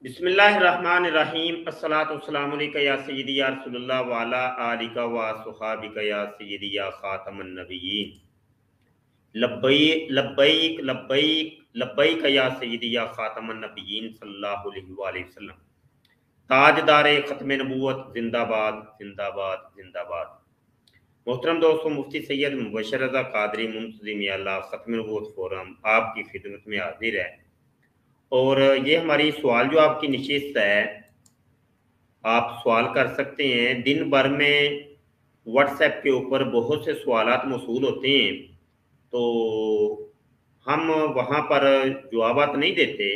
बिस्मिल्लाहिर्रहमानिर्रहीम अस्सलातु वस्सलामु अलैका या सय्यदी या रसूलल्लाह व अला आलिका व सुहाबिका या सय्यदी या खातमन नबिय्यीन लब्बैक लब्बैक लब्बैक लब्बैक या सय्यदी या खातमन नबिय्यीन सल्लल्लाहु अलैहि वसल्लम। ताजदारे खत्म नबूवत जिंदाबाद जिंदाबाद जिंदाबाद। मोहतरम दोस्तों, मुफ्ती सैयद मुबशर रज़ा कादरी मुंतज़िम अल्लाह खत्म नबूवत फोरम आपकी खिदमत में हाजिर है। और ये हमारी सवाल जो आपकी नशिस्त है, आप सवाल कर सकते हैं। दिन भर में व्हाट्सएप के ऊपर बहुत से सवालात मौसूल होते हैं, तो हम वहाँ पर जवाबात नहीं देते।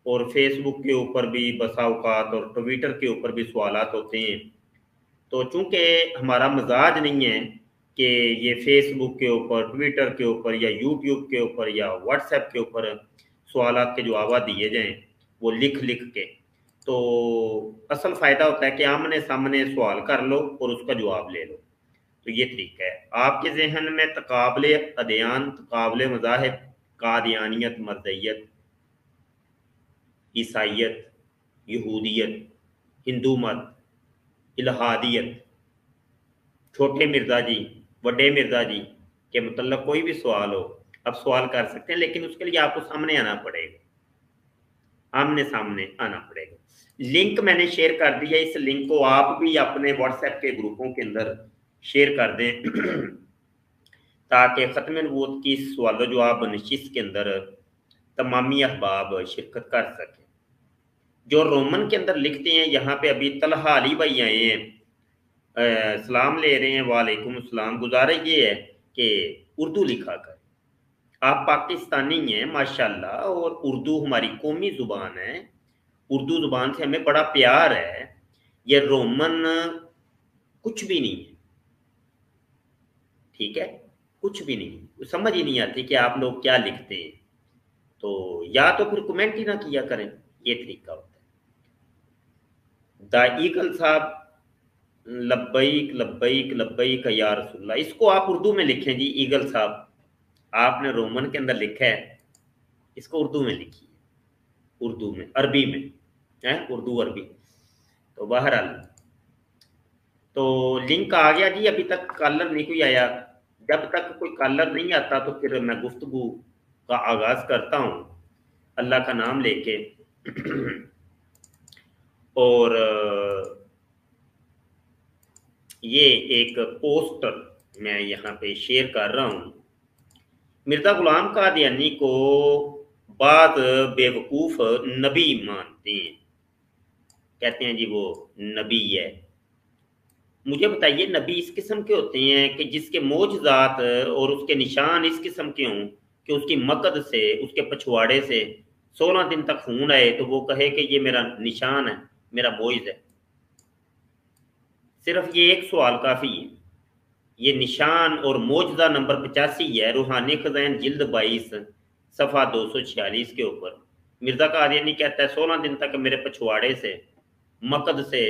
और फेसबुक के ऊपर भी बसा औकात और ट्विटर के ऊपर भी सवालात होते हैं। तो चूँकि हमारा मजाज नहीं है कि ये फेसबुक के ऊपर, ट्विटर के ऊपर या यूट्यूब के ऊपर या व्हाट्सएप के ऊपर सवालात के जवाब दिए जाएं, वो लिख लिख के। तो असल फ़ायदा होता है कि आमने सामने सवाल कर लो और उसका जवाब ले लो। तो ये तरीका है। आपके जहन में तकाबले अदयान, तकाबले मज़ाहिब, कादियानियत, मरदइयत, ईसाइयत, यहूदियत, हिंदू मत, इल्हादियत, छोटे मिर्जा जी, बड़े मिर्जा जी के मतलब कोई भी सवाल हो, आप सवाल कर सकते हैं। लेकिन उसके लिए आपको सामने आना पड़ेगा, आमने सामने आना पड़ेगा। लिंक मैंने शेयर कर दिया। इस लिंक को आप भी अपने व्हाट्सएप के ग्रुपों के अंदर शेयर कर दें ताकि ख़त्म नबूवत की सवाल जवाब नशिस्त के अंदर तमामी अहबाब शिरकत कर सकें। जो रोमन के अंदर लिखते हैं, यहाँ पे अभी तलहा अली भाई आए हैं, सलाम ले रहे हैं, वालेकुम सलाम। गुजारिश ये है कि उर्दू लिखा कर। आप पाकिस्तानी हैं माशाल्लाह, और उर्दू हमारी कौमी ज़ुबान है। उर्दू ज़ुबान से हमें बड़ा प्यार है। ये रोमन कुछ भी नहीं है, ठीक है, कुछ भी नहीं। समझ ही नहीं आती कि आप लोग क्या लिखते हैं। तो या तो फिर कमेंट ही ना किया करें, ये तरीका होता है। द ईगल साहब, लब्बैक लब्बैक लब्बैक या रसूलल्लाह, इसको आप उर्दू में लिखें जी। ईगल साहब, आपने रोमन के अंदर लिखा है, इसको उर्दू में लिखिए, उर्दू में, अरबी में है, उर्दू अरबी। तो बहरहाल, तो लिंक आ गया जी। अभी तक कॉलर नहीं कोई आया। जब तक कोई कॉलर नहीं आता तो फिर मैं गुफ्तगू का आगाज करता हूँ अल्लाह का नाम लेके। और ये एक पोस्टर मैं यहाँ पे शेयर कर रहा हूँ। मिर्जा गुलाम कादियानी को बाद बेवकूफ नबी मानते हैं, कहते हैं जी वो नबी है। मुझे बताइए, नबी इस किस्म के होते हैं कि जिसके मोजज़ात और उसके निशान इस किस्म के हों कि उसकी मकद से, उसके पछवाड़े से 16 दिन तक खून आए तो वो कहे कि ये मेरा निशान है, मेरा मोइज़ है। सिर्फ ये एक सवाल काफ़ी है। ये निशान और मोजज़ा नंबर 85 है, रूहानी खज़ाइन जिल्द 22 सफ़ा 246 के ऊपर। मिर्ज़ा कादियानी कहता है 16 दिन तक मेरे पछवाड़े से, मकद से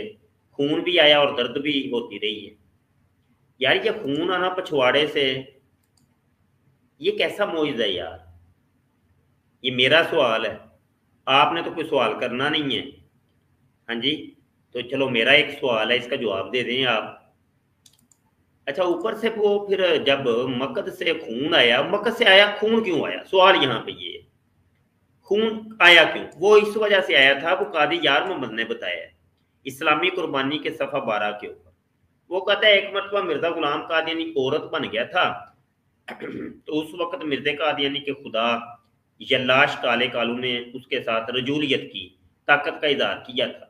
खून भी आया और दर्द भी होती रही है। यार ये खून आना पछवाड़े से, ये कैसा मोइज़ है यार? ये मेरा सवाल है, आपने तो कोई सवाल करना नहीं है। हाँ जी, तो चलो मेरा एक सवाल है, इसका जवाब दे दें आप। अच्छा, ऊपर से वो फिर जब मकद से खून आया, मकद से आया, खून क्यों आया? सवाल यहाँ पे ये, खून आया क्यों? वो इस वजह से आया था, वो कादी यार मोहम्मद ने बताया है, इस्लामी कुर्बानी के सफ़ा 12 के ऊपर। वो कहता है एक मरतबा मिर्जा गुलाम कादियानी औरत बन गया था तो उस वक्त मिर्जा कादियानी के खुदा यल्लाश काले कालू ने उसके साथ रजूलियत की ताकत का इजहार किया था।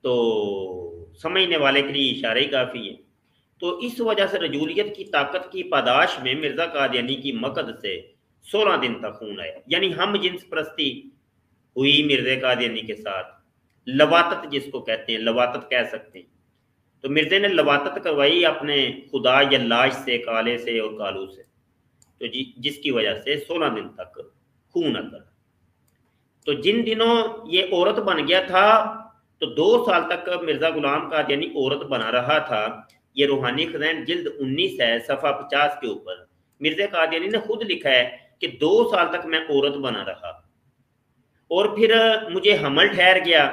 तो समझने वाले के लिए इशारे ही काफ़ी है। तो इस वजह से रजूलियत की ताकत की पादाश में मिर्जा कादियानी की मकद से 16 दिन तक खून आया। यानी हम जिन्स परस्ती हुई मिर्जा कादियानी के साथ, लवातत जिसको कहते हैं, लवातत कह सकते हैं। तो मिर्जे ने लवातत करवाई अपने खुदा यल्लाश से, काले से और कालू से, तो जिसकी वजह से 16 दिन तक खून आता था। तो जिन दिनों ये औरत बन गया था, तो 2 साल तक मिर्जा गुलाम कादियानी औरत बना रहा था। ये रूहानी खज़ाइन जिल्द 19 है, सफ़ा 50 के ऊपर। मिर्जा कादियानी ने खुद लिखा है कि 2 साल तक मैं औरत बना रहा। और फिर मुझे हमल ठहर गया,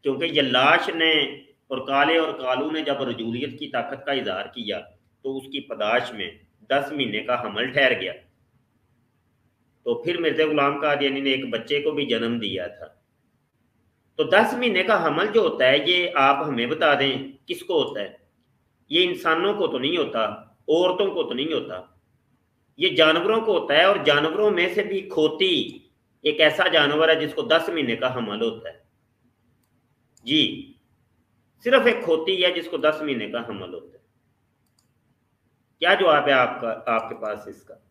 क्योंकि यल्लाश ने और काले और कालू ने जब रजूलियत की ताकत का इजहार किया तो उसकी पदाश में 10 महीने का हमल ठहर गया। तो फिर मिर्ज़ा गुलाम कादियानी ने एक बच्चे को भी जन्म दिया था। तो 10 महीने का हमल जो होता है ये आप हमें बता दें किसको होता है? ये इंसानों को तो नहीं होता, औरतों को तो नहीं होता, ये जानवरों को होता है। और जानवरों में से भी खोती एक ऐसा जानवर है जिसको 10 महीने का हमल होता है जी। सिर्फ एक खोती है जिसको 10 महीने का हमल होता है। क्या जवाब है आपका, आपके पास इसका?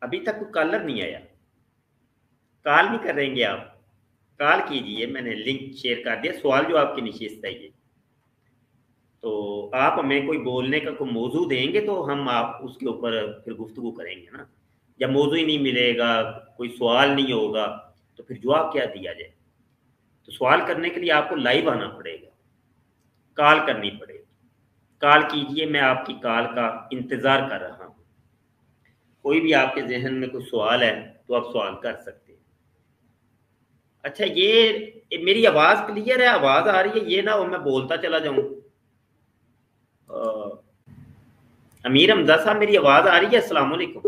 अभी तक कोई कॉलर नहीं आया। कॉल नहीं करेंगे आप? कॉल कीजिए, मैंने लिंक शेयर कर दिया। सवाल जो आपकी निशिस्त है ये, तो आप हमें कोई बोलने का कोई मौजू देंगे तो हम आप उसके ऊपर फिर गुफ्तगू करेंगे ना। जब मौजू ही नहीं मिलेगा, कोई सवाल नहीं होगा, तो फिर जवाब क्या दिया जाए? तो सवाल करने के लिए आपको लाइव आना पड़ेगा, कॉल करनी पड़ेगी। कॉल कीजिए, मैं आपकी कॉल का इंतज़ार कर रहा हूँ। कोई भी आपके जहन में कोई सवाल है तो आप सवाल कर सकते हैं। अच्छा, ये मेरी आवाज़ क्लियर है? आवाज़ आ रही है? ये ना हो मैं बोलता चला जाऊँ। अमीर हमजा साहब, मेरी आवाज़ आ रही है? अस्सलाम वालेकुम।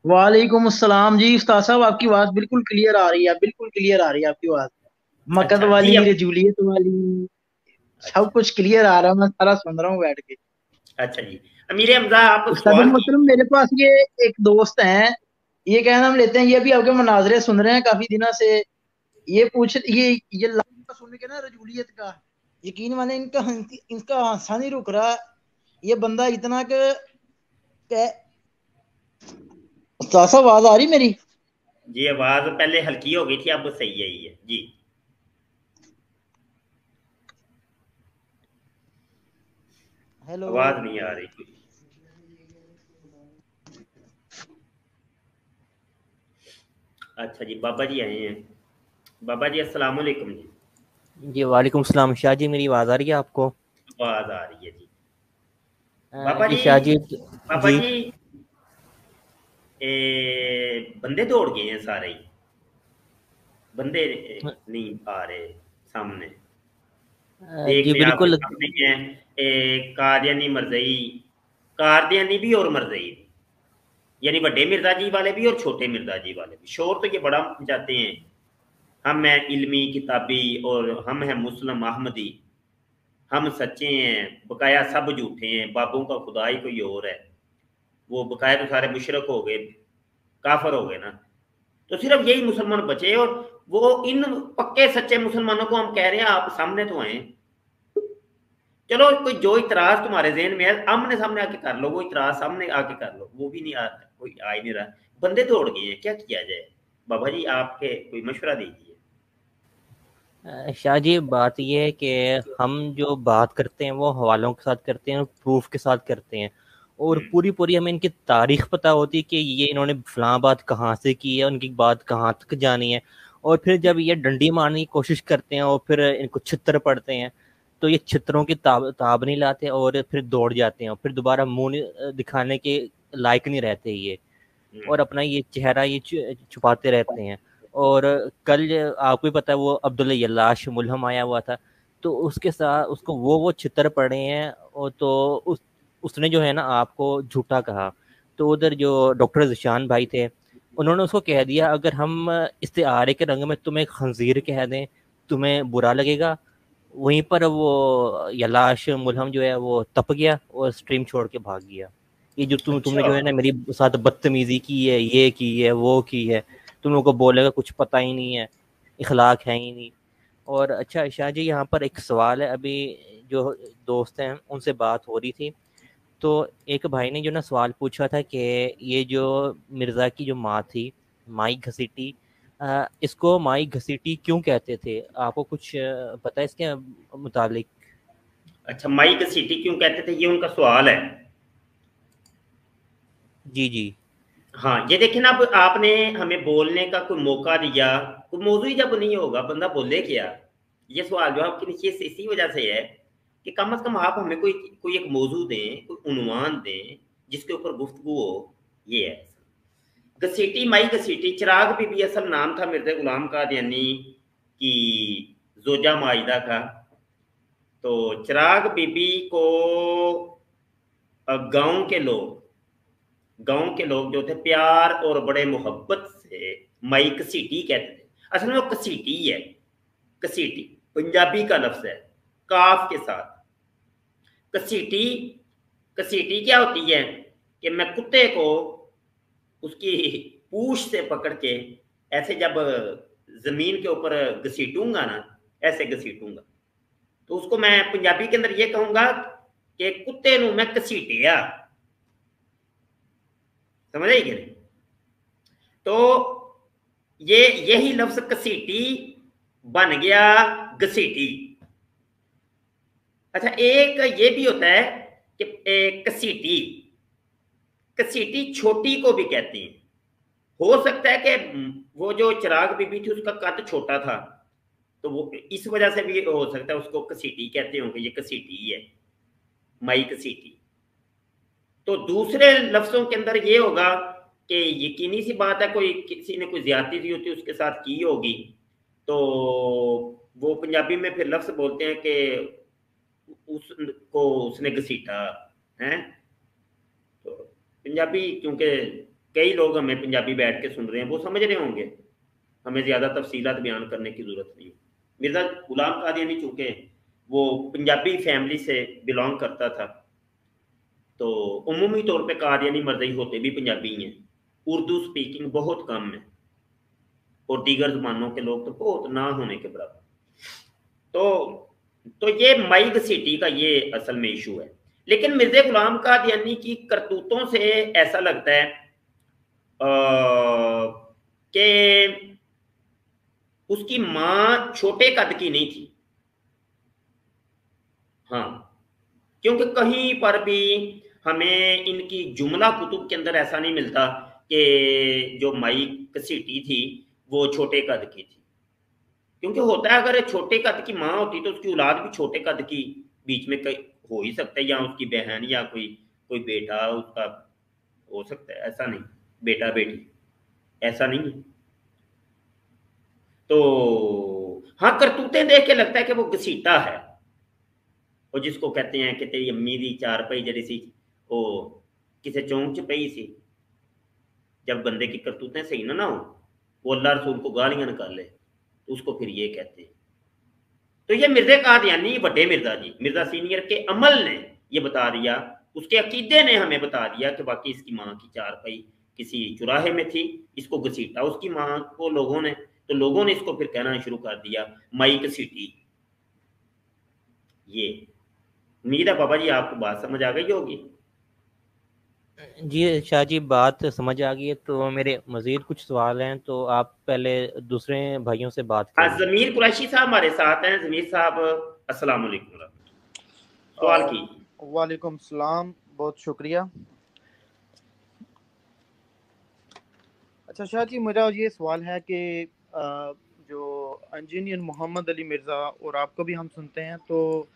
वालेकुम अस्सलाम जी। उस्ताद साहब आपकी आवाज बिल्कुल क्लियर आ रही है, बिल्कुल क्लियर आ रही है आपकी आवाज। मकद अच्छा जी। वाली, अब रजूलियत वाली, सब अच्छा, कुछ क्लियर आ रहा है। मैं सारा सुन रहा हूँ बैठ के। अच्छा जी। अमीर हमजा, आप उस्ताद सवाल मोहतरम, कीजिए। मेरे पास ये एक दोस्त हैं, ये क्या नाम लेते हैं, ये भी आपके मुनाजरे सुन रहे हैं काफी दिनों से। ये लाइव का सुन के ना रजूलियत का, यकीन माने इनका हादसा नहीं रुक रहा। ये बंदा इतना उस्ताद साहब आवाज आ रही मेरी? जी, आवाज़ पहले हल्की हो गई थी, अब सही आई है जी। हेलो। आवाज़ नहीं आ रही थी। अच्छा जी, बाबा जी आए हैं। बाबा जी अस्सलाम वालेकुम जी। जी वालेकुम सलाम। शाह जी मेरी आवाज आ रही है आपको? आवाज़ आ रही है जी। बाबा जी जी, शाह जी। बाबा जी। जी, बंदे दौड़ गए हैं सारे ही। बंदे नहीं आ रहे सामने। देख जी लें आपके बिल्कुल। सामने ही हैं। कादियानी मरजई, कादियानी भी और मरजई भी, यानी बड़े मिर्जा जी वाले भी और छोटे मिर्जा जी वाले भी। शोर तो ये बड़ा जाते हैं, हम हैं इल्मी किताबी और हम हैं मुस्लिम अहमदी, हम सच्चे हैं, बकाया सब झूठे हैं, बाबों का खुदा ही कोई और है। वो बकाया तो सारे मुशरक हो गए, काफर हो गए ना। तो सिर्फ यही मुसलमान बचे। और वो इन पक्के सच्चे मुसलमानों को हम कह रहे हैं आप सामने तो आए। चलो, कोई जो इतराज तुम्हारे जहन में है आमने सामने आके कर लो, वो इतराज सामने आके कर लो। वो भी नहीं आ, कोई आ ही नहीं रहा। बंदे दौड़ गए हैं, क्या किया जाए? बाबा जी, आपके कोई मशवरा दीजिए। शाह जी बात ये है कि हम जो बात करते हैं वो हवालों के साथ करते हैं और प्रूफ के साथ करते हैं, और हम्म, पूरी पूरी हमें इनकी तारीख पता होती है कि ये इन्होंने फलां बात कहाँ से की है, उनकी बात कहाँ तक जानी है। और फिर जब ये डंडी मारने की कोशिश करते हैं और फिर इनको छित्र पड़ते हैं, तो ये छित्रों की ताब नहीं लाते और फिर दौड़ जाते हैं और फिर दोबारा मुंह दिखाने के लायक नहीं रहते ये, हम्म, और अपना ये चेहरा ये छुपाते रहते हैं। और कल आपको भी पता है वो अब्दुल्ला यल्लाश मुल्हम आया हुआ था, तो उसके साथ उसको वो छितर पड़े हैं। और तो उसने जो है ना आपको झूठा कहा। तो उधर जो डॉक्टर जिशान भाई थे, उन्होंने उसको कह दिया अगर हम इस्तेआरे के रंग में तुम्हें खंजीर कह दें तुम्हें बुरा लगेगा। वहीं पर वो यलाश मुल्हम जो है वो तप गया और स्ट्रीम छोड़ के भाग गया। ये जो तुमने अच्छा। जो है ना मेरी साथ बदतमीजी की है, ये की है, वो की है, तुम लोगों को बोलेगा कुछ पता ही नहीं है, इखलाक है ही नहीं। और अच्छा शाह जी, यहाँ पर एक सवाल है। अभी जो दोस्त हैं उनसे बात हो रही थी, तो एक भाई ने जो ना सवाल पूछा था कि ये जो मिर्ज़ा की जो माँ थी, माई घसीटी, इसको माई घसीटी क्यों कहते थे? आपको कुछ पता है इसके मुतालिक? अच्छा, माई घसीटी क्यों कहते थे, ये उनका सवाल है। जी जी। हाँ, ये देखिए ना, अब आपने हमें बोलने का कोई मौका दिया। कोई मौजू ही जब नहीं होगा बंदा बोले क्या? ये सवाल जो आपके नीचे से इसी वजह से है कि कम से कम आप हमें कोई कोई एक मौजू दें, कोई उन्वान दें जिसके ऊपर गुफ्तगू हो। ये है। घसीटी माई घसीटी। चिराग बीबी असल नाम था मिर्जा गुलाम कादियानी की जोजा माजिदा का। तो चिराग बीबी को गांव के लोग जो थे प्यार और बड़े मोहब्बत से माई घसीटी कहते थे। असल में वो घसीटी है, घसीटी पंजाबी का लफ्ज है काफ के साथ। घसीटी, घसीटी क्या होती है कि मैं कुत्ते को उसकी पूंछ से पकड़ के ऐसे जब जमीन के ऊपर घसीटूंगा ना, ऐसे घसीटूंगा, तो उसको मैं पंजाबी के अंदर ये कहूंगा कि कुत्ते नूं मैं घसीटिया। समझ आई कि नहीं? तो ये यही लफ्ज घसीटी बन गया घसीटी। अच्छा, एक ये भी होता है कि घसीटी, घसीटी छोटी को भी कहती हैं। हो सकता है कि वो जो चिराग बीबी थी उसका कद छोटा था, तो वो इस वजह से भी हो सकता है उसको घसीटी कहते होंगे, ये घसीटी है, माई घसीटी। तो दूसरे लफ्जों के अंदर ये होगा कि यकीनी सी बात है कोई किसी ने कोई ज्यादती दी होती उसके साथ की होगी, तो वो पंजाबी में फिर लफ्ज बोलते हैं कि उसको उसने घसीटा है। तो पंजाबी, क्योंकि कई लोग हमें पंजाबी बैठ के सुन रहे हैं, वो समझ रहे होंगे, हमें ज्यादा तफसीलात बयान करने की जरूरत नहीं। मिर्जा गुलाम कादियानी चूंकि वो पंजाबी फैमिली से बिलोंग करता था, तो उमूमी तौर पे कादियानी मर्दई होते भी पंजाबी हैं, उर्दू स्पीकिंग बहुत कम है, और दीगर जबानों के लोग तो बहुत ना होने के बराबर। तो ये माई घसीटी का ये असल में इशू है। लेकिन मिर्जा गुलाम कादियानी की करतूतों से ऐसा लगता है कि उसकी मां छोटे कद की नहीं थी। हाँ, क्योंकि कहीं पर भी हमें इनकी जुमला कुतुब के अंदर ऐसा नहीं मिलता कि जो माई घसीटी थी वो छोटे कद की थी। क्योंकि होता है अगर छोटे कद की माँ होती तो उसकी औलाद भी छोटे कद की बीच में हो ही सकता है, या उसकी बहन या कोई कोई बेटा उसका हो सकता है, ऐसा नहीं बेटा बेटी, ऐसा नहीं है। तो हाँ, करतूतें देख के लगता है कि वो घसीटा है, और जिसको कहते हैं कि तेरी अम्मी दी चार पई जड़ी सी वो किसी चौंक च पई सी। जब बंदे की करतूतें सही ना हो, वो अल्लाह रसूल को गालियां निकाल ले, तो उसको फिर ये कहते हैं। तो ये मिर्जा कादियानी बड़े मिर्जा जी, मिर्जा सीनियर के अमल ने ये बता दिया, उसके अकीदे ने हमें बता दिया कि बाकी इसकी माँ की चारपाई किसी चुराहे में थी, इसको घसीटा उसकी माँ को लोगों ने, तो लोगों ने इसको फिर कहना शुरू कर दिया माई घसीटी। ये उम्मीद है बाबा जी आपको बात समझ आ गई होगी। जी शाह जी, बात समझ आ गई है। तो मेरे मजीद कुछ सवाल हैं, तो आप पहले दूसरे भाइयों से बात कर हाँ, लें। जमीर कुरैशी साहब हमारे साथ हैं। जमीर साहब अस्सलाम वालेकुम, सवाल की। वालेकुम सलाम, बहुत शुक्रिया। अच्छा शाह जी, मेरा ये सवाल है कि जो इंजीनियर मोहम्मद अली मिर्ज़ा और आपको भी हम सुनते हैं, तो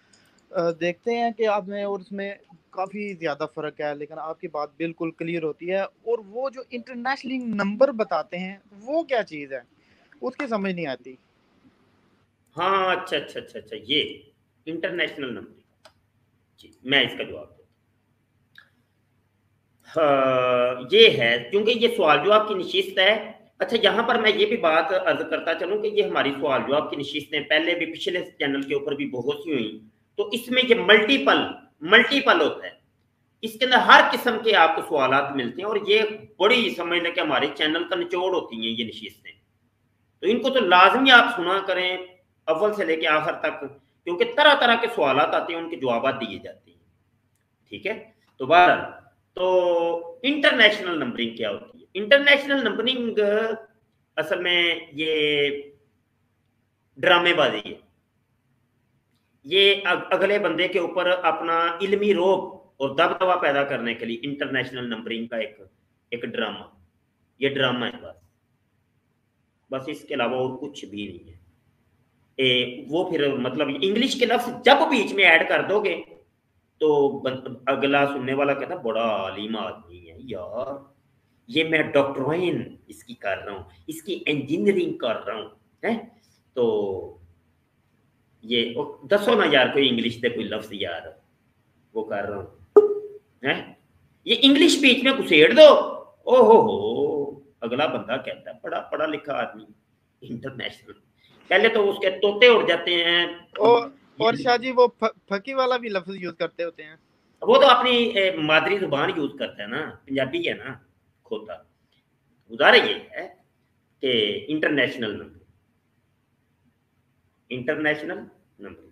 देखते हैं कि आप में और उसमें काफ़ी ज़्यादा फ़र्क है, लेकिन आपकी बात बिल्कुल क्लियर होती है। और वो जो इंटरनेशनल नंबर बताते हैं वो क्या चीज़ है, उसकी समझ नहीं आती। हाँ, अच्छा अच्छा अच्छा अच्छा, ये इंटरनेशनल नंबर जी, मैं इसका जवाब दूँ। हाँ, ये है, क्योंकि ये सवाल जवाब की नशिस्त है। अच्छा, यहाँ पर मैं ये भी बात अर्ज करता चलूँ कि ये हमारी सवाल जवाब की नशिस्तें पहले भी पिछले चैनल के ऊपर भी बहुत सी हुई, तो इसमें ये मल्टीपल होता है। इसके अंदर हर किस्म के आपको सवालात मिलते हैं, और ये बड़ी समझ लें कि हमारे चैनल का निचोड़ होती हैं ये नशिस्तें। तो इनको तो लाजमी आप सुना करें अव्वल से लेके आखिर तक, क्योंकि तरह तरह के सवालात आते हैं, उनके जवाब दिए जाते हैं। ठीक है, तो बहरहाल, तो इंटरनेशनल नंबरिंग क्या होती है? इंटरनेशनल नंबरिंग असल में ये ड्रामेबाजी है। ये अगले बंदे के ऊपर अपना इल्मी रोब और दबदबा पैदा करने के लिए इंटरनेशनल नंबरिंग का एक ड्रामा, ये ड्रामा है बस इसके अलावा और कुछ भी नहीं है। वो फिर मतलब इंग्लिश के लफ्ज जब बीच में ऐड कर दोगे तो अगला सुनने वाला कहता बड़ा आलिम आदमी है यार, ये मैं डॉक्टराइन इसकी कर रहा हूँ, इसकी इंजीनियरिंग कर रहा हूँ है। तो ये दसो ना यार कोई इंग्लिश दे कोई लफ्ज यार वो कर रहा हूँ है। ये इंग्लिश बीच में घुसेड़ दो, ओहो हो, अगला बंदा कहता है बड़ा पढ़ा लिखा आदमी इंटरनेशनल, पहले तो उसके तोते उड़ जाते हैं। और शाह जी वो फकी वाला भी लफ्ज यूज करते होते हैं। वो तो अपनी मादरी जुबान यूज करता है ना, पंजाबी है ना खोता। गुजारा ये है कि इंटरनेशनल नंबर, इंटरनेशनल नंबर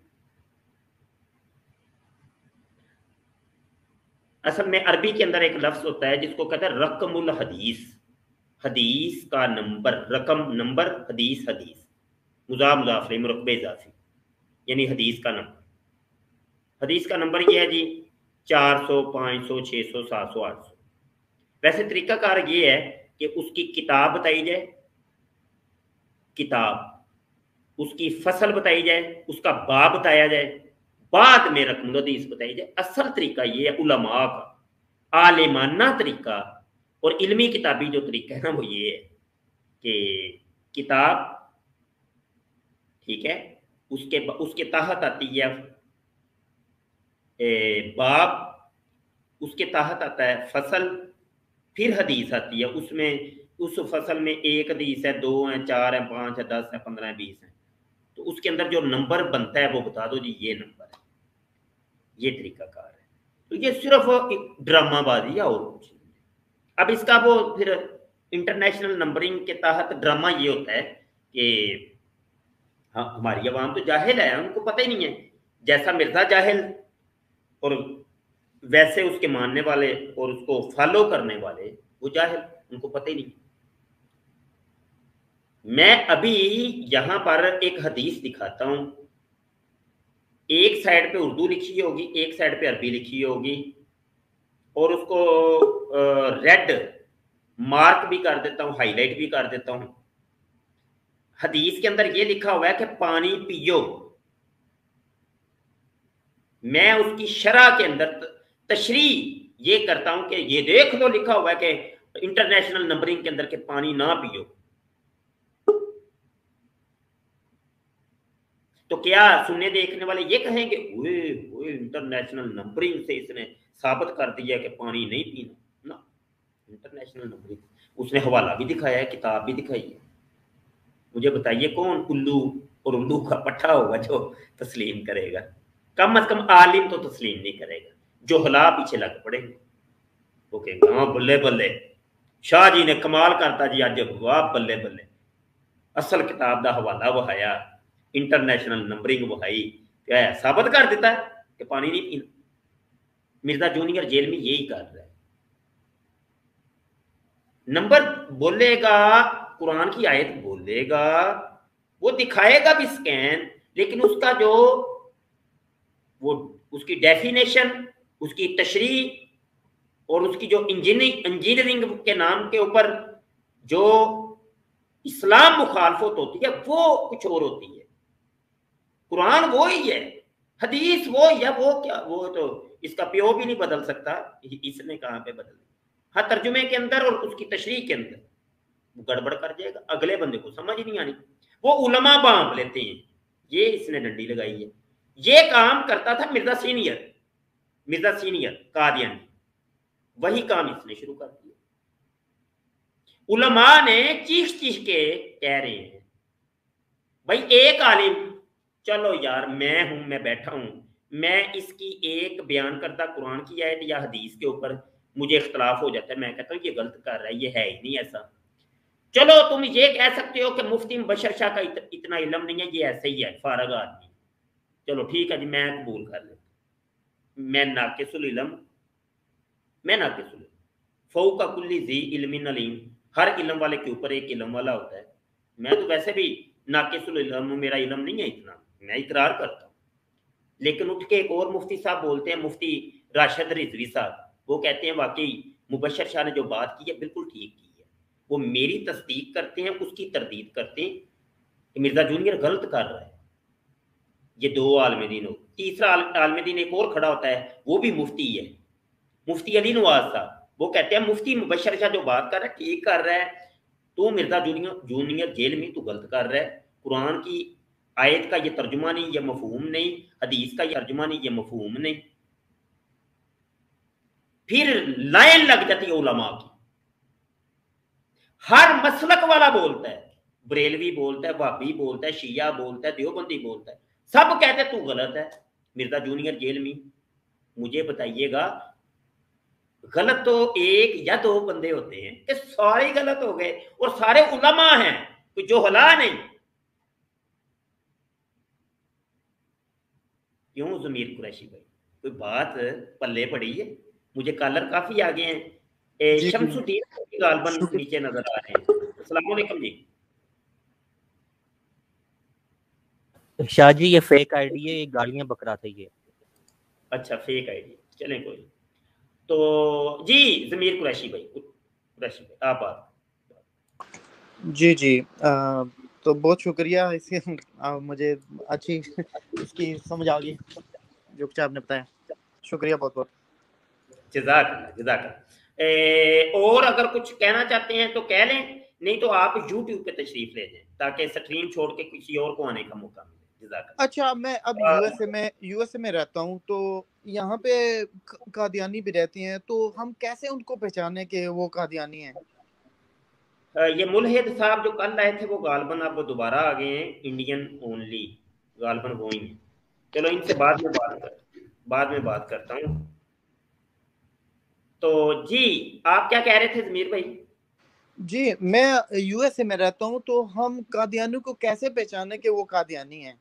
असल में अरबी के अंदर एक लफ्ज होता है जिसको कहते हैं रकमुल हदीस, हदीस का नंबर, रकम नंबर, हदीस हदीस, मुजाफ मुजाफ इलैहि मुरक्कब इजाफी, यानी हदीस का नंबर। हदीस का नंबर ये है जी 400, 500, 600, 700, 800। वैसे तरीकाकार ये है कि उसकी किताब बताई जाए, किताब, उसकी फसल बताई जाए, उसका बाब बताया जाए, बाद में रकमुल हदीस बताई जाए। असल तरीका ये है उलमा का आलिमाना तरीका और इल्मी किताबी जो तरीका है ना वो ये है कि किताब ठीक है, उसके तहत आती है बाब, उसके तहत आता है फसल, फिर हदीस आती है, उसमें उस फसल में एक हदीस है, 2 है, 4 है, 5 है, 10 है, 15 है, 20 है, तो उसके अंदर जो नंबर बनता है वो बता दो जी ये नंबर है। ये तरीकाकार है। तो ये सिर्फ ड्रामाबाजी है और कुछ नहीं। अब इसका वो फिर इंटरनेशनल नंबरिंग के तहत ड्रामा ये होता है कि हाँ हमारी आवाम तो जाहिल है, उनको पता ही नहीं है, जैसा मिर्जा जाहिल और वैसे उसके मानने वाले और उसको फॉलो करने वाले वो जाहिल, उनको पता ही नहीं। मैं अभी यहां पर एक हदीस दिखाता हूं, एक साइड पे उर्दू लिखी होगी, एक साइड पे अरबी लिखी होगी, और उसको रेड मार्क भी कर देता हूं, हाईलाइट भी कर देता हूं। हदीस के अंदर ये लिखा हुआ है कि पानी पियो, मैं उसकी शरह के अंदर तशरी ये करता हूं कि ये देख लो लिखा हुआ है कि इंटरनेशनल नंबरिंग के अंदर के पानी ना पियो। तो क्या सुनने देखने वाले ये कहेंगे ओए ओए इंटरनेशनल नंबरिंग से इसने साबित कर दिया कि पानी नहीं पीना ना। इंटरनेशनल नंबरिंग, उसने हवाला भी दिखाया है, किताब भी दिखाई है। मुझे बताइए कौन उल्लू और उल्लू का पट्टा होगा जो तस्लीम करेगा? कम अज कम आलिम तो तस्लीम नहीं करेगा, जो हला पीछे लग पड़ेंगे, वो कहेंगे हाँ बल्ले बल्ले शाह जी ने कमाल करता जी, अज वाह बल्ले बल्ले, असल किताब का हवाला वहाया, इंटरनेशनल नंबरिंग वहाई, क्या है साबित कर देता है कि पानी नहीं पीना। मिर्जा जूनियर जेल में यही कर रहा है। नंबर बोलेगा, कुरान की आयत बोलेगा, वो दिखाएगा भी स्कैन, लेकिन उसका जो वो उसकी डेफिनेशन, उसकी तशरी और उसकी जो इंजीनियरिंग के नाम के ऊपर जो इस्लाम मुखालफत होती है वो कुछ और होती है। कुरान वो ही है, हदीस वो या वो क्या, वो तो इसका प्यो भी नहीं बदल सकता, इसने कहां पे बदल। हाँ तर्जुमे के अंदर और उसकी तशरीह के अंदर वो गड़बड़ कर जाएगा, अगले बंदे को समझ नहीं आनी, वो उलमा बांध लेते हैं, ये इसने डंडी लगाई है। ये काम करता था मिर्जा सीनियर कादियानी, वही काम इसने शुरू कर दिया। उलमा ने चीख चीख के कह रहे हैं भाई एक आलिम, चलो यार मैं हूं, मैं बैठा हूं, मैं इसकी एक बयान करता कुरान की आयत या हदीस के ऊपर मुझे इख्तलाफ हो जाता है, मैं कहता हूं ये गलत कर रहा है, ये है ही नहीं ऐसा। चलो तुम ये कह सकते हो कि मुफ्ती मुबशर शाह का इतना इल्म नहीं है, ये ऐसे ही है फारग आदमी, चलो ठीक है जी मैं कबूल कर लेता, मैं नाकिसुल इल्म, मैं नाकिसुल इल्म, फौका कुल्ली ज़ी इल्मिन अलीम, हर इल्म वाले के ऊपर एक इल्म वाला होता है। मैं तो वैसे भी नाकिसुल इल्म, मेरा इल्म नहीं है इतना, मैं इकरार करता हूँ। लेकिन उठ के एक और मुफ्ती साहब बोलते हैं, मुफ्ती राशिद रिजवी साहब, वो कहते हैं वाकई मुबशर शाह ने जो बात की है बिल्कुल ठीक की है। वो मेरी तस्दीक करते हैं, उसकी तरदीद करते हैं कि मिर्जा जूनियर गलत कर रहा है। ये दो आलम दीन हो, तीसरा आलम दीन एक और खड़ा होता है, वो भी मुफ्ती है, मुफ्ती अली नवाज साहब, वो कहते हैं मुफ्ती मुबशर शाह जो बात कर रहा है ठीक कर रहा है, तू मिर्जा जूनियर जेल में तू गलत कर रहा है, कुरान की आयत का ये तर्जुमा नहीं, ये मफहूम नहीं, हदीस का ये तर्जुमा नहीं, ये मफहूम नहीं। फिर लाइन लग जाती है उलमा की, हर मसलक वाला बोलता है, बरेलवी बोलता है, वहाबी बोलता है, शिया बोलता है, देवबंदी बोलता है, सब कहते हैं तू गलत है। मिर्जा जूनियर जेल में, मुझे बताइएगा गलत तो एक या दो बंदे होते हैं कि सारे गलत हो गए और सारे उलमा हैं, कोई जो हला नहीं। क्यों ज़मीर कुरैशी भाई, कोई बात पल्ले पड़ी है? मुझे कॉलर काफी आगे हैं। जी शमसुद्दीन गालबन नीचे नजर आ रहे हैं। अस्सलाम वालेकुम जी। शाह जी ये फेक आईडी है, ये गालियां बक रहा था ये। अच्छा फेक आईडी, चलें कोई। तो जी ज़मीर कुरैशी भाई आप बात। जी जी तो बहुत शुक्रिया इसके मुझे अच्छी इसकी समझ आ गई जो कुछ आपने बताया, शुक्रिया बहुत बहुत। जज़ाकल्लाह। और अगर कुछ कहना चाहते हैं तो कह लें, नहीं तो आप यूट्यूब पे तशरीफ ले जाएं ताकि स्ट्रीम छोड़ के किसी और को आने का मौका मिले। जज़ाकल्लाह। अच्छा मैं अब यूएसए में रहता हूँ, तो यहाँ पे कादियानी भी रहती हैं, तो हम कैसे उनको पहचाने कि वो कादियानी हैं? ये मुल्हिद साहब जो कल आए थे वो गालबन अब दोबारा आ गए हैं, इंडियन ओनली गालबन वो ही हैं। चलो इनसे बाद में बात करता हूँ। तो जी आप क्या कह रहे थे ज़मीर भाई? जी मैं यूएसए में रहता हूँ, तो हम कादियानी को कैसे पहचाने कि वो कादियानी हैं?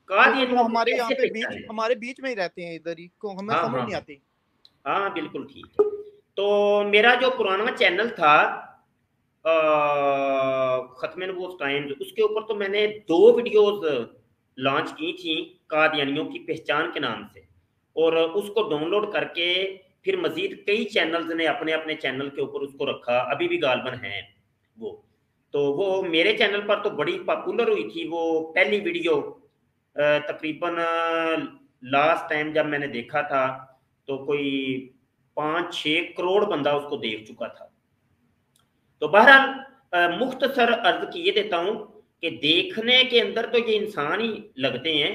क्योंकि वो कादियानियों को हमारे यहाँ कैसे पे पहचाने? हमारे बीच में ही रहते हैं, इधर ही को हमें हाँ समझ हाँ नहीं आती। हाँ बिल्कुल ठीक है। तो मेरा जो पुराना चैनल था खत्म नबूवत टाइम्स, उसके ऊपर तो मैंने 2 वीडियोस लॉन्च की थी कादियानियों की पहचान के नाम से, और उसको डाउनलोड करके फिर मजीद कई चैनल्स ने अपने अपने चैनल के ऊपर उसको रखा, अभी भी गालबन है वो। तो वो मेरे चैनल पर तो बड़ी पॉपुलर हुई थी वो पहली वीडियो। तकरीबन लास्ट टाइम जब मैंने देखा था तो कोई 5-6 करोड़ बंदा उसको देख चुका था। तो बहरहाल मुख्तसर अर्ज किए देता हूँ कि देखने के अंदर तो ये इंसान ही लगते हैं,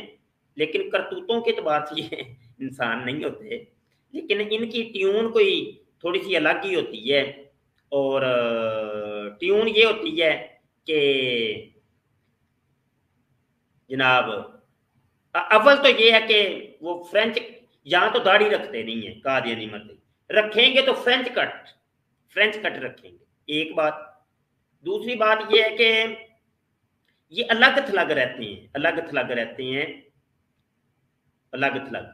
लेकिन करतूतों के एतबार से ये इंसान नहीं होते, लेकिन इनकी ट्यून कोई थोड़ी सी अलग ही होती है। और ट्यून ये होती है कि जनाब अव्वल तो ये है कि वो फ्रेंच, यहाँ तो दाढ़ी रखते नहीं है कादियानी मर्द, रखेंगे तो फ्रेंच कट रखेंगे, एक बात। दूसरी बात ये है कि ये अलग थलग रहते हैं, अलग थलग।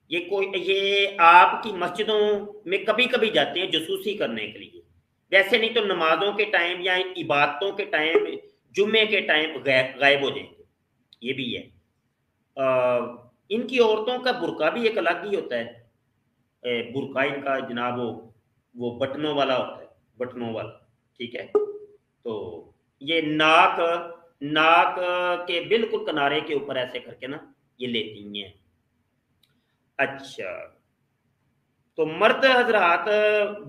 ये आपकी मस्जिदों में कभी कभी जाते हैं जसूसी करने के लिए, वैसे नहीं तो नमाजों के टाइम या इबादतों के टाइम, जुम्मे के टाइम गायब हो जाएंगे, ये भी है। इनकी औरतों का बुर्का भी एक अलग ही होता है। बुर्का इनका जनाब वो बटनों वाला होता है, बटनों वाला, ठीक है। तो ये नाक के बिल्कुल किनारे के ऊपर ऐसे करके ना ये लेती हैं। अच्छा, तो मर्द हजरात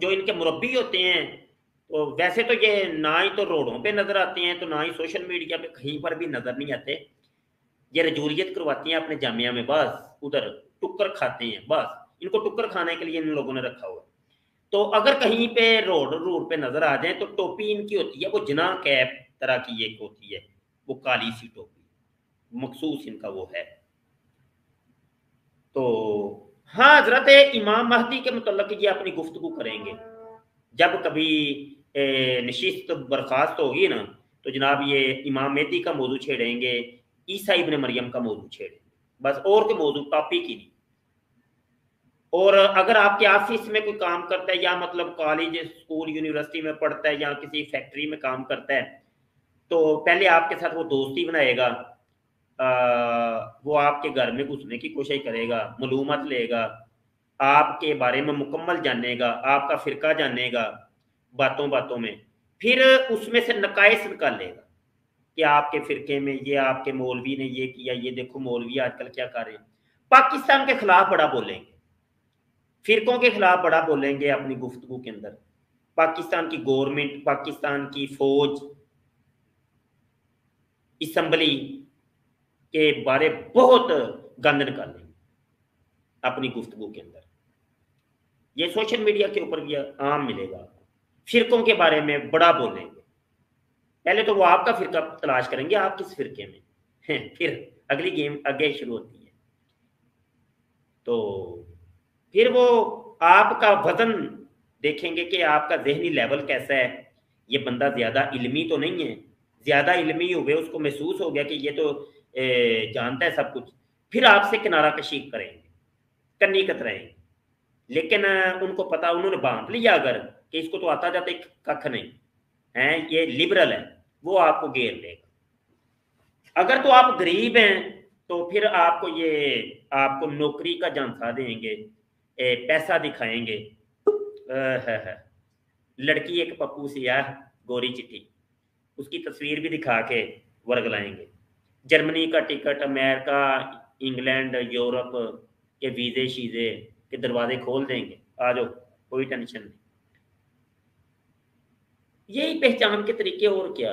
जो इनके मुरब्बी होते हैं, तो वैसे तो ये ना ही तो रोडों पे नजर आते हैं, तो ना ही सोशल मीडिया पे कहीं पर भी नजर नहीं आते। ये रजूरियत करवाती हैं अपने जामिया में, बस उधर टुक्कर खाते हैं, बस इनको टुक्कर खाने के लिए इन लोगों ने रखा हुआ। तो अगर कहीं पे रोड पे नजर आ जाए तो टोपी इनकी होती है वो जना कैप तरह की एक होती है, वो काली सी टोपी, मखसूस इनका वो है। तो हाँ, हजरत इमाम महदी के मुतल्लिक ये अपनी गुफ्तगू करेंगे जब कभी नशिस्त बर्खास्त होगी ना, तो जनाब ये इमाम मेहदी का मौजू छेड़ेंगे, ईसा इब्ने मरियम का मौजू छेड़ेंगे, बस और कोई मौजू टॉपिक ही नहीं। और अगर आपके ऑफिस में कोई काम करता है या मतलब कॉलेज स्कूल यूनिवर्सिटी में पढ़ता है या किसी फैक्ट्री में काम करता है, तो पहले आपके साथ वो दोस्ती बनाएगा, वो आपके घर में घुसने की कोशिश करेगा, मालूमात लेगा, आपके बारे में मुकम्मल जानेगा, आपका फिरका जानेगा बातों बातों में, फिर उसमें से नकाइस निकाल लेगा कि आपके फिरके में ये आपके मौलवी ने ये किया, ये देखो मौलवी आजकल क्या कर रहे हैं, पाकिस्तान के खिलाफ बड़ा बोलेंगे। फिरकों के खिलाफ बड़ा बोलेंगे अपनी गुफ्तगू के अंदर, पाकिस्तान की गवर्नमेंट, पाकिस्तान की फौज, असम्बली के बारे बहुत गंद निकालेंगे अपनी गुफ्तगू के अंदर। ये सोशल मीडिया के ऊपर भी आम मिलेगा आपको। फिरकों के बारे में बड़ा बोलेंगे, पहले तो वो आपका फिरका तलाश करेंगे, आप किस फिरके में हैं, फिर अगली गेम आगे शुरू होती है। तो फिर वो आपका वजन देखेंगे कि आपका जहनी लेवल कैसा है। ये बंदा ज्यादा इल्मी तो नहीं है, ज्यादा इल्मी हुए उसको महसूस हो गया कि ये तो जानता है सब कुछ, फिर आपसे किनारा कशी करेंगे, कन्नी कतराएंगे। लेकिन उनको पता, उन्होंने बांध लिया अगर कि इसको तो आता जाता कख नहीं है, ये लिबरल है, वो आपको घेर लेगा। अगर तो आप गरीब हैं तो फिर आपको नौकरी का झांसा देंगे, पैसा दिखाएंगे। लड़की एक पप्पू सिया गोरी चिट्ठी, उसकी तस्वीर भी दिखा के वर्गलाएंगे। जर्मनी का टिकट, अमेरिका, इंग्लैंड, यूरोप के वीजे शीजे के दरवाजे खोल देंगे, आ जाओ, कोई टेंशन नहीं। यही पहचान के तरीके, और क्या।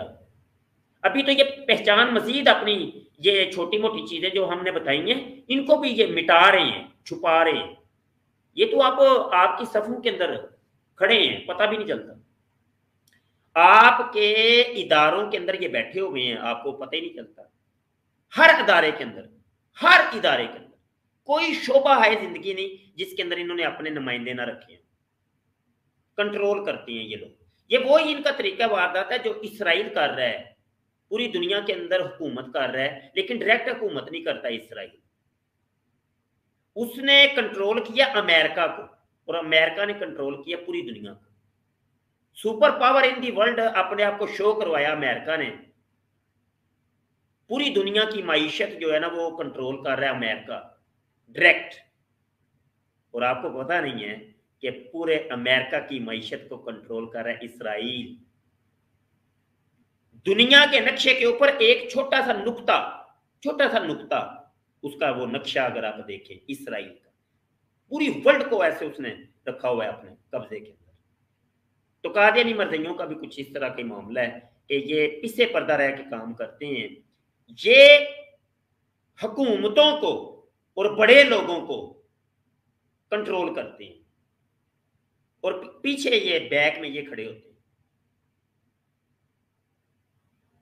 अभी तो ये पहचान मजीद अपनी ये छोटी मोटी चीजें जो हमने बताई हैं, इनको भी ये मिटा रहे हैं, छुपा रहे हैं। ये तो आप आपकी सफों के अंदर खड़े हैं, पता भी नहीं चलता। आपके इदारों के अंदर ये बैठे हुए हैं, आपको पता ही नहीं चलता। हर इदारे के अंदर, हर इदारे के अंदर कोई शोबा है जिंदगी नहीं जिसके अंदर इन्होंने अपने नुमाइंदे ना रखे हैं। कंट्रोल करते हैं ये लोग। ये वो ही इनका तरीका वारदात है जो इसराइल कर रहा है, पूरी दुनिया के अंदर हुकूमत कर रहा है, लेकिन डायरेक्ट हुकूमत नहीं करता इसराइल। उसने कंट्रोल किया अमेरिका को, और अमेरिका ने कंट्रोल किया पूरी दुनिया को। Super power in the world अपने आप को शो करवाया अमेरिका ने। पूरी दुनिया की माईशत जो है ना वो कंट्रोल कर रहा है अमेरिका डायरेक्ट। और आपको पता नहीं है कि पूरे अमेरिका की माईशत को कंट्रोल कर रहा है इसराइल। दुनिया के नक्शे के ऊपर एक छोटा सा नुक्ता उसका वो नक्शा अगर आप देखें इसराइल का, पूरी वर्ल्ड को ऐसे उसने रखा हुआ है अपने कब्जे के अंदर। तो कादियानी मर्जियों का भी कुछ इस तरह का मामला है कि ये पीछे पर्दा रह के काम करते हैं। ये हुकूमतों को और बड़े लोगों को कंट्रोल करते हैं, और पीछे ये बैक में ये खड़े होते हैं।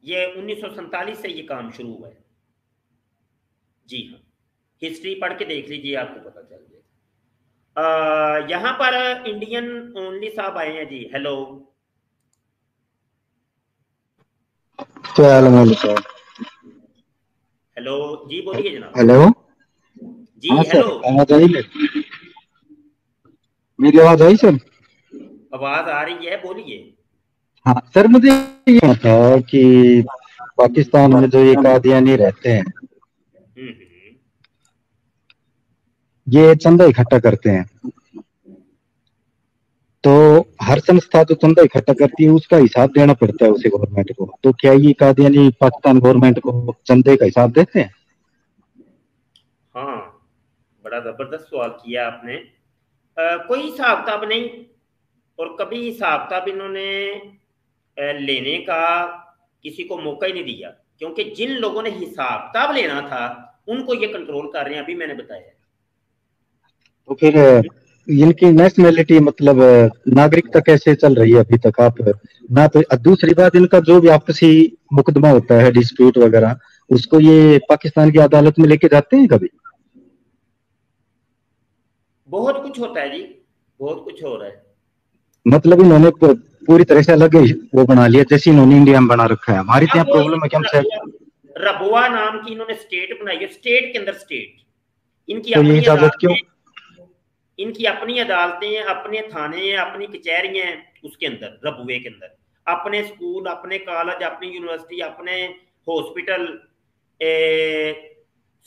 ये 1947 से ये काम शुरू हुआ है। जी हाँ, हिस्ट्री पढ़ के देख लीजिए, आपको पता चल जाएगा। यहाँ पर इंडियन ओनली साहब आए हैं जी। हेलो, हेलो जी, बोलिए जनाब। हेलो जी हाँ हेलो, सर, आवाज आई? मेरी आवाज आई सर? आवाज आ रही है, बोलिए। हाँ सर, मुझे ये था कि पाकिस्तान में जो ये कादियानी रहते हैं, ये चंदा इकट्ठा करते हैं। तो हर संस्था जो चंदा इकट्ठा करती है उसका हिसाब देना पड़ता है उसे गवर्नमेंट को। तो क्या ये कादियानी पाकिस्तान गवर्नमेंट को चंदे का हिसाब देते हैं? हाँ, बड़ा जबरदस्त सवाल किया आपने। कोई हिसाब किताब नहीं, और कभी हिसाब किताब इन्होंने लेने का किसी को मौका ही नहीं दिया, क्योंकि जिन लोगों ने हिसाब किताब लेना था उनको ये कंट्रोल कर रहे हैं। अभी मैंने बताया। तो फिर इनकी नेशनैलिटी मतलब नागरिकता कैसे चल रही है अभी तक? आप ना तो दूसरी बात, इनका जो भी आपसी मुकदमा होता है, डिस्प्यूट वगैरह, उसको ये पाकिस्तान की अदालत में लेके जाते हैं कभी? बहुत कुछ होता है जी, बहुत कुछ हो रहा है। मतलब इन्होंने पूरी तरह से अलग वो बना लिया, जैसे इन्होंने इंडिया में बना रखा है। हमारी तो यहाँ प्रॉब्लम है कि हम रबुआ नाम की इन्होंने स्टेट बनाई है, स्टेट के अंदर स्टेट। इनकी तो अपनी इजाजत क्यों? इनकी अपनी अदालतें हैं, अपने थाने हैं, अपनी कचहरियां हैं। उसके अंदर रबुए के अंदर अपने स्कूल, अपने कॉलेज, अपनी यूनिवर्सिटी, अपने हॉस्पिटल,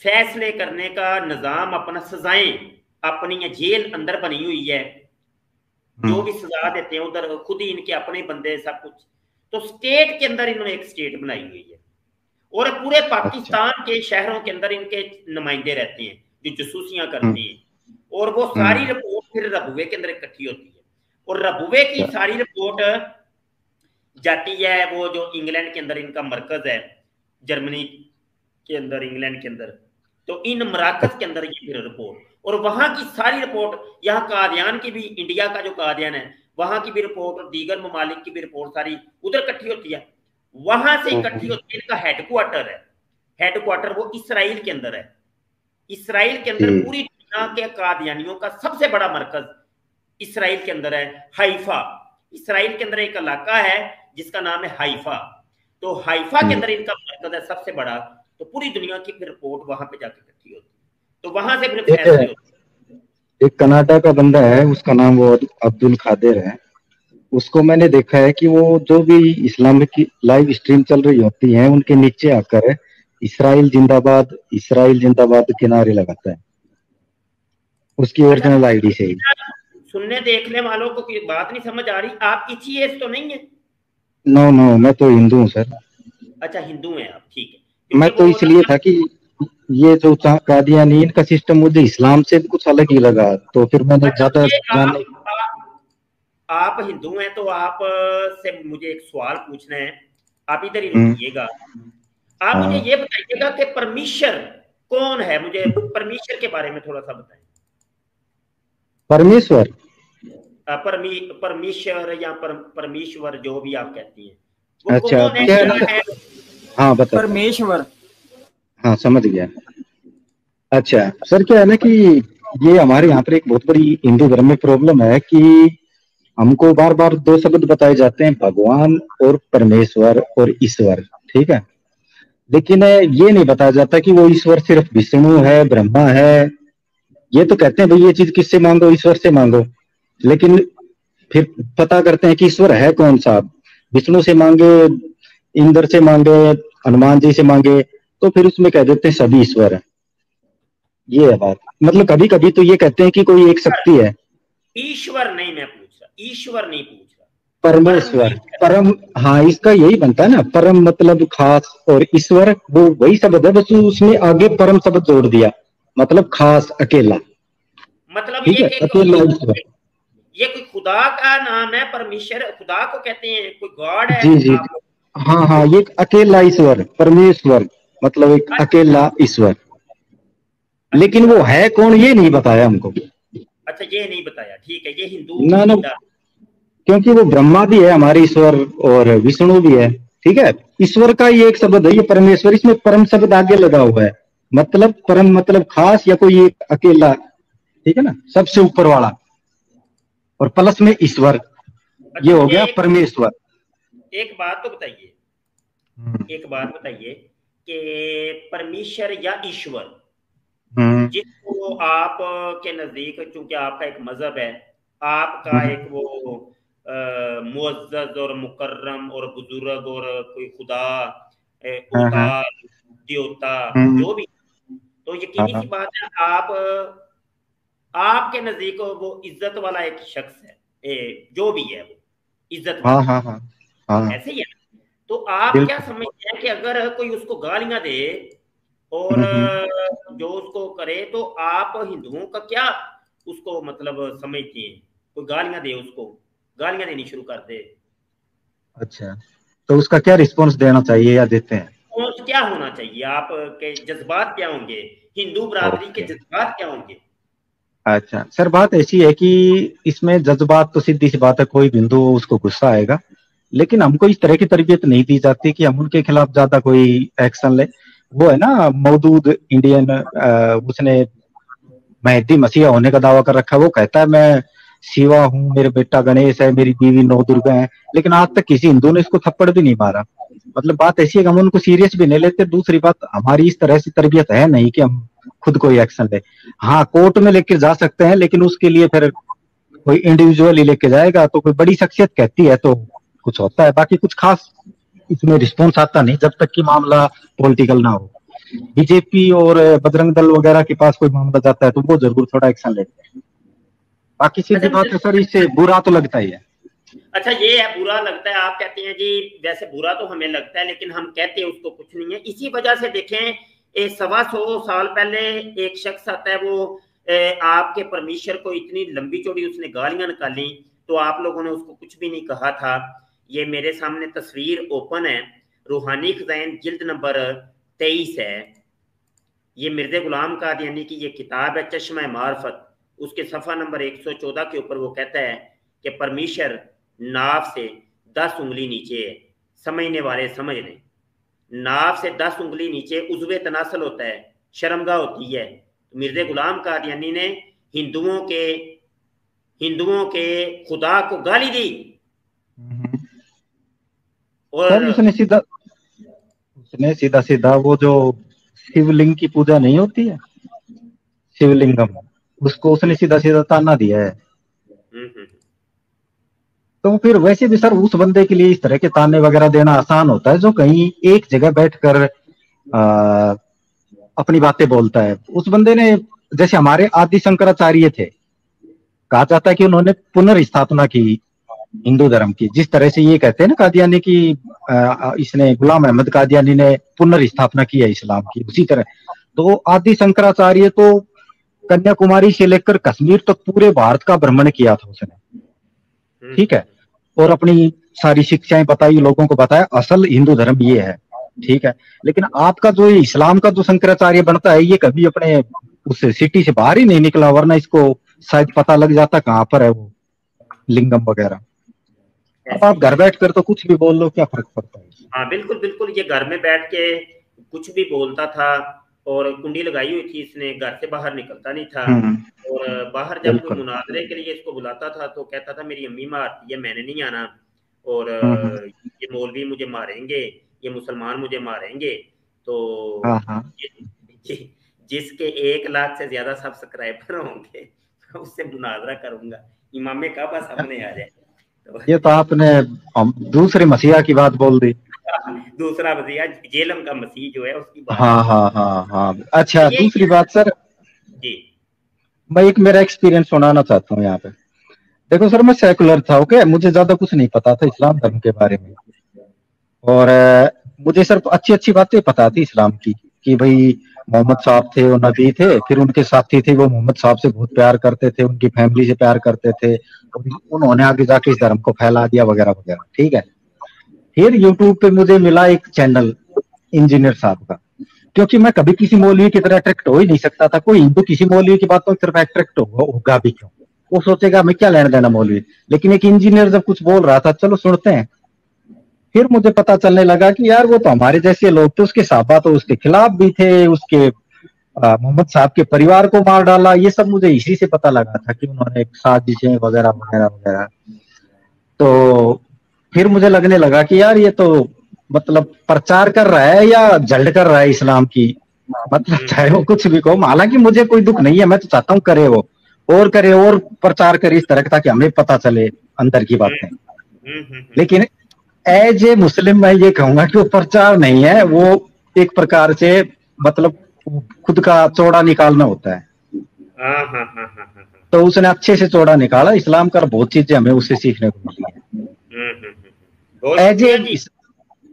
फैसले करने का निजाम अपना, सजाएं अपनी, जेल अंदर बनी हुई है, जो भी सजा देते हैं उधर खुद ही इनके अपने बंदे, सब कुछ। तो स्टेट के अंदर इन्होंने एक स्टेट बनाई हुई है, और पूरे पाकिस्तान के शहरों के अंदर इनके नुमाइंदे रहते हैं जो जसूसियां करते हैं, और वो सारी रिपोर्ट फिर रबुए के अंदर इकट्ठी होती है, और रबुए की सारी रिपोर्ट जाती है वो जो इंग्लैंड के अंदर इनका मरकज है, जर्मनी के अंदर, इंग्लैंड के अंदर, तो इन मराकज के अंदर ये फिर रिपोर्ट, और वहां की सारी रिपोर्ट, यहाँ कादियान की भी, इंडिया का जो कादियान है वहां की भी रिपोर्ट और दीगर ममालिक की भी रिपोर्ट सारी उधर इकट्ठी होती है, वहां से इकट्ठी होती है। इनका हेडक्वार्टर है, हेडक्वार्टर वो इसराइल के अंदर है। इसराइल के अंदर पूरी दुनिया के कादियानियों का सबसे बड़ा मरकज इसराइल के अंदर है, हाइफा। इसराइल के अंदर एक इलाका है जिसका नाम है हाइफा, तो हाइफा के अंदर इनका मरकज है सबसे बड़ा। तो पूरी दुनिया की फिर रिपोर्ट वहां पे जाके इकट्ठी होती है, तो वहां से फिर फैसले होते हैं। एक कनाडा का बंदा है, उसका नाम वो अब्दुल खादिर है। उसको मैंने देखा है कि वो जो भी इस्लामिक की लाइव स्ट्रीम चल रही होती है उनके नीचे आकर इसराइल जिंदाबाद के नारे लगाता है, उसकी ओरिजिनल आईडी से ही। सुनने देखने वालों को कोई बात नहीं समझ आ रही, आप एथियस्ट तो नहीं है? नो, मैं तो हिंदू हूँ सर। अच्छा, हिंदू हैं आप, ठीक है। मैं तो इसलिए था कि ये जो कादियानी इनका सिस्टम मुझे इस्लाम से भी कुछ अलग ही लगा, तो फिर मैंने ज्यादा जानने। आप हिंदू हैं तो आप से मुझे एक सवाल पूछना है, आप इधर ही रुकिएगा। आप मुझे ये बताइएगा कि परमेश्वर कौन है, मुझे परमेश्वर के बारे में थोड़ा सा बताएं। परमेश्वर या परमेश्वर जो भी आप कहती हैं, वो अच्छा क्या है? हाँ बता। परमेश्वर, हाँ समझ गया। अच्छा सर, क्या है ना कि ये हमारे यहाँ पर एक बहुत बड़ी हिंदू धर्म में प्रॉब्लम है कि हमको बार बार दो शब्द बताए जाते हैं, भगवान और परमेश्वर और ईश्वर, ठीक है, लेकिन ये नहीं बताया जाता कि वो ईश्वर सिर्फ विष्णु है, ब्रह्मा है। ये तो कहते हैं भाई ये चीज किससे मांगो, ईश्वर से मांगो, लेकिन फिर पता करते हैं कि ईश्वर है कौन सा, विष्णु से मांगे, इंद्र से मांगे, हनुमान जी से मांगे, तो फिर उसमें कह देते हैं सभी ईश्वर है। ये है बात। मतलब कभी कभी तो ये कहते हैं कि कोई एक शक्ति है। ईश्वर नहीं मैं पूछ रहा, ईश्वर नहीं पूछ रहा, परमेश्वर, परम। हाँ इसका यही बनता है ना, परम मतलब खास, और ईश्वर वो वही शब्द है, बस उसमें आगे परम शब्द जोड़ दिया, मतलब खास, अकेला। मतलब ठीक है, अकेला ईश्वर। ये कोई खुदा का नाम है, परमेश्वर खुदा को कहते हैं, कोई गॉड है। जी, हाँ, ये अकेला ईश्वर, परमेश्वर मतलब एक अकेला ईश्वर, लेकिन वो है कौन ये नहीं बताया हमको। अच्छा, ये नहीं बताया, ठीक है, ये हिंदू ना, क्योंकि वो ब्रह्मा भी है हमारे ईश्वर और विष्णु भी है, ठीक है। ईश्वर का ये एक शब्द है, ये परमेश्वर, इसमें परम शब्द आगे लगा हुआ है, मतलब परम मतलब खास या कोई एक अकेला, ठीक है ना, सबसे ऊपर वाला, और प्लस में ईश्वर, ये हो गया परमेश्वर। एक बात तो बताइए, कि परमेश्वर या ईश्वर जिसको आप के नजदीक, चूंकि आपका एक मजहब है, आपका एक वो मुअज्जज और मुकर्रम और बुजुर्ग और कोई खुदा, अवतार, देवता जो भी, तो यकीनी सी बात है आपके नजदीक वो इज्जत वाला एक शख्स है, जो भी है वो इज्जत वाला, ऐसे ही है। तो आप क्या समझते हैं कि अगर कोई उसको गालियां दे और जो उसको करे, तो आप हिंदुओं का क्या उसको मतलब समझते हैं? कोई गालियां दे, उसको गालियां देनी शुरू कर दे, अच्छा, तो उसका क्या रिस्पॉन्स देना चाहिए या देते हैं? रिस्पॉन्स क्या होना चाहिए, आप के जज्बात क्या होंगे, हिंदू बरादरी के जज्बात क्या होंगे? अच्छा सर, बात ऐसी है कि इसमें जज्बात तो सीधी सी बात है, कोई हिंदू उसको गुस्सा आएगा, लेकिन हमको इस तरह की तरबियत नहीं दी जाती कि हम उनके खिलाफ ज्यादा कोई एक्शन ले। वो है ना मौजूद इंडियन, उसने मेहदी मसीहा होने का दावा कर रखा है, वो कहता है मैं शिवा हूँ, मेरे बेटा गणेश है, मेरी बीवी नौ दुर्गा है, लेकिन आज तक किसी हिंदू ने इसको थप्पड़ भी नहीं मारा। मतलब बात ऐसी है कि हम उनको सीरियस भी नहीं लेते। दूसरी बात, हमारी इस तरह से तरबियत है नहीं कि हम खुद कोई एक्शन ले। हाँ कोर्ट में लेकर जा सकते हैं, लेकिन उसके लिए फिर कोई इंडिविजुअल ही लेके जाएगा, तो कोई बड़ी शख्सियत कहती है तो कुछ होता है, बाकी कुछ खास इसमें रिस्पॉन्स आता नहीं जब तक कि मामला पॉलिटिकल ना हो। बीजेपी और बजरंग दल वगैरह के पास कोई मामला जाता है तो वो जरूर थोड़ा एक्शन लेते हैं। बाकी सीधी बात है सर, इससे बुरा तो लगता ही है। अच्छा, ये है बुरा लगता है, आप कहते हैं जी, वैसे बुरा तो हमें लगता है, लेकिन हम कहते हैं उसको कुछ नहीं है। इसी वजह से देखें 125 साल पहले एक शख्स आता है, वो आपके परमेश्वर को इतनी लंबी चौड़ी उसने गालियां निकाली तो आप लोगों ने उसको कुछ भी नहीं कहा था। ये मेरे सामने तस्वीर ओपन है, रूहानी खज़ाइन जिल्द नंबर 23 है। ये मिर्ज़ा गुलाम कादियानी की ये किताब है चश्मा मार्फत, उसके सफ़ा नंबर 114 के ऊपर वो कहता है कि परमेश्वर नाव से 10 उंगली नीचे है। समझने वाले समझ लें, नाव से 10 उंगली नीचे उज़्वे तनासल होता है, शर्मगाह होती है। तो मिर्ज़ा गुलाम कादियानी ने हिंदुओं के खुदा को गाली दी और उसने सीधा सीधा वो जो शिवलिंग की पूजा नहीं होती है, शिवलिंगम, उसको उसने सीधा सीधा ताना दिया है। तो फिर वैसे भी सर उस बंदे के लिए इस तरह के ताने वगैरह देना आसान होता है जो कहीं एक जगह बैठकर अपनी बातें बोलता है। उस बंदे ने, जैसे हमारे आदि शंकराचार्य थे, कहा जाता है कि उन्होंने पुनर्स्थापना की हिंदू धर्म की, जिस तरह से ये कहते हैं ना कादियानी की इसने गुलाम अहमद कादियानी ने पुनर्स्थापना की है इस्लाम की, उसी तरह तो आदि शंकराचार्य तो कन्याकुमारी से लेकर कश्मीर तक पूरे भारत का भ्रमण किया था उसने, ठीक है, और अपनी सारी शिक्षाएं बताई, लोगों को बताया असल हिंदू धर्म ये है, ठीक है। लेकिन आपका जो इस्लाम का जो शंकराचार्य बनता है, ये कभी अपने उस सिटी से बाहर ही नहीं निकला, वरना इसको शायद पता लग जाता कहाँ पर है वो लिंगम वगैरह। अब आप घर बैठ कर तो कुछ भी बोल लो, क्या फर्क पड़ता है। हाँ बिल्कुल बिल्कुल, ये घर में बैठ के कुछ भी बोलता था और कुंडी लगाई हुई थी इसने, घर से बाहर निकलता नहीं था। और बाहर जब कोई मुनाजरे के लिए इसको बुलाता था तो कहता था मेरी अम्मी मारती है, मैंने नहीं आना, और ये मौलवी मुझे मारेंगे, ये मुसलमान मुझे मारेंगे। तो जिसके 1 लाख से ज्यादा सब्सक्राइबर होंगे उससे मुनाजरा करूंगा, इमाम काबा सामने आ जाए। तो ये तो आपने दूसरे मसीहा की बात बोल दी। दूसरा मसीहा जेलम का मसीह जो है उसकी बात। हाँ। अच्छा, दूसरी बात सर जी, मैं एक मेरा एक्सपीरियंस सुनाना चाहता हूँ यहाँ पे। देखो सर, मैं सेकुलर था, ओके, मुझे ज्यादा कुछ नहीं पता था इस्लाम धर्म के बारे में, और मुझे सिर्फ अच्छी अच्छी बातें पता थी इस्लाम की, कि भाई मोहम्मद साहब थे, वो नबी थे, फिर उनके साथी थे, वो मोहम्मद साहब से बहुत प्यार करते थे, उनकी फैमिली से प्यार करते थे, उन्होंने आगे जाके इस धर्म को फैला दिया वगैरह वगैरह, ठीक है। फिर यूट्यूब पे मुझे मिला एक चैनल इंजीनियर साहब का, क्योंकि मैं कभी किसी मौलवी की तरह अट्रैक्ट हो ही नहीं सकता था। कोई हिंदू किसी मौलवी की बातों की तरफ अट्रैक्ट होगा भी क्यों, वो सोचेगा मैं क्या लेना देना मौलवी। लेकिन एक इंजीनियर जब कुछ बोल रहा था, चलो सुनते हैं। फिर मुझे पता चलने लगा कि यार वो तो हमारे जैसे लोग थे, उसके साहबा तो उसके खिलाफ भी थे, उसके मोहम्मद साहब के परिवार को मार डाला, ये सब मुझे इसी से पता लगा था कि उन्होंने साजिशें वगैरह वगैरह वगैरह। तो फिर मुझे लगने लगा कि यार ये तो मतलब प्रचार कर रहा है या जल्द कर रहा है इस्लाम की, मतलब चाहे वो कुछ भी कहो। हालांकि मुझे कोई दुख नहीं है, मैं तो चाहता हूँ करे वो और करे और प्रचार करे इस तरह का, ताकि हमें पता चले अंदर की बातें। लेकिन एज ए मुस्लिम मैं ये कहूंगा कि वो प्रचार नहीं है, वो एक प्रकार से मतलब खुद का चौड़ा निकालना होता है। तो उसने अच्छे से चौड़ा निकाला इस्लाम का, बहुत चीजें हमें उससे सीखने को मिली है एज ए।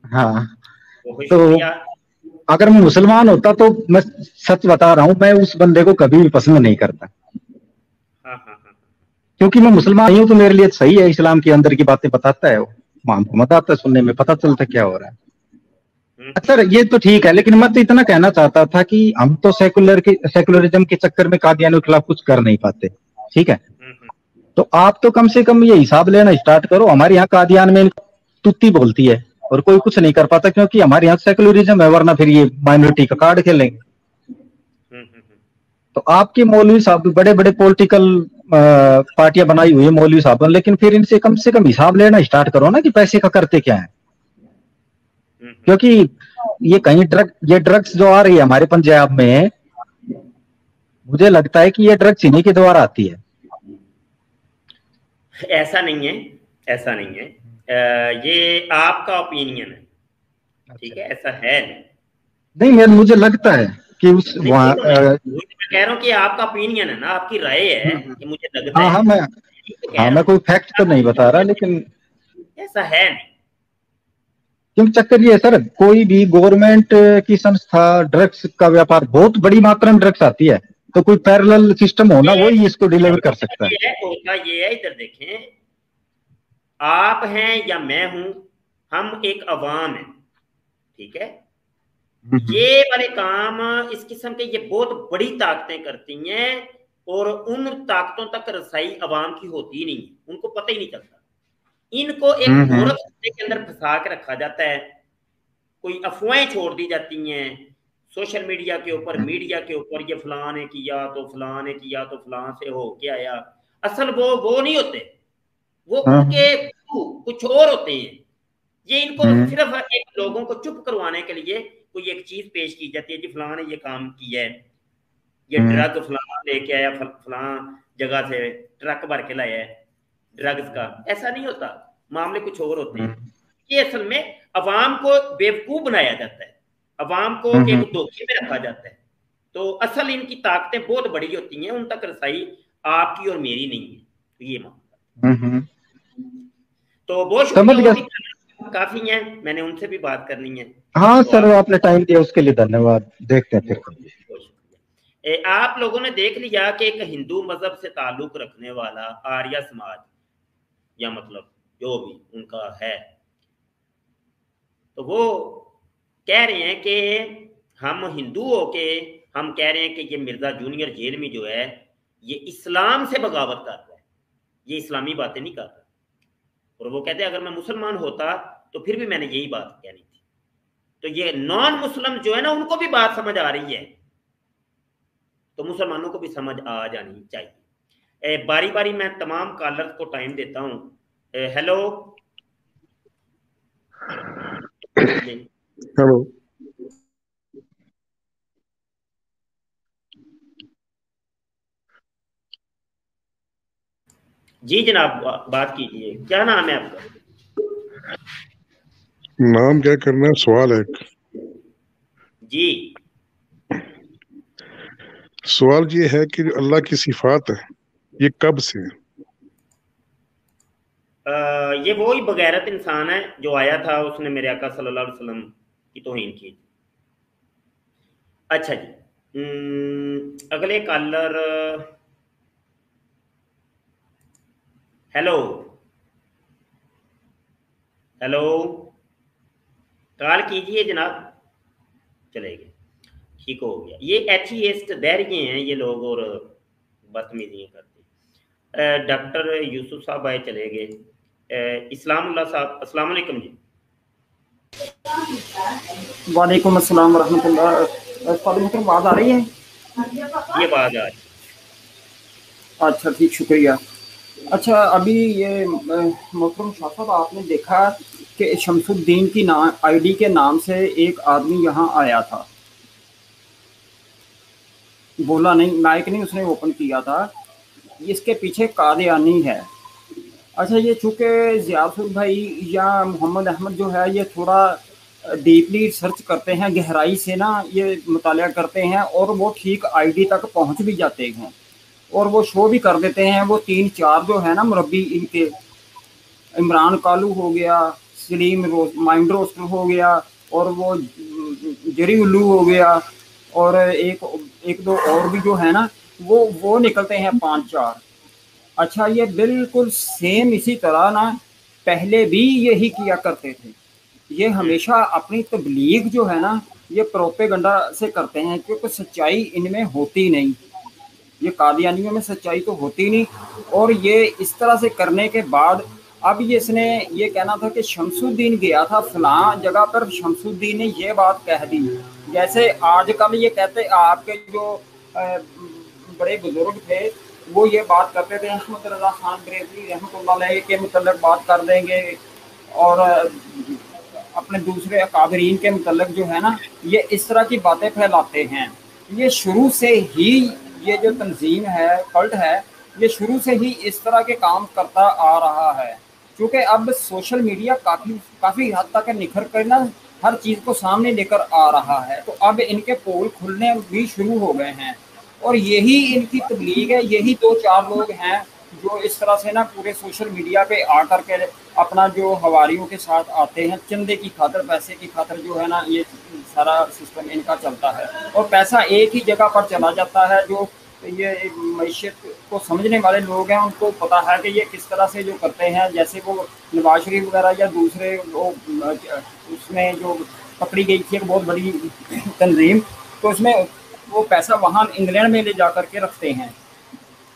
हाँ, तो अगर मैं मुसलमान होता तो मैं सच बता रहा हूं, मैं उस बंदे को कभी भी पसंद नहीं करता, क्योंकि मैं मुसलमान नहीं हूं। तो मेरे लिए सही है, इस्लाम के अंदर की बातें बताता है वो, हमको मजा आता है सुनने में, पता चलता क्या हो रहा है। अच्छा ये तो ठीक है, लेकिन मैं तो इतना कहना चाहता था कि हम तो सेकुलरिज्म के चक्कर में कादियानियों के खिलाफ कुछ कर नहीं पाते, ठीक है। तो आप तो कम से कम ये हिसाब लेना स्टार्ट करो, हमारे यहाँ कादियान में तुत्ती बोलती है और कोई कुछ नहीं कर पाता, क्योंकि हमारे यहाँ सेकुलरिज्म है, वरना फिर ये माइनॉरिटी का कार्ड खेलेंगे। तो आपके मौलवी साहब बड़े बड़े पॉलिटिकल पार्टियां बनाई हुई है मौलवी साहब, लेकिन फिर इनसे कम से कम हिसाब लेना स्टार्ट करो ना कि पैसे का करते क्या है। क्योंकि ये कहीं ड्रग्स जो आ रही है हमारे पंजाब में, मुझे लगता है कि ये ड्रग्स इन्हीं के द्वारा आती है। ऐसा नहीं है, ऐसा नहीं है, ये आपका ओपिनियन है, ठीक है, ऐसा है नहीं, मुझे लगता है कि उस मैं कह रहा हूँ कि आपका ओपिनियन है ना, आपकी राय है कि मुझे लगता है। मैं कोई फैक्ट तो नहीं बता रहा, लेकिन ऐसा है नहीं। क्योंकि चक्कर ये है सर, कोई भी गवर्नमेंट की संस्था ड्रग्स का व्यापार, बहुत बड़ी मात्रा में ड्रग्स आती है तो कोई पैरेलल सिस्टम होना वही इसको डिलीवर कर सकता है। होता ये है, इधर देखें, आप हैं या मैं हूं, हम एक अवाम है, ठीक है। ये वाले काम इस किस्म के ये बहुत बड़ी ताकतें करती हैं और उन ताकतों तक रसाई अवाम की होती ही नहीं है, उनको पता ही नहीं चलता। इनको एक गोरख के अंदर फंसा के रखा जाता है, कोई अफवाहें छोड़ दी जाती हैं सोशल मीडिया के ऊपर, मीडिया के ऊपर, ये फलां ने किया तो फलां ने किया तो फलां से हो के आया। असल वो नहीं होते, वो उनके कुछ और होते हैं। ये इनको सिर्फ एक लोगों को चुप करवाने के लिए कोई एक चीज पेश की जाती है, जी फलां ने ये काम किया है, ये ड्रग फलां लेके आया, फलां जगह से ट्रक भर के लाया है ड्रग्स का। ऐसा नहीं होता, मामले कुछ और होते हैं। ये असल में अवाम को बेवकूफ बनाया जाता है, अवाम को एक धोखे में रखा जाता है। तो असल इनकी ताकतें बहुत बड़ी होती हैं, उन तक रसाई आपकी और मेरी नहीं है। तो ये मामला तो बहुत शुक्रिया, काफी हैं, मैंने उनसे भी बात करनी है। हाँ तो सर, आपने टाइम दिया उसके लिए धन्यवाद। देखते हैं फिर। आप लोगों ने देख लिया कि एक हिंदू मजहब से ताल्लुक रखने वाला आर्य समाज, या मतलब जो भी उनका है, तो वो कह रहे हैं कि हम हिंदू होके हम कह रहे हैं कि ये मिर्जा जूनियर जेल में जो है ये इस्लाम से बगावत कर रहा है, ये इस्लामी बातें नहीं कर रहा। और वो कहते हैं अगर मैं मुसलमान होता तो फिर भी मैंने यही बात कहनी थी। तो ये नॉन मुस्लिम जो है ना, उनको भी बात समझ आ रही है, तो मुसलमानों को भी समझ आ जानी चाहिए। बारी बारी मैं तमाम कॉलर्स को टाइम देता हूँ। हेलो हेलो, जी जनाब, बात कीजिए, क्या नाम है आपका? नाम क्या करना है, सवाल है जी। सवाल ये है कि अल्लाह की सिफात है ये कब से है? ये वो ही बगैरत इंसान है जो आया था, उसने मेरे आका सल्लल्लाहु अलैहि वसल्लम की तौहीन की। अच्छा जी, अगले कॉलर। हेलो हेलो, कॉल कीजिए जनाब, चलेगा, ठीक हो गया। ये एथीस्ट दहरिए हैं ये लोग और बदतमीजियाँ करते हैं। डॉक्टर यूसुफ साहब आए, चले गए। इस्लामुल्लाह साहब, अस्सलाम वालेकुम जी। वालेकुम अस्सलाम रहमतुल्लाह। बात आ रही है? ये बात आ रही। अच्छा ठीक, शुक्रिया। अच्छा, अभी ये मोहतरम शाह साहब, आपने देखा कि शमसुद्दीन की आईडी के नाम से एक आदमी यहाँ आया था, बोला नहीं, माइक नहीं उसने ओपन किया था, इसके पीछे कादियानी है। अच्छा, ये चूँकि ज़ियाउल भाई या मोहम्मद अहमद जो है ये थोड़ा डीपली सर्च करते हैं, गहराई से ना ये मुतालिया करते हैं, और वो ठीक आईडी तक पहुंच भी जाते हैं और वो शो भी कर देते हैं। वो 3-4 जो है ना मुरब्बी इनके, इमरान कालू हो गया, सलीम माइंड रोस्टर हो गया, और वो जरी उल्लू हो गया, और एक दो और भी जो है ना वो निकलते हैं 5-4। अच्छा, ये बिल्कुल सेम इसी तरह ना पहले भी यही किया करते थे। ये हमेशा अपनी तबलीग जो है ना ये प्रोपेगंडा से करते हैं, क्योंकि सच्चाई इनमें होती नहीं, ये कादियानियों में सच्चाई तो होती नहीं। और ये इस तरह से करने के बाद अब ये इसने ये कहना था कि शमसुद्दीन गया था फलां जगह पर, शमसुद्दीन ने ये बात कह दी। जैसे आजकल ये कहते आपके जो बड़े बुजुर्ग थे वो ये बात करते थे, अहमद रज़ा खान बरेलवी रहमतुल्लाह अलैह के मुतल्लिक़ बात कर देंगे, और अपने दूसरे अकाबरीन के मुतल्लिक़ जो है ना ये इस तरह की बातें फैलाते हैं। ये शुरू से ही ये जो तंजीम है, कल्ट है, ये शुरू से ही इस तरह के काम करता आ रहा है। क्योंकि अब सोशल मीडिया काफ़ी हद तक निखर कर ना हर चीज़ को सामने लेकर आ रहा है, तो अब इनके पोल खुलने भी शुरू हो गए हैं, और यही इनकी तबलीग है। यही 2-4 लोग हैं जो इस तरह से ना पूरे सोशल मीडिया पे आकर के अपना जो हवारियों के साथ आते हैं, चंदे की खातर, पैसे की खातर जो है ना ये सारा सिस्टम इनका चलता है, और पैसा एक ही जगह पर चला जाता है जो ये मैशियत को समझने वाले लोग हैं, उनको पता है कि ये किस तरह से जो करते हैं। जैसे वो नवाज शरीफ वगैरह या दूसरे वो उसमें जो पकड़ी गई थी एक बहुत बड़ी तंजीम, तो उसमें वो पैसा वहाँ इंग्लैंड में ले जा करके रखते हैं,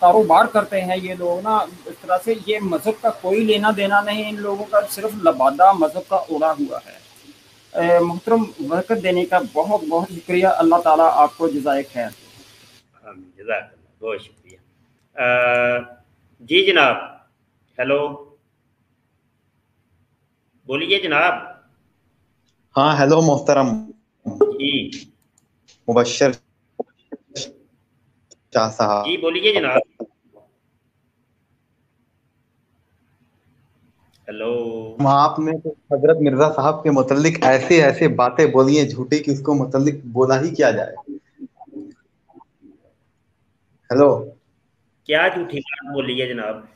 कारोबार करते हैं ये लोग ना इस तरह से। ये मज़हब का कोई लेना देना नहीं इन लोगों का, सिर्फ लबादा मज़हब का उड़ा हुआ है। मोहतरम बरकत देने का बहुत बहुत शुक्रिया, अल्लाह ताला आपको जज़ाए खैर। जज़ाकल्लाह, बहुत शुक्रिया। जी जनाब, हेलो, बोलिए जनाब। हाँ हेलो मोहतरम जी मुबश्शिर शाह साहब। जी बोलिए जनाब। हेलो। आपने तो हजरत मिर्जा साहब के मुतल्लिक ऐसे ऐसे बातें बोली हैं झूठी कि उसको मुतल्लिक बोला ही क्या जाए। हेलो, क्या झूठी बात बोली है जनाब?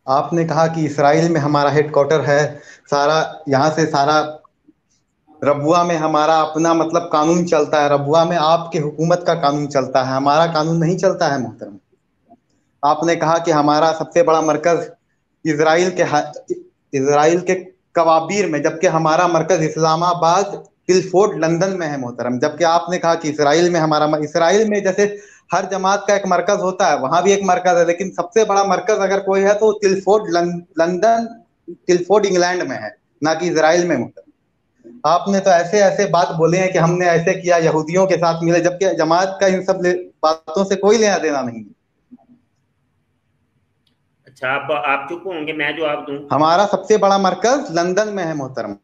आपने कहा कि इसराइल में हमारा हेडक्वार्टर है, सारा यहाँ से सारा रबुआ में हमारा अपना मतलब कानून चलता है, रबुआ में आपके हुकूमत का कानून चलता है, हमारा कानून नहीं चलता है मोहतरम। आपने कहा कि हमारा सबसे बड़ा मरकज इसराइल के कवाबीर में, जबकि हमारा मरकज इस्लामाबाद टिलफोर्ड लंदन में है मोहतरम। जबकि आपने कहा कि इसराइल में जैसे हर जमात का एक मरकज होता है, वहां भी एक मरकज है, लेकिन सबसे बड़ा मरकज अगर कोई है तो टिलफोर्ड इंग्लैंड में है, ना कि इसराइल में मोहतरम। आपने तो ऐसे ऐसे बात बोले हैं कि हमने ऐसे किया, यहूदियों के साथ मिले, जबकि जमात का इन सब बातों से कोई लेना देना नहीं है। अच्छा, आप चुप होंगे, मैं जवाब दूं? हमारा सबसे बड़ा मरकज लंदन में है मोहतरम।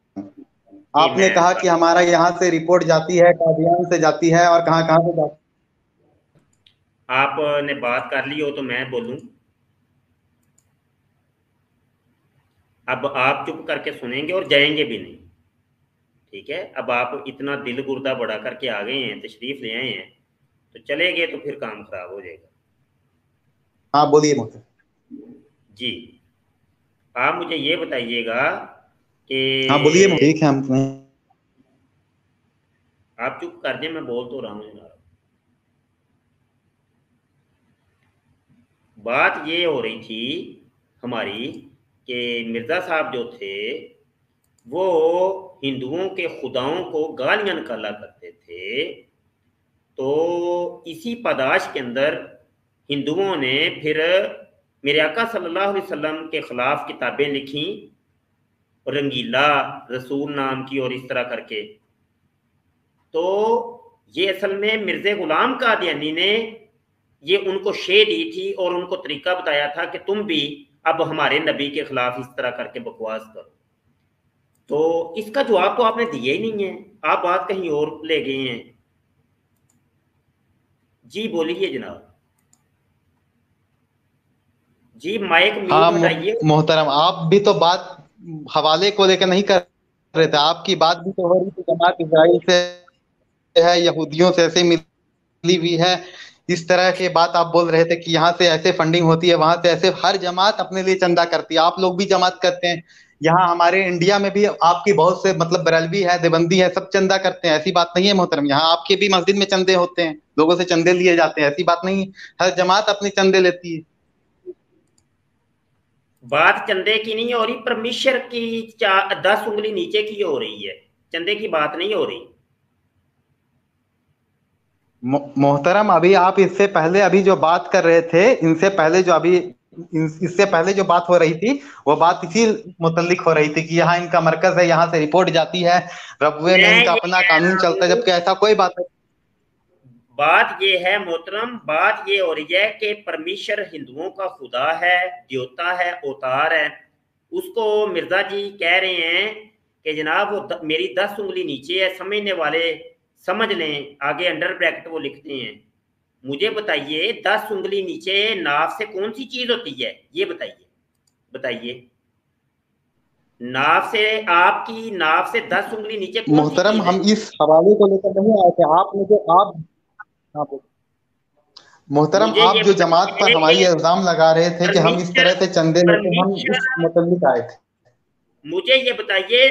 आपने कहा कि हमारा यहाँ से रिपोर्ट जाती है, कादियान से जाती है और कहाँ कहाँ से जाती है। आपने बात कर ली हो तो मैं बोलूं? अब आप चुप करके सुनेंगे और जाएंगे भी नहीं, ठीक है? अब आप इतना दिल गुर्दा बढ़ा करके आ गए हैं, तशरीफ ले आए हैं, तो चले गए तो फिर काम खराब हो जाएगा। हाँ बोलिए मोहतरम। जी, आप मुझे ये बताइएगा कि हाँ बोलिए। ठीक है, हम आप चुप कर दें, मैं बोल तो रहा हूँ जनाब। बात ये हो रही थी हमारी कि मिर्जा साहब जो थे वो हिंदुओं के खुदाओं को गालियां निकाला करते थे, तो इसी पादाश के अंदर हिंदुओं ने फिर मेरे आका सल्लल्लाहु अलैहि वसल्लम के खिलाफ किताबें लिखी, रंगीला रसूल नाम की और इस तरह करके। तो ये असल में मिर्ज़ा गुलाम कादियानी ने ये उनको शे दी थी और उनको तरीका बताया था कि तुम भी अब हमारे नबी के खिलाफ इस तरह करके बकवास करो। तो इसका जवाब तो आपने दिया ही नहीं है, आप बात कहीं और ले गए हैं। जी बोलिए जनाब। जी माइक म्यूट हटाइए। मोहतरम, आप भी तो बात हवाले को लेकर नहीं कर रहे थे, आपकी बात भी तो हो रही थी जमात इजराइल से है, यहूदियों से ऐसे मिली हुई है, इस तरह के बात आप बोल रहे थे कि यहाँ से ऐसे फंडिंग होती है, वहां से ऐसे। हर जमात अपने लिए चंदा करती है, आप लोग भी जमात करते हैं। यहाँ हमारे इंडिया में भी आपकी बहुत से मतलब बरेलवी है, देवबंदी है, सब चंदा करते हैं, ऐसी बात नहीं है मोहतरम। यहाँ आपके भी मस्जिद में चंदे होते हैं, लोगों से चंदे लिए जाते हैं, ऐसी बात नहीं। हर जमात अपने चंदे लेती है। बात चंदे की नहीं हो रही, परमेश्वर की 10 उंगली नीचे की हो रही है, चंदे की बात नहीं हो रही। मोहतरम, अभी आप इससे पहले अभी जो बात कर रहे थे, इनसे पहले जो अभी इससे पहले जो बात हो रही थी, वो बात इसी मुतल्लिक हो रही थी कि यहाँ इनका मरकज है, यहाँ से रिपोर्ट जाती है, रबुए में इनका अपना कानून चलता है, जबकि ऐसा कोई बात नहीं। बात ये है मोहतरम, बात ये हो रही है कि परमेश्वर हिंदुओं का खुदा है, देवता है, अवतार है। उसको मिर्जा जी कह रहे हैं कि जनाब वो मेरी 10 उंगली नीचे है, समझने वाले समझ लें, आगे अंडर ब्रैकेट वो लिखते हैं। मुझे बताइए 10 उंगली नीचे नाव से कौन सी चीज होती है, ये बताइए, बताइए। नाव से, आपकी नाव से 10 उंगली नीचे कौन मोहतरम, सी चीज हम इस हवाले को लेकर नहीं आए थे। आपने जो मोहतरम, आप जो जमात पर हमारी इल्जाम लगा रहे थे कि हम इस तरह से चंदे लेते, हम इस मुतल्लिक आए थे। मुझे ये बताइए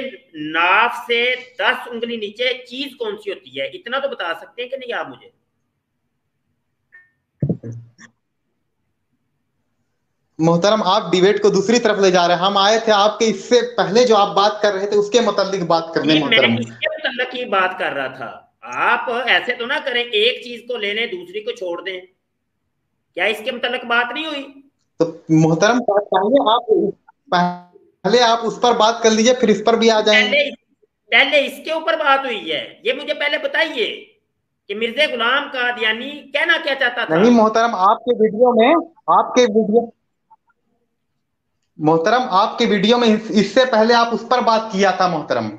नाव से 10 उंगली नीचे चीज कौन सी होती है, इतना तो बता सकते हैं कि नहीं आप मुझे? मोहतरम आप डिबेट को दूसरी तरफ ले जा रहे हैं। हम आए थे आपके इससे पहले जो आप बात कर रहे थे उसके मुतालिक बात करने। मैं मोहतरम इसके मतलब की बात कर रहा था। आप ऐसे तो ना करें, एक चीज को ले लें दूसरी को छोड़ दें। क्या इसके मतलब बात नहीं हुई? तो मोहतरम पहले आप उस पर बात कर लीजिए, फिर इस पर भी आ जाएंगे। पहले इसके ऊपर बात हुई है, ये मुझे पहले बताइए कि मिर्जा गुलाम कादियानी कहना क्या चाहता था। नहीं मोहतरम, आपके वीडियो में इससे पहले आप उस पर बात किया था मोहतरम।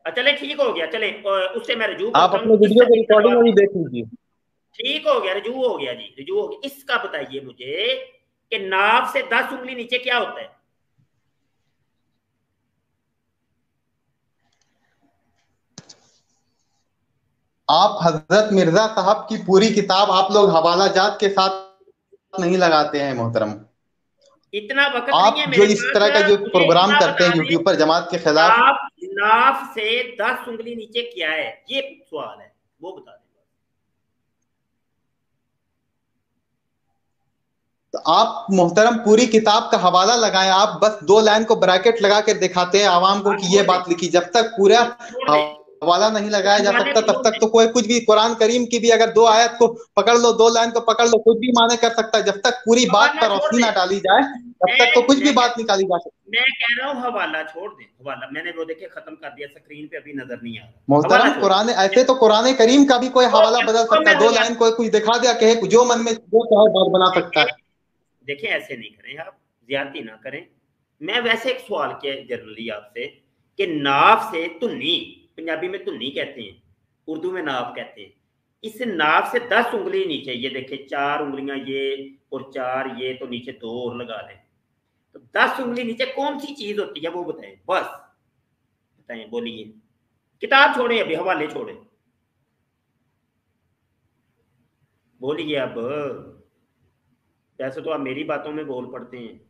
चले ठीक हो गया, चले उससे मैं रजू आप अपने वीडियो की रिकॉर्डिंग में भी देख लीजिए। ठीक हो गया, रजू हो गया जी, रजू हो गया। इसका बताइए मुझे कि नाव से 10 उंगली नीचे क्या होता है? आप हजरत मिर्जा साहब की पूरी किताब आप लोग हवाला जात के साथ नहीं लगाते हैं मोहतरम। इतना वक्त आप नहीं है जो मेरे इस पास। तरह का जो प्रोग्राम इतना करते हैं बता दें, यूट्यूब पर जमात के खिलाफ, नाव से 10 उंगली नीचे क्या है, ये सवाल है, वो बता दें। तो आप मोहतरम पूरी किताब का हवाला लगाएं। आप बस 2 लाइन को ब्रैकेट लगा के दिखाते हैं आवाम को कि ये बात लिखी। जब तक पूरा हवाला नहीं लगाया जा सकता तब तक तो कोई कुछ भी, कुरान करीम की भी अगर 2 आयत को पकड़ लो, 2 लाइन को पकड़ लो, कुछ भी माने कर सकता है। जब तक पूरी बात पर रोशनी ना डाली जाए तब तक तो कुछ भी बात निकाली जा सकती। मैं कह रहा हूँ हवाला छोड़ दें। हवाला मैंने वो देखिए खत्म कर दिया, स्क्रीन पे अभी नजर नहीं आ रहा। मोहतरम कुरान ऐसे तो कुरान करीम का भी कोई हवाला बदल सकता है। 2 लाइन कोई कुछ दिखा दिया, कहे जो मन में जो चाहे बात बना सकता है। देखिए ऐसे नहीं करें आप, ज्यादती ना करें। मैं वैसे एक सवाल किया जनरली आपसे कि नाव से धुन्नी, पंजाबी में धुन्नी कहते हैं, उर्दू में नाव कहते हैं। इस नाव से 10 उंगली नीचे, ये देखिए 4 उंगलियां ये और 4 ये, तो नीचे 2 और लगा लें, तो 10 उंगली नीचे कौन सी चीज होती है वो बताएं, बस बताएं, बोलिए। किताब छोड़े, अभी हवाले छोड़े, बोलिए अब। वैसे तो आप मेरी बातों में बोल पड़ते हैं।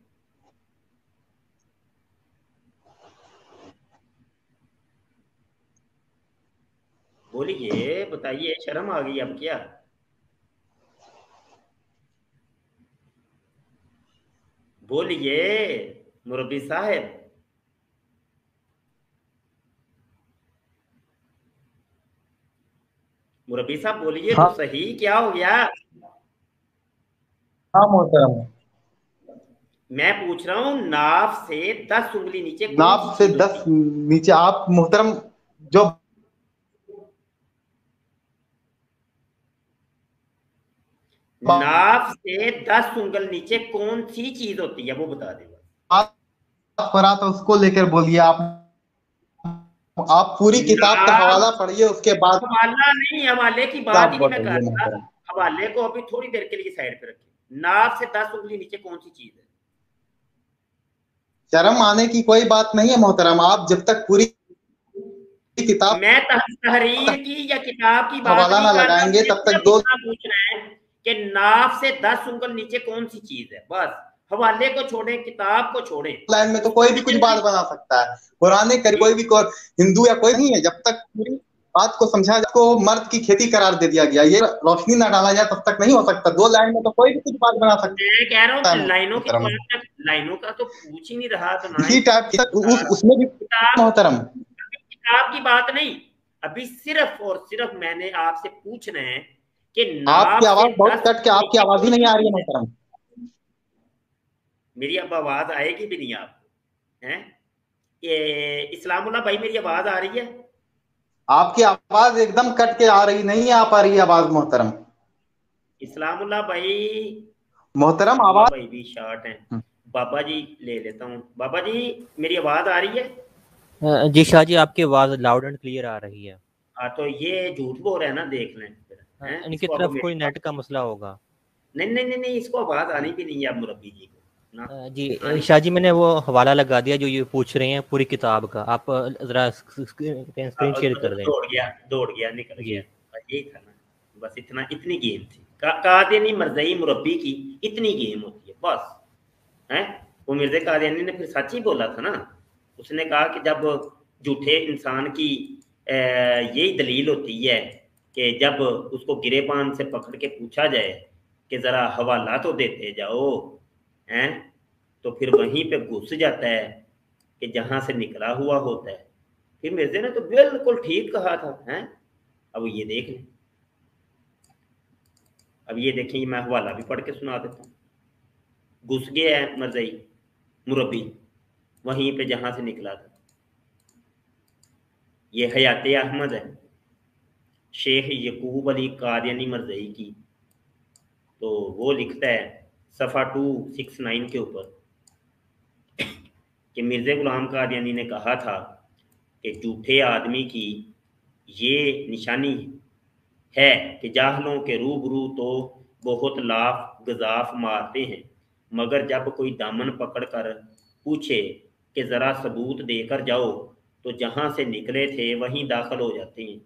बोलिए, बताइए, शर्म आ गई अब क्या? बोलिए मुरब्बी साहब, मुरब्बी साहब बोलिए। हाँ। तो सही, क्या हो गया? हाँ मोहतरम, मैं पूछ रहा हूँ नाव से 10 उंगली नीचे कौन नाव सी से चीज 10 होती है? नीचे आप मोहतरम जो नाव से 10 उंगल नीचे कौन सी चीज होती है वो बता दे। बात पढ़ा था उसको लेकर बोलिए। आप पूरी किताब का हवाला पढ़िए, उसके बाद हवाला नहीं, हवाले की बात ही नहीं मैं कर रहा। मोहतरम। हवाले को अभी थोड़ी देर के लिए साइड पे रखिए। नाव से 10 उंगली नीचे कौन सी चीज है? शर्म आने की कोई बात नहीं है मोहतरम। आप जब तक पूरी किताब मैं तहरीर की या किताब की बात हवाला नहीं ना कर रहा, लगाएंगे तब तक पूछ रहे हैं कि नाव से 10 उंगल नीचे कौन सी चीज है, बस। हवाले को छोड़ें, किताब को छोड़ें। लाइन में तो कोई भी कुछ बात बना सकता है। पुराने कोई भी हिंदू या कोई नहीं है, जब तक पूरी बात को समझा जाए को मर्द की खेती करार दे दिया गया, ये रोशनी ना डाला जाए तब तक नहीं हो सकता। 2 लाइन में तो कोई भी कुछ बात बना सकता है। मैं कह रहा हूँ लाइनों की बात, लाइनों का तो पूछ ही नहीं रहा, तो ना इसी टाइप उसमें भी मोहतरम किताब की बात नहीं। अभी सिर्फ और सिर्फ मैंने आपसे पूछना है कि आपकी आवाज बहुत कट के, आपकी आवाज ही नहीं आ रही है मोहतरम। मेरी अब आवाज आएगी भी नहीं आपको, हैं? ये इस्लामुल्लाह भाई, मेरी आवाज आ रही है? आपकी आवाज एकदम कट के आ रही, नहीं आ पा रही आवाज मोहतरम। इस्लामुल्लाह भाई, मोहतरम आवाज भाई भी शॉर्ट है। बाबा जी ले लेता हूँ। बाबा जी मेरी आवाज आ रही है? जी शाह जी, आपकी आवाज लाउड एंड क्लियर आ रही है। हाँ, तो ये झूठ बोल रहे हैं ना, देख लें। इनकी तरफ कोई नेट का मसला होगा। नहीं नहीं नहीं नहीं, इसको आवाज आनी भी नहीं है अब मुरब्बी जी को ना। जी शाह जी, मैंने वो हवाला लगा दिया जो ये पूछ रहे हैं पूरी किताब का। आप जरा स्क्रीन शेयर कर दें। दौड़ गया, निकल गया। यही था ना, बस इतना, इतनी गेम थी। कादियानी मरज़ई मुरब्बी की इतनी गेम होती है, बस। हैं, वो मिर्ज़ा कादियानी ने फिर सच ही बोला था ना। उसने कहा कि जब झूठे इंसान की यही दलील होती है कि जब उसको गिरेबान से पकड़ के पूछा जाए कि ज़रा हवाला तो देते जाओ, हैं, तो फिर वहीं पे घुस जाता है कि जहां से निकला हुआ होता है। फिर मिर्जे ने तो बिल्कुल ठीक कहा था। हैं, अब ये देख लें, अब ये देखें, ये मैं हवाला भी पढ़ के सुना देता हूँ। घुस गया है मरजई मुरब्बी वहीं पे जहां से निकला था। ये हयात अहमद है, शेख यकूब अली कादियानी मरजई की। तो वो लिखता है सफ़ा 269 के ऊपर कि मिर्ज़ा गुलाम कादियानी ने कहा था कि झूठे आदमी की ये निशानी है कि जाहलों के रूबरू तो बहुत लाफ गजाफ मारते हैं, मगर जब कोई दामन पकड़ कर पूछे कि ज़रा सबूत देकर जाओ तो जहां से निकले थे वहीं दाखिल हो जाते हैं।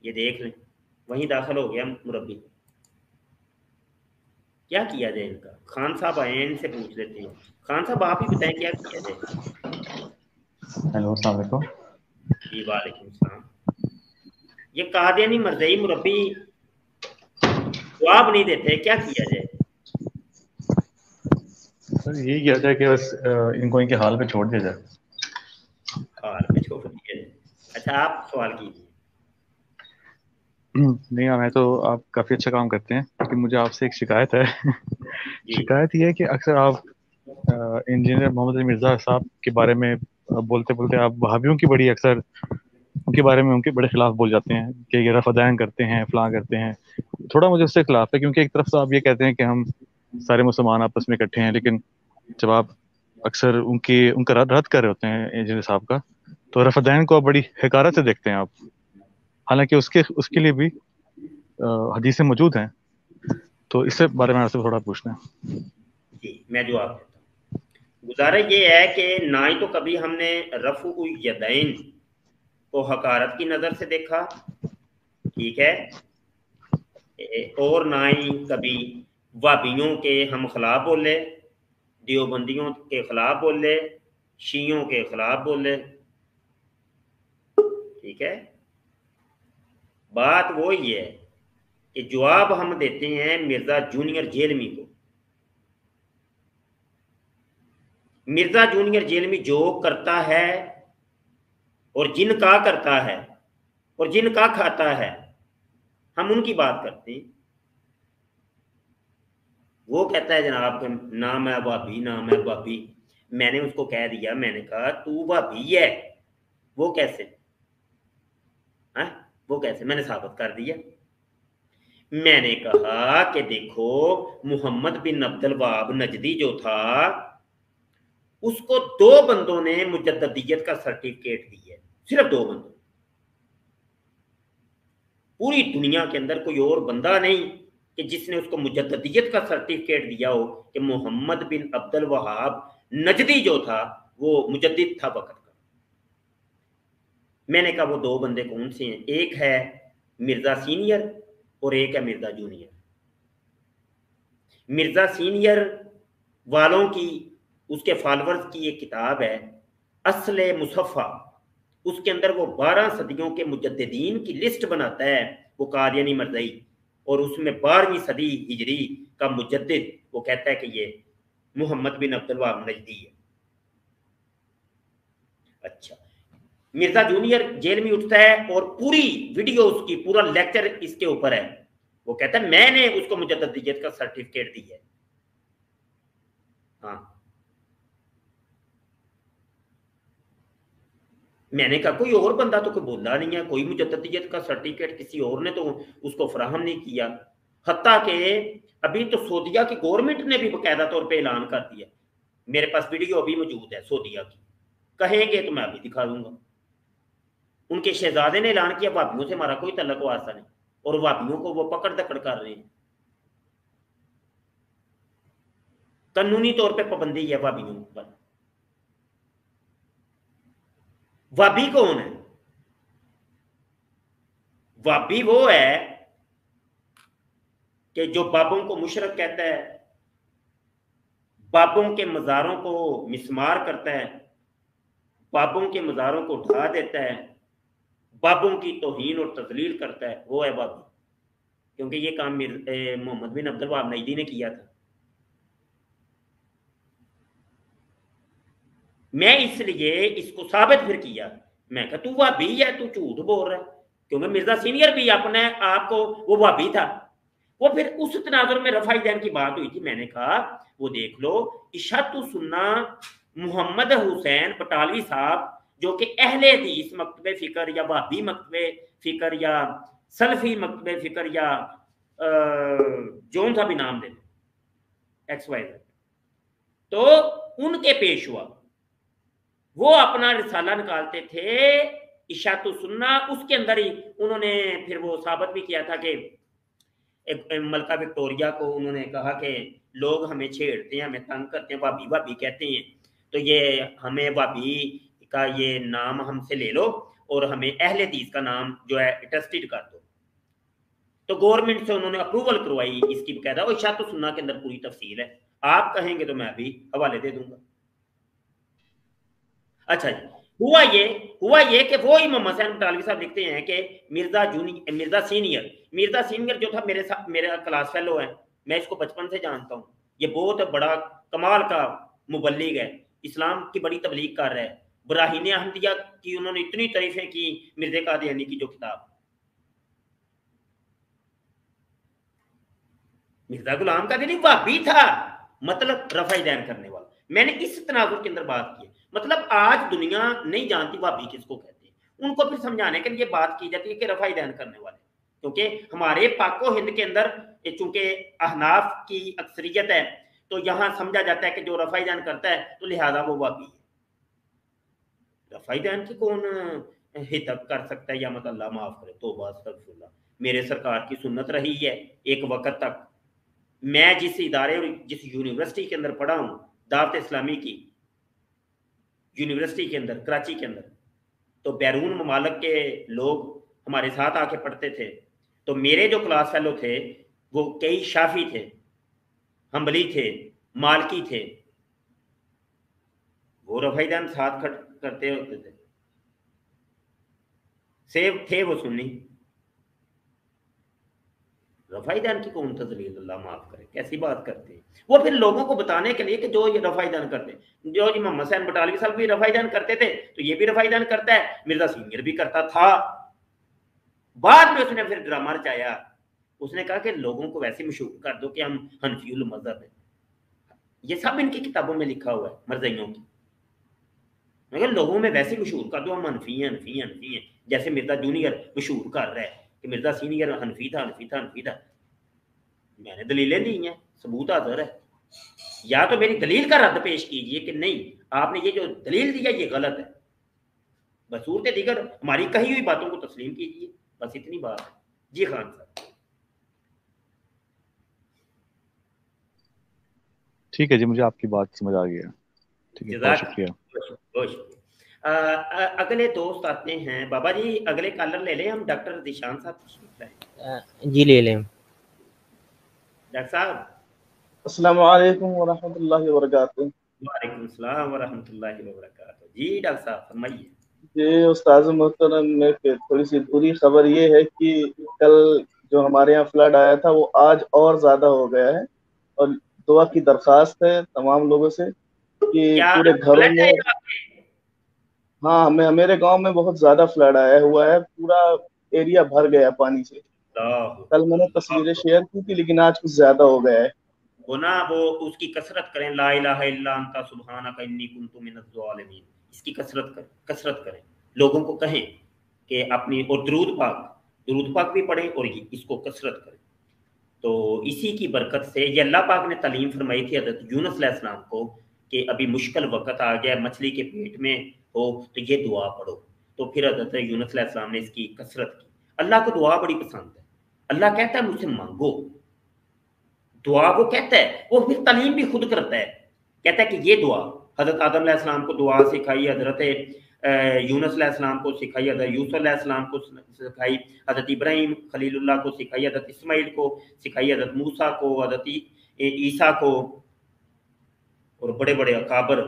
ये देख लें, वहीं दाखिल हो गया मुरब्बी। क्या किया जाए इनका? खान साहब आए हैं, इनसे पूछ लेते हैं। खान साहब आप ही बताएं क्या किया जाए। हेलो, अस्सलाम वालेकुम। जी वालेकुम सलाम। ये कादियानी मरज़ई मुरब्बी जवाब नहीं देते, क्या किया जाए? सर यही किया जाए कि बस इनको इनके हाल पे छोड़ दिया जाए। हाल पे छोड़ दिया जाए। अच्छा, आप सवाल कीजिए। नहीं, मैं तो आप काफ़ी अच्छा काम करते हैं, लेकिन मुझे आपसे एक शिकायत है। जी शिकायत ये है कि अक्सर आप इंजीनियर मोहम्मद अली मिर्ज़ा साहब के बारे में बोलते बोलते आप वहाबियों की बड़ी अक्सर उनके बारे में उनके बड़े खिलाफ बोल जाते हैं कि ये रफ़ादान करते हैं, फलां करते हैं। थोड़ा मुझे उससे खिलाफ है, क्योंकि एक तरफ तो आप ये कहते हैं कि हम सारे मुसलमान आपस में इकट्ठे हैं, लेकिन जब आप अक्सर उनका रद्द कर रहे होते हैं इंजीनियर साहब का, तो रफ़ादान को आप बड़ी हकारत से देखते हैं आप, हालांकि उसके उसके लिए भी हदीसें मौजूद हैं। तो इससे बारे में आपसे थोड़ा पूछना है। जी, मैं जवाब देता हूँ। गुजारा ये है कि ना ही तो कभी हमने रफ़ू यदैन को हकारत की नज़र से देखा, ठीक है, और ना ही कभी वाबियों के हम खिलाफ बोले, देवबंदियों के खिलाफ बोले, शियों के खिलाफ बोले, ठीक है। बात वो ही है कि जवाब हम देते हैं मिर्जा जूनियर जेलमी को। मिर्जा जूनियर जेलमी जो करता है और जिनका करता है और जिनका खाता है, हम उनकी बात करते हैं। वो कहता है जनाब ना मैं भाभी, ना मैं भाभी। मैंने उसको कह दिया, मैंने कहा तू भाभी है। वो कैसे? है, वो कैसे? मैंने साबित कर दिया। मैंने कहा कि देखो, मोहम्मद बिन अब्दुल वहाब नजदी जो था, उसको 2 बंदों ने मुजद्ददियत का सर्टिफिकेट दिया, सिर्फ 2 बंदों। पूरी दुनिया के अंदर कोई और बंदा नहीं कि जिसने उसको मुजद्ददियत का सर्टिफिकेट दिया हो कि मोहम्मद बिन अब्दुल वहाब नजदी जो था वो मुजद्दिद था वक्त का। मैंने कहा वो 2 बंदे कौन से हैं? एक है मिर्जा सीनियर और एक है मिर्जा जूनियर। मिर्जा सीनियर वालों की, उसके फॉलोअर्स की एक किताब है असले मुसफ़ा, उसके अंदर वो 12 सदियों के मुजद्दिदीन की लिस्ट बनाता है, वो कादियानी मरज़ई, और उसमें 12वीं सदी हिजरी का मुजद्दिद वो कहता है कि ये मोहम्मद बिन अब्दुल वहाब नजदी है। अच्छा, मिर्जा जूनियर जेल में उठता है और पूरी वीडियो उसकी, पूरा लेक्चर इसके ऊपर है। वो कहता है मैंने उसको मुजद्दिदियत का सर्टिफिकेट दिया है। हाँ, मैंने कहा कोई और बंदा तो कोई बोला नहीं है, कोई मुजद्ददियत का सर्टिफिकेट किसी और ने तो उसको फराहम नहीं किया। हत्ता के अभी तो सऊदीया की गवर्नमेंट ने भी बाकायदा तौर पे ऐलान कर दिया, मेरे पास वीडियो अभी मौजूद है सऊदीया की, कहेंगे तो मैं अभी दिखा दूंगा। उनके शहजादे ने ऐलान किया वाबियों से हमारा कोई तल्लुक वास्ता नहीं, और वाबियों को वो पकड़ दकड़ कर रहे हैं। कानूनी तौर पे पाबंदी है वाबियों पर। वाबी कौन है? वाबी वो है कि जो बाबों को मुशरक कहता है, बाबों के मज़ारों को मिसमार करता है, बाबों के मज़ारों को उठा देता है, बाबों की तौहीन और तजलील करता है, वो है वाबी। क्योंकि ये काम मोहम्मद बिन अब्दुल वहाब नजदी ने किया था। मैं इसलिए इसको साबित फिर किया, मैं कहा तू वाबी है, तू झूठ बोल रहा है, क्योंकि मिर्जा सीनियर भी अपने आपको वो वाबी था। वो फिर उस तनाजुर में रफाई दैन की बात हुई थी, मैंने कहा वो देख लो इशातु सुन्ना मोहम्मद हुसैन बटालवी साहब जो कि अहले हदीस मकतबे फिक्र या वाबी मकतबे फिक्र या सलफी मकतबे फिक्र या जोन सा भी नाम दे एक्स वाई, तो उनके पेश हुआ, वो अपना रिसाला निकालते थे इशातु सुन्ना, उसके अंदर ही उन्होंने फिर वो साबित भी किया था कि मलका विक्टोरिया को उन्होंने कहा कि लोग हमें छेड़ते हैं, हमें तंग करते हैं, भाभी भाभी कहते हैं, तो ये हमें भाभी का ये नाम हमसे ले लो और हमें अहले हदीस का नाम जो है अटेस्टेड कर दो। तो गवर्नमेंट से उन्होंने अप्रूवल करवाई इसकी बकायदा, और इशातु सुन्ना के अंदर पूरी तफसील है, आप कहेंगे तो मैं अभी हवाले दे दूंगा। अच्छा जी, हुआ ये कि वो ही मोहम्मद हुसैन बटालवी साहब लिखते हैं कि मिर्जा सीनियर जो था मेरा क्लास फेलो है, मैं इसको बचपन से जानता हूँ, ये बहुत बड़ा कमाल का मुबल्लिग है, इस्लाम की बड़ी तबलीग कर रहा है, बराहीन अहमदिया की उन्होंने इतनी तारीफें की, मिर्जा कादियानी की जो किताब, मिर्जा गुलाम कादियानी वाबी था, मतलब रफ़ा दैन करने वाला। मैंने इस तनाजुर के अंदर बात की, मतलब आज दुनिया नहीं जानती वाबी किसको कहते हैं, उनको फिर समझाने के लिए बात की जाती है कि रफ़ा दैन करने वाले, क्योंकि हमारे पाको हिंद के अंदर चूंकि अहनाफ की अक्सरियत है, तो यहाँ समझा जाता है कि जो रफ़ा दैन करता है तो लिहाजा वो वाबी है। रफ़ा दैन की कौन हितक कर सकता है, या मतलब अल्लाह माफ करे, तौबा अस्तगफिरुल्लाह, मेरे सरकार की सुन्नत रही है एक वक्त तक, मैं जिस इदारे और जिस यूनिवर्सिटी के अंदर पढ़ा हूँ, दावत इस्लामी की यूनिवर्सिटी के अंदर कराची के अंदर, तो बैरून ममालक के लोग हमारे साथ आके पढ़ते थे, तो मेरे जो क्लास फेलो थे वो कई शाफी थे, हम्बली थे, मालकी थे, वो रफ़ाइदान साथ करते होते थे, सेब थे वो सुन्नी। रफ़ाइदान की कौन तजलील, अल्लाह माफ करे, कैसी बात करते हैं वो, फिर लोगों को बताने के लिए कि जो ये रफ़ाइदान करते हैं, जो जी मोहम्मद हुसैन बटालवी साहब भी रफ़ाइदान करते थे तो ये भी रफ़ाइदान करता है, मिर्जा सीनियर भी करता था। बाद में उसने फिर ड्रामा रचाया, उसने कहा कि लोगों को वैसे मशहूर कर दो कि हम हनफीउल मज़हब है, ये सब इनकी किताबों में लिखा हुआ है मरज़इयों की, मगर लोगों में वैसे मशहूर कर दो हम हनफी हैं, जैसे मिर्जा जूनियर मशहूर कर रहा है कि मिर्जा सीनियर हनफी था। मैंने दलीलें दी हैं, सबूत हाजिर है, या तो मेरी दलील का रद्द पेश कीजिए कि नहीं आपने ये जो दलील दिया ये गलत है, बसूरत दीगर हमारी कही हुई बातों को तस्लीम कीजिए, बस इतनी बात है। जी खान साहब। ठीक है जी, मुझे आपकी बात समझ आ गया, ठीक है, बहुत शुक्रिया। बहुत शुक्रिया। अगले दोस्त आते हैं बाबा जी, अगले कॉलर ले लें हम, डॉक्टर दिशान साहब जी ले लें। डॉक्टर साहब अस्सलाम वालेकुम व रहमतुल्लाहि व बरकातुहू। वालेकुम सलाम व रहमतुल्लाहि व बरकातुहू। जी डॉक्टर साहब फरमाइए। जी उस्ताद मोहतरम, में थोड़ी सी बुरी खबर ये है कि कल जो हमारे यहाँ फ्लड आया था वो आज और ज्यादा हो गया है, और दुआ की दरखास्त है तमाम लोगों से कि पूरे घरों में, हाँ मेरे गांव में बहुत ज्यादा फ्लड आया हुआ है, पूरा एरिया भर गया पानी से। कल मैंने तस्वीरें शेयर की थी लेकिन आज कुछ ज्यादा हो गया है। वो ना वो उसकी कसरत करें, ला इलाहा इल्ला अंता सुब्हानका इन्नी कुन्तु मिनज़ ज़ालिमीन, इसकी कसरत करें, लोगों को कहें कि अपनी, और दुरूद पाक भी पढ़ें और इसको कसरत करें। तो इसी की बरकत से ये अल्लाह पाक ने तालीम फरमाई थी हज़रत यूनुस अलैहिस्सलाम को कि अभी मुश्किल वक्त आ गया, मछली के पेट में हो तो ये दुआ पढ़ो, तो फिर हज़रत यूनुस अलैहिस्सलाम ने इसकी कसरत की। अल्लाह को दुआ बड़ी पसंद है, अल्लाह कहता है मुझसे मांगो, दुआ वो कहता है, वो फिर तालीम भी खुद करता है, कहता है कि ये दुआ हज़रत आदम अलैहिस्सलाम को दुआ सिखाई, हज़रत यूनुस अलैहिस्सलाम को सिखाई, हज़रत यूसुफ अलैहिस्सलाम को सिखाई, हज़रत इब्राहीम खलीलुल्लाह को सिखाई, हज़रत इस्माइल को सिखाई, हज़रत मूसा को, हज़रत ईसा को, और बड़े बड़े अकाबर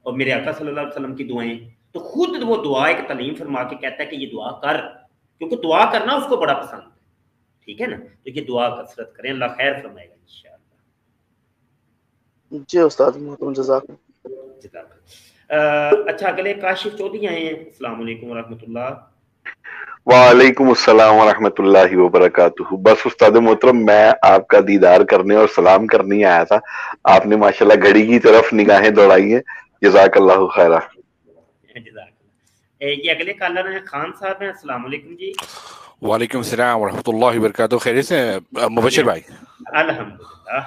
और मेरे आका सल्लल्लाहु अलैहि वसल्लम की दुआएं। तो खुद वो दुआ एक तालीम फरमा के कहता है कि ये दुआ कर, क्योंकि दुआ करना उसको बड़ा पसंद है, ठीक है ना। तो ये दुआ कसरत करें, अल्लाह खैर फरमाएगा इंशाअल्लाह। जी उस्ताद मोहतरम, जज़ाकल्लाह। अच्छा, अगले काशिफ चौधरी आए हैं। अस्सलाम वालेकुम रहमतुल्लाह। वालेकुम अस्सलाम वरहमतुल्लाहि वबरकातुहू। बस उस्ताद मोहतरम, मैं आपका दीदार करने और सलाम करने ही आया था। आपने माशाल्लाह घड़ी की तरफ निगाहें दौड़ाई हैं। जज़ाकल्लाहु खैरा। ये अगले कॉलर हैं, खान साहब हैं। अस्सलाम वालेकुम जी। वालेकुम सलाम वरहमतुल्लाहि वबरकातुहू। खैरियत से मुबशिर भाई? अल्हम्दुलिल्लाह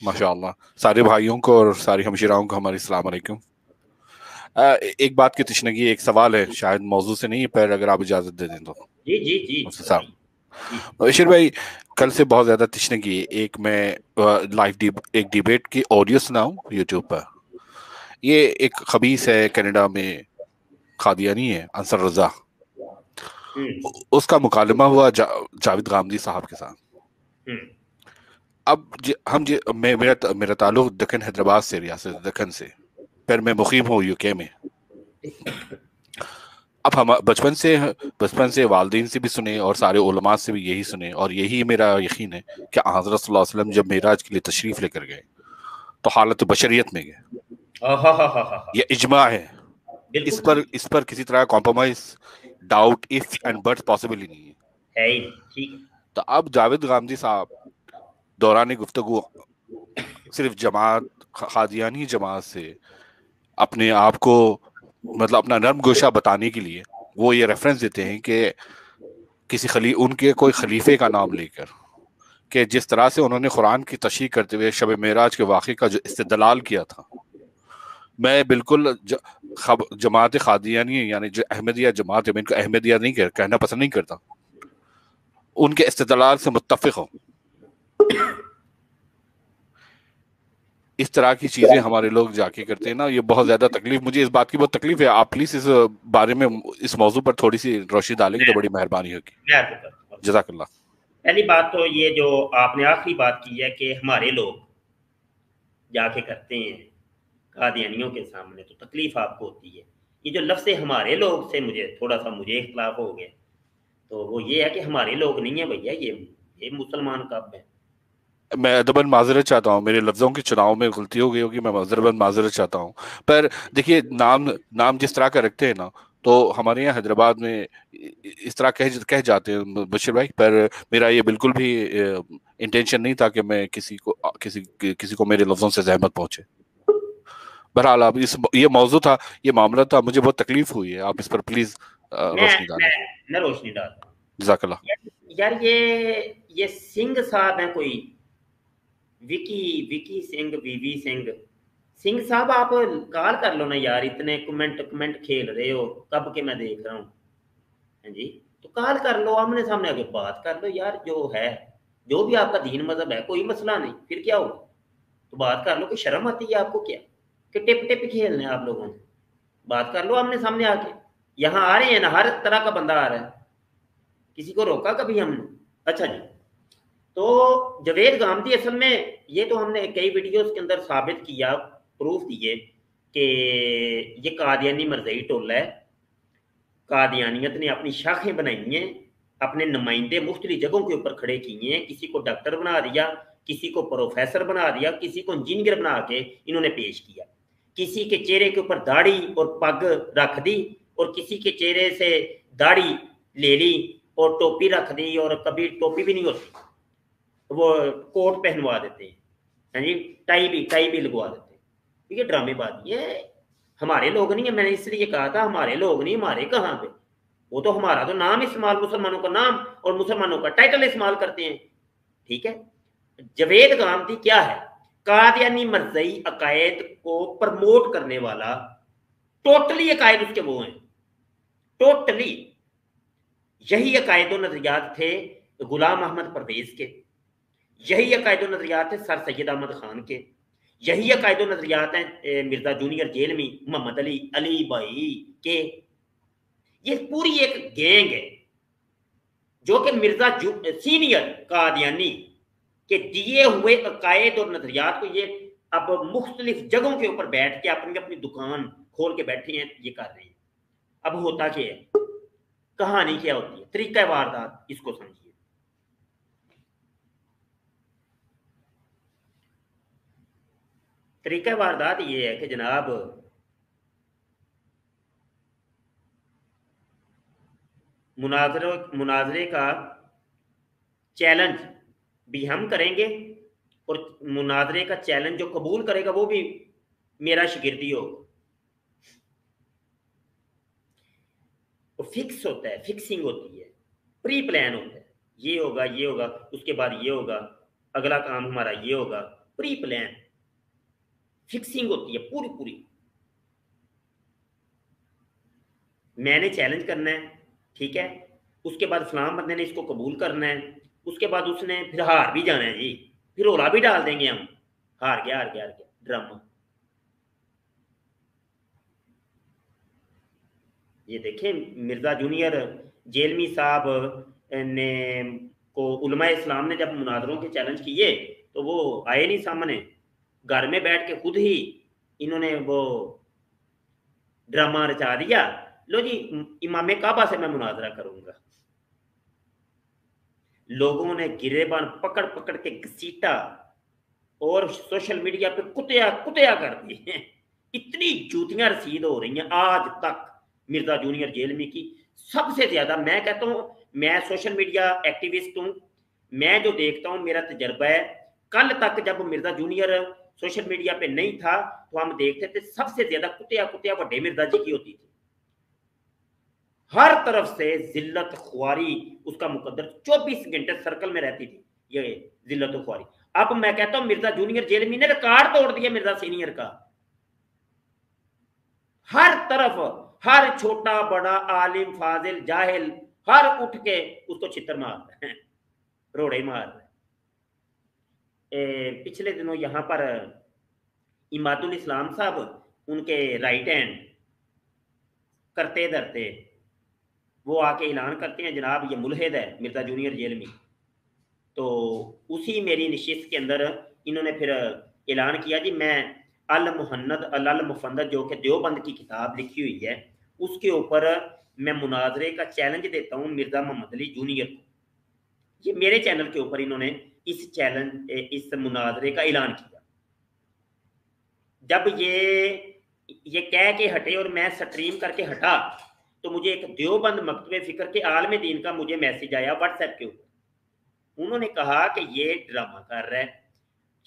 माशाअल्लाह। सारे भाइयों को और सारी हमशिराओं को हमारी अस्सलाम वालेकुम। एक बात की तशनगी, एक सवाल है, शायद मौजू से नहीं, पर अगर आप इजाजत दे दें तो। जी जी जी साहब मुबशिर भाई, कल से बहुत ज्यादा तशनगी है। एक मैं लाइव एक डिबेट की ऑडियो सुनाऊं यूट्यूब पर। ये एक खबीस है कनाडा में, कादियानी है, अंसर रजा। उसका मुकालमा हुआ जावेद गामदी साहब के साथ। अब मेरा ताल्लुक दक्कन हैदराबाद से, रियासत दक्कन से, पर मैं मुकीम हूँ यूके में। अब हम बचपन से वालिदैन से भी सुने और सारे उलमा से भी यही सुने, और यही मेरा यकीन है कि हज़रत सल्लल्लाहु अलैहि वसल्लम जब मेराज के लिए तशरीफ लेकर गए तो हालत बशरियत में गए। ये इजमा है, इस पर किसी तरह compromise, doubt, if and but possible ही नहीं है। ठीक। तो अब जावेद गामदी साहब दौरान गुफ्तगू सिर्फ जमात, कादियानी जमात से अपने आप को, मतलब अपना नर्म गोशा बताने के लिए वो ये रेफरेंस देते हैं कि उनके कोई खलीफे का नाम लेकर, कि जिस तरह से उन्होंने कुरान की तशरीह करते हुए शब मेराज के वाक़े का जो इस्तेदलाल किया था, मैं बिल्कुल जमात कादियानी यानी जो अहमदिया जमात है, मैं इनको अहमदिया नहीं कहना पसंद नहीं करता, उनके इस्तेदलाल से मुत्तफिक हूँ। इस तरह की चीजें हमारे लोग जाके करते हैं ना, ये बहुत ज्यादा तकलीफ, मुझे इस बात की बहुत तकलीफ है। आप प्लीज इस बारे में, इस मौजू पर थोड़ी सी रोशनी डालेंगे तो बड़ी मेहरबानी होगी। जज़ाकल्लाह। पहली बात तो ये जो आपने आखिरी बात की है कि हमारे लोग जाके करते हैं कादियानियों के सामने, तो तकलीफ आपको होती है। ये जो लफ्ज़ हमारे लोग से मुझे इख्तलाफ हो गया, तो वो ये है कि हमारे लोग नहीं है भैया, ये मुसलमान कब है। मैं अदबन माजरत चाहता हूँ, मेरे लफ्ज़ों के चुनाव में गलती हो गई होगी, मैं अदबन माजरत चाहता हूँ। पर देखिए, नाम जिस तरह का रखते हैं ना, तो हमारे यहाँ हैदराबाद में इस तरह कह जाते हैं बशीर भाई, पर मेरा ये बिल्कुल भी इंटेंशन नहीं था कि मैं किसी को मेरे लफ्ज़ों से जहमत पहुंचे। बहरहाल अब ये मौजू था, ये मामला था, मुझे बहुत तकलीफ हुई है। आप इस पर प्लीज रोशनी डालें। मैं रोशनी डालता हूँ। जज़ाकल्लाह। यार ये सिंह साहब हैं कोई, विकी सिंह, वीवी सिंह साहब, आप कॉल कर लो ना यार, इतने कमेंट खेल रहे हो कब के मैं देख रहा हूँ जी। तो कॉल कर लो, आमने सामने आके बात कर लो यार, जो भी आपका दीन मजहब है, कोई मसला नहीं, फिर क्या होगा, तो बात कर लो। कोई शर्म आती है आपको क्या कि टिप खेलने आप लोगों ने? बात कर लो आमने सामने आके। यहाँ आ रहे हैं ना, हर तरह का बंदा आ रहा है, किसी को रोका कभी हमने? अच्छा जी, तो जावेद गामदी असल में, ये तो हमने कई वीडियोस के अंदर साबित किया, प्रूफ दिए कि ये कादियानी मरज़ई टोला है। कादियानियत ने अपनी शाखें बनाई हैं, अपने नुमाइंदे मुख्तलिफ जगहों के ऊपर खड़े किए हैं। किसी को डॉक्टर बना दिया, किसी को प्रोफेसर बना दिया, किसी को इंजीनियर बना के इन्होंने पेश किया। किसी के चेहरे के ऊपर दाढ़ी और पग रख दी, और किसी के चेहरे से दाढ़ी ले ली और टोपी रख दी, और कभी टोपी भी नहीं होती, वो कोट पहनवा देते हैं, हाँ जी, टाई भी लगवा देते हैं। ये ड्रामेबाजी है, हमारे लोग नहीं है। मैंने इसलिए कहा था हमारे लोग नहीं, हमारे कहाँ पे, वो तो हमारा तो नाम इस्तेमाल, मुसलमानों का नाम और मुसलमानों का टाइटल इस्तेमाल करते हैं, ठीक है। जावेद गामदी क्या है? कादियानी मरज़ई अकायद को प्रमोट करने वाला, टोटली अकायद उसके वो हैं, टोटली। यही अकायद नजरियात थे गुलाम अहमद परवेज के, यही अकायद नजरियात थे सर सैयद अहमद खान के, यही अकायद नजरियात हैं मिर्जा जूनियर जेलमी मोहम्मद अली भाई के। ये पूरी एक गैंग है जो कि मिर्जा सीनियर कादियानी के दिए हुए अकायद और नजरियात को ये अब मुख्तलिफ जगहों के ऊपर बैठ के अपनी अपनी दुकान खोल के बैठे हैं, ये कर रहे हैं। अब होता क्या है, कहानी क्या होती है, तरीका वारदात, इसको समझिए। तरीका वारदात ये है कि जनाब, मुनाजरे का चैलेंज भी हम करेंगे और मुनाजरे का चैलेंज जो कबूल करेगा वो भी मेरा शिगिर्दी होगा। वो फिक्स होता है, फिक्सिंग होती है, प्री प्लान होता है, ये होगा, उसके बाद ये होगा, अगला काम हमारा ये होगा, प्री प्लान फिक्सिंग होती है पूरी पूरी। मैंने चैलेंज करना है, ठीक है, उसके बाद फलां बंदे ने इसको कबूल करना है, उसके बाद उसने फिर हार भी जाना है जी, फिर रोला भी डाल देंगे हम, हार गया ड्रामा। ये देखें मिर्जा जूनियर जेलमी साहब ने को उलमाए इस्लाम ने जब मुनाजरों के चैलेंज किए तो वो आए नहीं सामने, घर में बैठ के खुद ही इन्होंने वो ड्रामा रचा दिया, लो जी इमाम काबा से मैं मुनाजरा करूंगा। लोगों ने गिरेबान पकड़ पकड़ के घसीटा और सोशल मीडिया पे कुतिया कर दी हैं। इतनी जूतियां रसीद हो रही हैं आज तक मिर्जा जूनियर जेलमी की। सबसे ज्यादा मैं कहता हूं, मैं सोशल मीडिया एक्टिविस्ट हूं, मैं जो देखता हूं मेरा तजर्बा है, कल तक जब मिर्जा जूनियर सोशल मीडिया पे नहीं था तो हम देखते थे सबसे ज्यादा कुतिया वड्डे मिर्जा जी की होती थी। हर तरफ से जिल्लत ख्वारी उसका मुकद्दर 24 घंटे सर्कल में रहती थी, ये जिल्लत ख्वारी। अब मैं कहता हूं मिर्जा जूनियर जेलमी ने रिकॉर्ड तोड़ दिया मिर्जा सीनियर का। हर तरफ हर छोटा बड़ा आलिम फाजिल जाहिल हर उठ के उसको छितर मार रहे हैं, रोड़े मार रहे। पिछले दिनों यहाँ पर इमादुल इस्लाम साहब उनके राइट हैंड करते धरते वो आके ऐलान करते हैं जनाब ये मुल्हिद है मिर्जा जूनियर जेलमी। तो उसी मेरी नशिस्त के अंदर इन्होंने फिर ऐलान किया जी मैं अल मुहन्नद अल मुफन्नद जो कि देवबंद की किताब लिखी हुई है उसके ऊपर मैं मुनाजरे का चैलेंज देता हूँ मिर्जा मोहम्मद अली जूनियर को। ये मेरे चैनल के ऊपर इन्होंने इस मुनाजरे का ऐलान किया। जब ये कह के हटे और मैं स्ट्रीम करके हटा तो मुझे एक देवबंद मकतबे फिक्र के आलम दीन का मुझे मैसेज आया व्हाट्सएप के ऊपर। उन्होंने कहा कि ये ड्रामा कर रहा है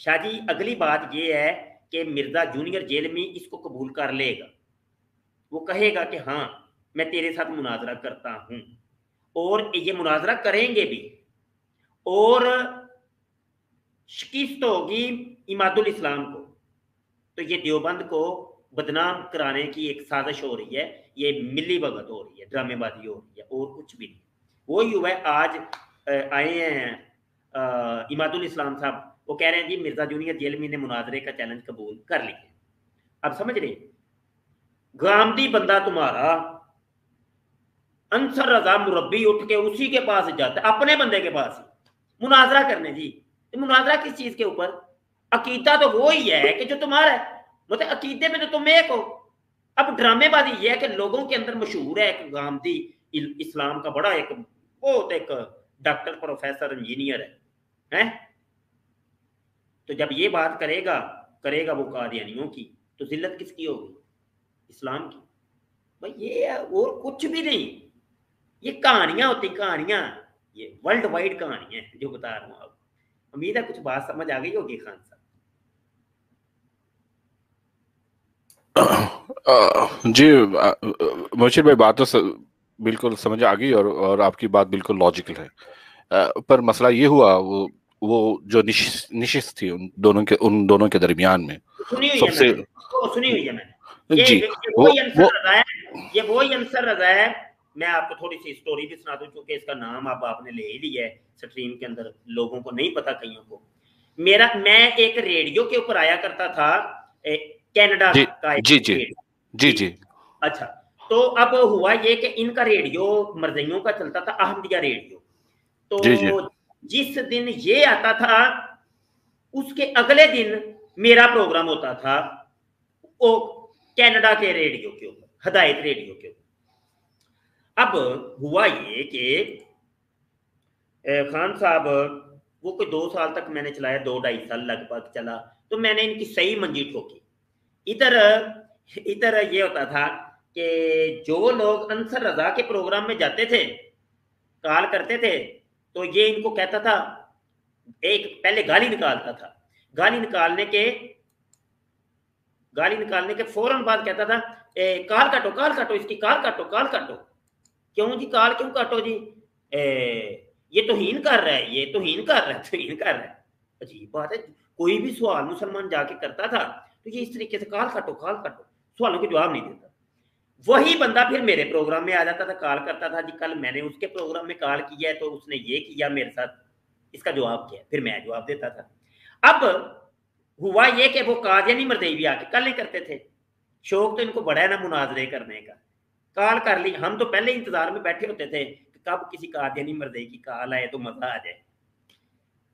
शाह जी। अगली बात ये है कि मिर्जा जूनियर जेलमी इसको कबूल कर लेगा, वो कहेगा कि हाँ मैं तेरे साथ मुनाजरा करता हूं और ये मुनाजरा करेंगे भी और शिकस्त होगी इमादुल इस्लाम को। तो ये देवबंद को बदनाम कराने की एक साजिश हो रही है, ये मिली भगत हो रही है, ड्रामेबाजी हो रही है और कुछ भी नहीं। वो युवा आज आए हैं इमादुल इस्लाम साहब, वो कह रहे हैं जी मिर्जा जूनियर जेलमी ने मुनाजरे का चैलेंज कबूल कर लिया। अब समझ रहे, गामदी बंदा तुम्हारा अंसर रजा मुरब्बी उठ के उसी के पास जाता है, अपने बंदे के पास ही मुनाजरा करने। जी मुनाजरा किस चीज के ऊपर? अकीदा तो वो ही है कि जो तुम्हारा है, मतलब अकीदे में तो तुम एक हो। अब ड्रामेबाजी ये है कि लोगों के अंदर मशहूर है एक गामदी इस्लाम का बड़ा एक बहुत एक डॉक्टर प्रोफेसर इंजीनियर है? तो जब ये बात करेगा वो कादियानियों की, तो जिल्लत किसकी होगी? इस्लाम की। भाई ये और कुछ भी नहीं, ये कहानियां होती, कहानियां, ये वर्ल्ड वाइड कहानियां जो बता रहा हूं। आप उम्मीद है कुछ बात समझ आ गई होगी खान साहब। जी मुर्शिद भाई बात तो बिल्कुल समझ आ गई और आपकी बात बिल्कुल लॉजिकल है, पर मसला ये हुआ वो जो निशिस्त थी उन दोनों के दरमियान में सबसे सुनी हुई है मैंने। जी ये वही अंसर रजा है। मैं आपको थोड़ी सी स्टोरी भी सुना दूं क्योंकि इसका नाम अब आपने ले ही लिया है स्ट्रीम के अंदर, लोगों को नहीं पता कईयों को। मैं एक रेडियो के ऊपर आया करता था कनाडा का। जी। अच्छा, तो अब हुआ ये कि इनका रेडियो मर्जियों का चलता था, अहमदिया रेडियो। तो जिस दिन ये आता था उसके अगले दिन मेरा प्रोग्राम होता था वो कनाडा के रेडियो के ऊपर, हदायत रेडियो के ऊपर। अब हुआ ये कि खान साहब वो कोई 2 साल तक मैंने चलाया, 2-2.5 साल लगभग चला, तो मैंने इनकी सही मंजी ठोकी। इधर ये होता था कि जो लोग अंसर रजा के प्रोग्राम में जाते थे कॉल करते थे तो ये इनको कहता था, एक पहले गाली निकालता था, गाली निकालने के फौरन बाद कहता था कॉल काटो, इसकी कॉल काटो। क्यों जी, कॉल क्यों काटो जी? ये तौहीन कर रहा है। अजीब बात है, कोई भी सवाल मुसलमान जाके करता था तो ये इस तरीके से कॉल काटो, सवालों के जवाब नहीं देता। वही बंदा फिर मेरे प्रोग्राम में आ जाता था, कॉल करता था, जी कल मैंने उसके प्रोग्राम में कॉल किया है तो उसने ये किया मेरे साथ, इसका जवाब क्या है? फिर मैं जवाब देता था। अब हुआ ये कि वो कादियानी मर्दई भी आके कल नहीं करते थे, शौक तो इनको बड़ा है ना मुनाजरे करने का, कॉल कर ली। हम तो पहले इंतजार में बैठे होते थे कि कब किसी कादियानी मर्दई की कॉल आए तो मजा आ जाए।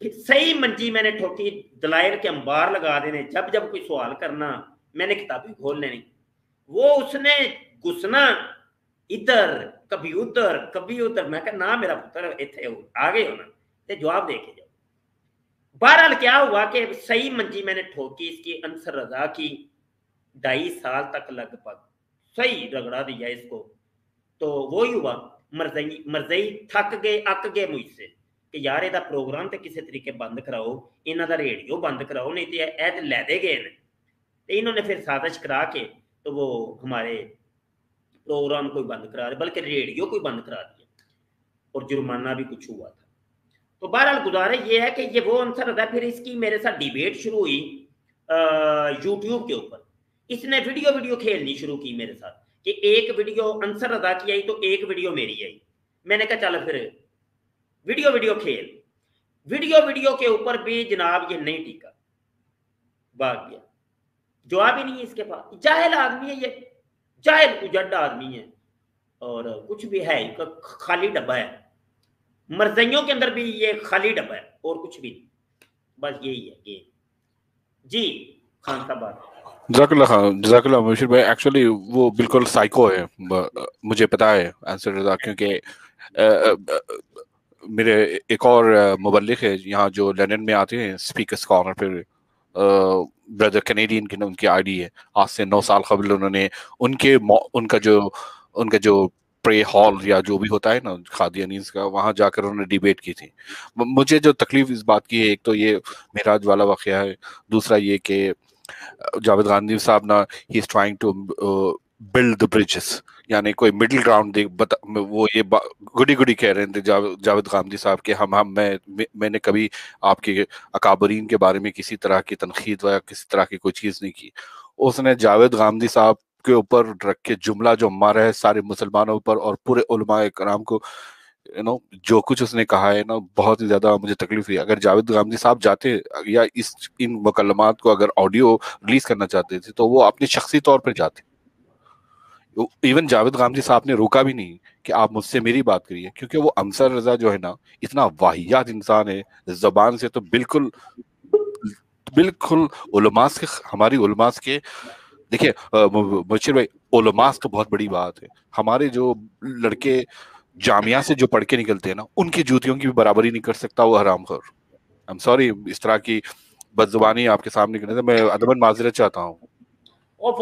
फिर सही मंजी मैंने ठोकी, दलाइल के अंबार लगा देने, जब जब कोई सवाल करना मैंने किताबें खोल लेनी। वो उसने घुसना इधर कभी उधर, मैं कहा ना मेरा पुत्र इतने आगे होना ते जवाब दे के जाओ। बहरहाल क्या हुआ कि सही मंजी मैंने ठोकी इसकी, अंसर रजा की 2.5 साल तक लगभग सही रगड़ा दिया इसको। तो वो ही हुआ, मरजई थक गए मुझसे कि यार एदा प्रोग्राम तो किसी तरीके बंद कराओ, इन्हों का रेडियो बंद कराओ, नहीं तो लै दे गए ने। तो इन्होंने फिर साजिश करा के तो वो हमारे प्रोग्राम को बंद करा रहे, बल्कि रेडियो को बंद करा दिया और जुर्माना भी कुछ हुआ था। तो बहरहाल गुजारा ये है कि ये वो आंसर रहता है। फिर इसकी मेरे साथ डिबेट शुरू हुई यूट्यूब के ऊपर। इसने वीडियो खेलनी शुरू की मेरे साथ कि एक वीडियो अंसर रजा की आई तो एक वीडियो मेरी आई। मैंने कहा चल फिर वीडियो खेल। वीडियो के ऊपर भी जनाब ये नहीं टिका, भाग गया, जवाब ही नहीं है इसके पास। जाहिल आदमी है ये, जाहिल उजड़ आदमी है और कुछ भी है, खाली डब्बा है। मर्जियों के अंदर भी ये खाली डब्बा है और कुछ भी नहीं, बस यही है गेम। जी खान साहब, जज़ाकल्लाह मुशीर भाई। एक्चुअली वो बिल्कुल साइको है, मुझे पता है आंसर रजा, क्योंकि मेरे एक और मुबल्लिग है यहाँ जो लंदन में आते हैं स्पीकर्स कॉर्नर पर, ब्रदर कैनेडियन की उनकी आईडी है। आज से 9 साल कबल उन्होंने उनका जो प्रे हॉल या जो भी होता है ना कादियानीज़ का, वहां जाकर उन्होंने डिबेट की थी। मुझे जो तकलीफ इस बात की है, एक तो ये मेराज वाला वाकया है, दूसरा ये कि जावेद गांधी साहब ना ही is trying to build the bridges, यानी कोई मिडिल ग्राउंड वो ये गुडी कह रहे थे जावेद गांधी साहब के मैंने कभी आपके अकाबरीन के बारे में किसी तरह की तनकीद या किसी तरह की कोई चीज नहीं की। उसने जावेद गांधी साहब के ऊपर रख के जुमला जो मारा है सारे मुसलमानों पर और पूरे उलमाए कराम को, जो कुछ उसने कहा है ना, बहुत ही ज्यादा मुझे तकलीफ हुई। अगर जावेद गांधी साहब जाते या इन मुकल्लमात को अगर ऑडियो रिलीज करना चाहते थे तो वो अपने शख्सी तौर पर जाते। इवन जावेद गांधी साहब ने रोका भी नहीं कि आप मुझसे मेरी बात करिए, क्योंकि वो अंसर रजा जो है ना इतना वाहियात इंसान है, जबान से तो बिल्कुल उलमास के, हमारी उलमास के, देखिए मुशीर भाई, उलमास तो बहुत बड़ी बात है। हमारे जो लड़के जामिया से जो पढ़ के निकलते हैं ना, उनकी जूतियों की भी बराबरी नहीं कर सकता वो हरामखोर। आई एम सॉरी इस तरह की बदजुबानी आपके सामने करने से मैं अदबन माजरत चाहता हूँ। वो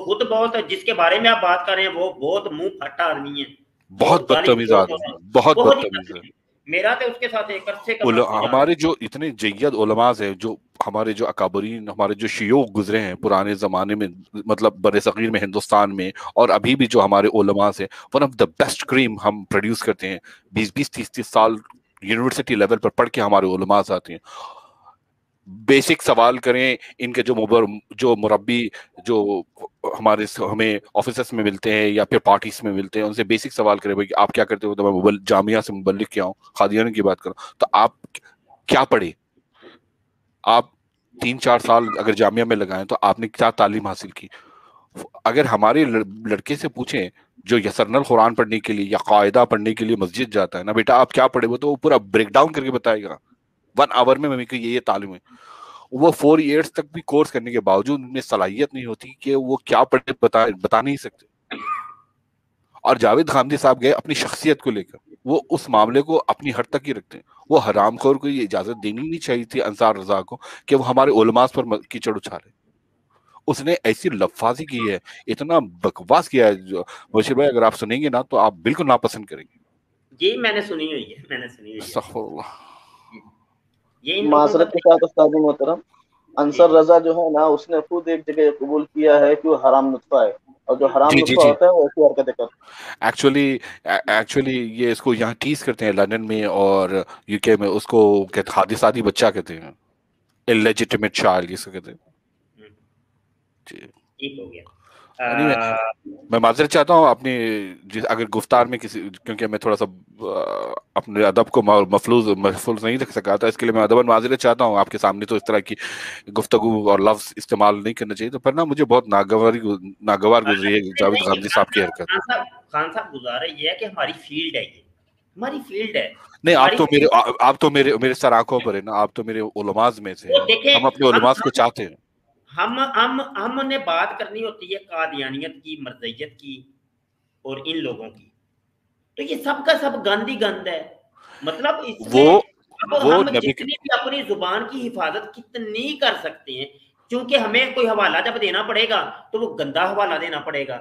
खुद बहुत, जिसके बारे में आप बात कर रहे हैं वो बहुत मुंह फटा आदमी है, बहुत बदतमीज आदमी, बहुत बदतमीज है। मेरा तो उसके साथ एक अरसे का हमारे जो इतने जय्यद उलमाज है, जो हमारे जो अकाबरीन, हमारे जो शियोख गुजरे हैं पुराने जमाने में, मतलब बड़े सगीर में, हिंदुस्तान में, और अभी भी जो हमारे उलमाज है, one of the best cream हम प्रोड्यूस करते हैं। 20-20, 30-30 साल यूनिवर्सिटी लेवल पर पढ़ के हमारे उलमाज आते हैं। बेसिक सवाल करें इनके जो मुरब्बी जो हमें ऑफिसर्स में मिलते हैं या फिर पार्टीज में मिलते हैं, उनसे बेसिक सवाल करें भाई आप क्या करते हो, तो मैं जामिया से मुबल्लिग क्या हूँ, कादियानी की बात करूं, तो आप क्या पढ़े, आप 3-4 साल अगर जामिया में लगाएं तो आपने क्या तालीम हासिल की। अगर हमारे लड़के से पूछें जो यसरनल कुरान पढ़ने के लिए या कायदा पढ़ने के लिए मस्जिद जाता है ना, बेटा आप क्या पढ़े, वो तो पूरा ब्रेक डाउन करके बताएगा 1 आवर में मम्मी को ये तालीम है। वो 4 इयर्स तक भी कोर्स करने के बावजूद उनमें सलाहियत नहीं होती कि वो क्या पढ़े बता नहीं सकते। और जावेद गांधी साहब गए अपनी शख्सियत को लेकर, वो उस मामले को अपनी हद तक ही रखते हैं। वो हरामखोर को ये इजाजत देनी नहीं चाहिए थी अंसार रजा को कि वो हमारे उलमास पर कीचड़ उछाले। उसने ऐसी लफाजी की है, इतना बकवास किया है मुशीर भाई, अगर आप सुनेंगे ना तो आप बिल्कुल नापसंद करेंगे। जी मैंने सुनी हुई है, मैंने सुनी हुई है। अस्तगफुरुल्लाह। ये इन लोगों का मासरत के साथ उस्ताद मोहतरम, अंसर रजा जो है ना, उसने खुद एक जगह कबूल किया है कि वो हराम नुत्फा है, और जो हराम जी जी नुत्फा जी होता है वो ऐसी हरकतें करता है। एक्चुअली ये इसको यहाँ टीज करते हैं लंदन में और यूके में, उसको कहते हादी सादी बच्चा कहते हैं, इलेजिटिमेट चाइल्ड जिसको कहते हैं जी। ठीक हो गया। नहीं मैं माजरत चाहता हूँ अपनी अगर गुफ्तार में किसी, क्योंकि मैं थोड़ा सा अपने अदब को महफूज नहीं रख सका था, इसके लिए मैं अदबन माजरत चाहता हूँ आपके सामने। तो इस तरह की गुफ्तगू और लफ्ज इस्तेमाल नहीं करना चाहिए। तो फिर ना मुझे बहुत नागवार गुजरी है जावेद नहीं, गांधी साहब की हरकत। खान साहब गुजारा ये है कि हमारी फील्ड है, ये हमारी फील्ड है। नहीं, आप तो मेरे सर आंखों पर है ना, आप तो मेरे उलमाज में से हैं, देखें, हम अपने उलमाज को चाहते हैं। हमने बात करनी होती है कादियानियत की, मर्ज़ियत की और इन लोगों की, तो ये सब का सब गंद ही गंद है। मतलब इसमें अब हम जितनी भी अपनी जुबान की हिफाजत कितनी कर सकते हैं, क्योंकि हमें कोई हवाला जब देना पड़ेगा तो वो गंदा हवाला देना पड़ेगा।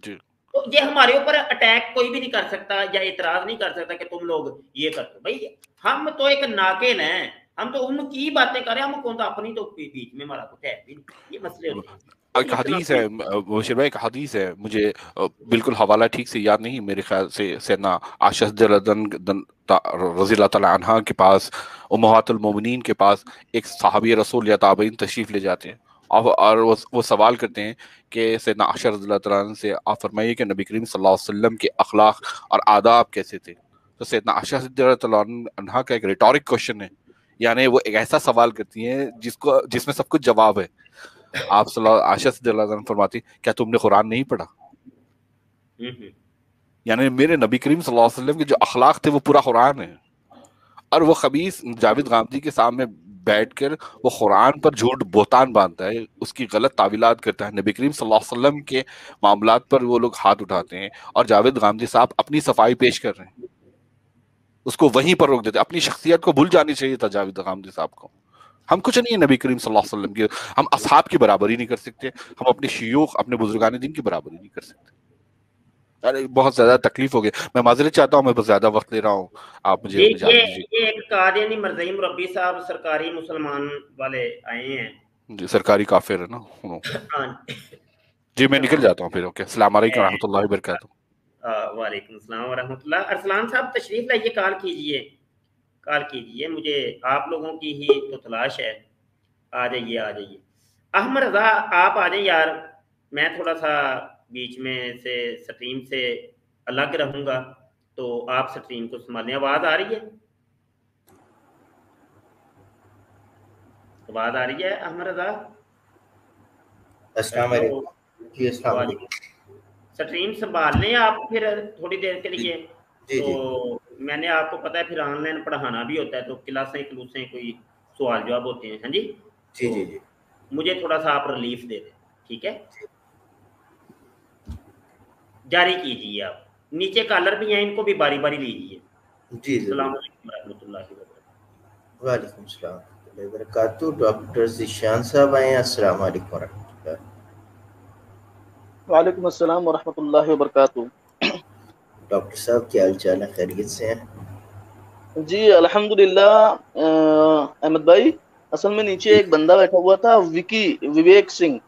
तो ये हमारे ऊपर अटैक कोई भी नहीं कर सकता या इतराज नहीं कर सकता कि तुम लोग ये कर दो। भाई हम तो एक नाकिल हैं, हम तो उनकी बातें करें, हम कौन, तो अपनी तो बीच में हमारा कुछ है भी नहीं, ये मसले होते हैं। एक हदीस है मुबशिर भाई, एक हदीस है, मुझे बिल्कुल हवाला ठीक से याद नहीं, मेरे ख्याल से सैयदना आयशा रज़ी अल्लाह तआला अन्हा के पास, उम्महातुल मोमिनीन के पास एक सहाबी रसूल या ताबईन तशरीफ ले जाते हैं और वो सवाल करते हैं कि सैयदना आयशा रज़ी अल्लाह तआला अन्हा से आप फरमाइए कि नबी करीम सल्लल्लाहु अलैहि वसल्लम के अखलाक और आदाब कैसे थे। तो सैयदना आयशा रज़ी अल्लाह तआला अन्हा का एक रिटोरिक क्वेश्चन है, यानी वो एक ऐसा सवाल करती हैं जिसमें सब कुछ जवाब है। आप आयशा रज़ियल्लाहु अन्हा फरमाती, क्या तुमने कुरान नहीं पढ़ा? यानी मेरे नबी करीम सल्लल्लाहु अलैहि वसल्लम के जो अखलाक थे वो पूरा कुरान है। और वो खबीस जावेद गांधी के सामने बैठकर वो कुरान पर झूठ बोतान बांधता है, उसकी गलत तावीलात करता है, नबी करीम सल्लल्लाहु अलैहि वसल्लम के मामलात पर वो लोग हाथ उठाते हैं और जावेद गांधी साहब अपनी सफाई पेश कर रहे हैं, उसको वहीं पर रोक देते। अपनी शख्सियत को भूल जानी चाहिए था जावेद गांधी साहब को। हम कुछ नहीं है नबी करीम सल्लल्लाहु अलैहि वसल्लम के, हम असहाब की बराबरी नहीं कर सकते, हम अपने शियूख अपने बुजुर्गान दिन की बराबरी नहीं कर सकते। अरे बहुत ज्यादा तकलीफ हो गई, मैं माजरत चाहता हूँ, मैं बहुत ज्यादा वक्त ले रहा हूँ, आप मुझे इजाजत दीजिए। ये एक कादियानी मरज़ई मुरब्बी साहब सरकारी मुसलमान वाले आए हैं जी, सरकारी काफिर है ना। जी मैं निकल जाता हूँ फिर। ओके, अस्सलाम वालेकुम रहमतुल्लाहि व बरकातहू। वालेकुम अस्सलाम व रहमतुल्लाह। अरसलान साहब तशरीफ लाइए, कॉल कीजिए, मुझे आप लोगों की ही तो तलाश है। आ जाइए। अहमद रजा आप आ जाइए यार, मैं थोड़ा सा बीच में से स्ट्रीम से अलग रहूंगा, तो आप स्ट्रीम को संभालें। आवाज आ रही है? आवाज आ रही है अहमद रजा? अस्सलाम वालेकुम जी। अस्सलाम वालेकुम। स्ट्रीम संभाल लें आप फिर थोड़ी देर के लिए। जी, तो मैंने आपको पता है फिर ऑनलाइन पढ़ाना भी होता है, तो क्लासें कोई सवाल जवाब होते हैं। हाँ जी जी। मुझे थोड़ा सा आप रिलीफ दे दें, ठीक है? जारी कीजिए। आप नीचे कॉलर भी हैं, इनको भी बारी बारी लीजिए। जी अस्सलाम वालेकुम रहमतुल्लाहि व बरकातहू। वालेकुम सलाम व बरकातहू। डॉक्टर ज़िशान साहब आए हैं। अस्सलाम वालेकुम रहमतुल्लाह। वालेकुम अस्सलाम व रहमतुल्लाहि व बरकातहू। डॉक्टर साहब क्या हाल चाल है, खैरियत से हैं? जी अल्हम्दुलिल्लाह। अहमद भाई, असल में नीचे एक बंदा बैठा हुआ था, विवेक सिंह,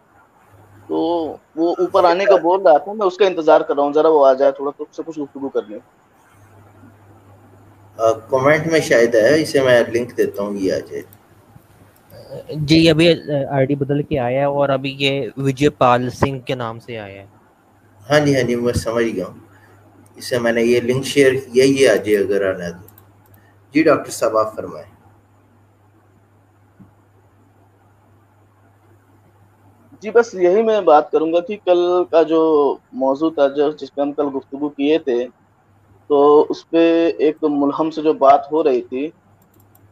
तो वो ऊपर आने का बोल रहा था, मैं उसका इंतजार कर रहा हूँ, जरा वो आ जाए, थोड़ा तो उससे कुछ गुफ्तगू करनी। कमेंट में शायद है, इसे मैं लिंक देता हूँ, ये आ जाए। जी अभी आईडी बदल के आया है और अभी ये विजयपाल सिंह के नाम से आया है। हाँ जी मैं समझ गया हूँ, इसे मैंने ये लिंक शेयर किया, ये आ जाए अगर आना है तो। जी डॉक्टर साहब आप फरमाएं। जी बस यही मैं बात करूंगा कि कल का जो मौजू था, जिस पे हम कल गुफ्तगू किए थे, तो उस पे एक मुल्हम से जो बात हो रही थी,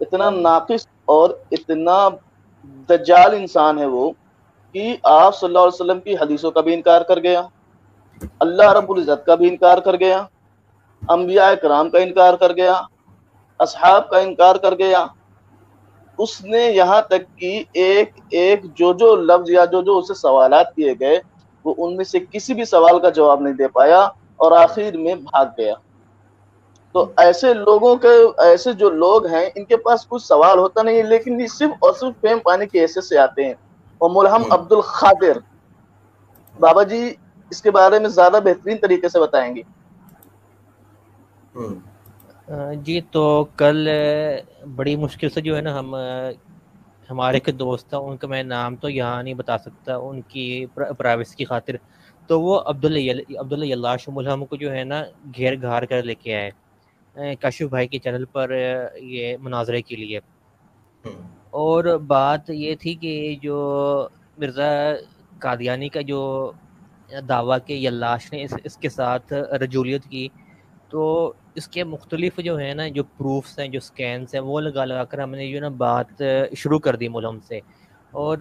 इतना नाकिस और इतना दज्जाल इंसान है वो कि आप सल्लल्लाहु अलैहि वसल्लम की हदीसों का भी इनकार कर गया, अल्लाह रब्बुल इज्जत का भी इनकार कर गया, अंबिया कराम का इनकार कर गया, असहाब का इनकार कर गया। उसने यहाँ तक कि एक जो लफ्ज या जो उससे सवालात किए गए, वो उनमें से किसी भी सवाल का जवाब नहीं दे पाया और आखिर में भाग गया। तो ऐसे लोगों के, ऐसे जो लोग हैं इनके पास कुछ सवाल होता नहीं है, लेकिन ये सिर्फ और सिर्फ फेम पाने की हैसियत से आते हैं। और मुल्हम अब्दुल खादिर बाबा जी इसके बारे में ज्यादा बेहतरीन तरीके से बताएंगे। जी, तो कल बड़ी मुश्किल से जो है ना हम हमारे एक दोस्त था, उनका मैं नाम तो यहाँ नहीं बता सकता उनकी प्राइवेसी की खातिर, तो वो अब्दुल्ला यल्लाश मुल्हम को जो है ना घेर घार कर लेके आए काशिफ भाई के चैनल पर ये मुनाजरे के लिए। और बात ये थी कि जो मिर्ज़ा कादियानी का जो दावा के यल्लाश ने इसके साथ रजूलियत की, तो इसके मुख्तलिफ जो है ना जो प्रूफ्स हैं, जो स्कैन्स हैं, वो लगा कर हमने जो ना बात शुरू कर दी मुल्हम से। और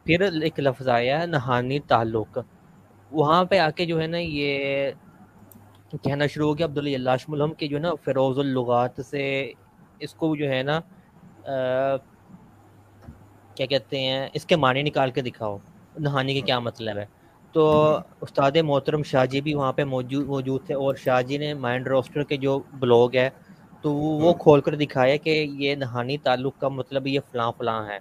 फिर एक लफ्ज़ आया नहानी ताल्लुक़, वहाँ पे आके जो है ना ये कहना शुरू हो गया अब्दुल्ला यल्लाश मुल्हम के जो है ना फ़िरोज़ुल लुगात से इसको जो है ना क्या कहते हैं, इसके मानी निकाल के दिखाओ, नहाने के क्या मतलब है। तो उस्ताद मोहतरम शाहजी भी वहाँ पे मौजूद थे, और शाहजी ने माइंड रोस्टर के जो ब्लॉग है तो वो खोल कर दिखाया कि ये नहानी ताल्लुक़ का मतलब ये फ़लाँ फ़लाँ है,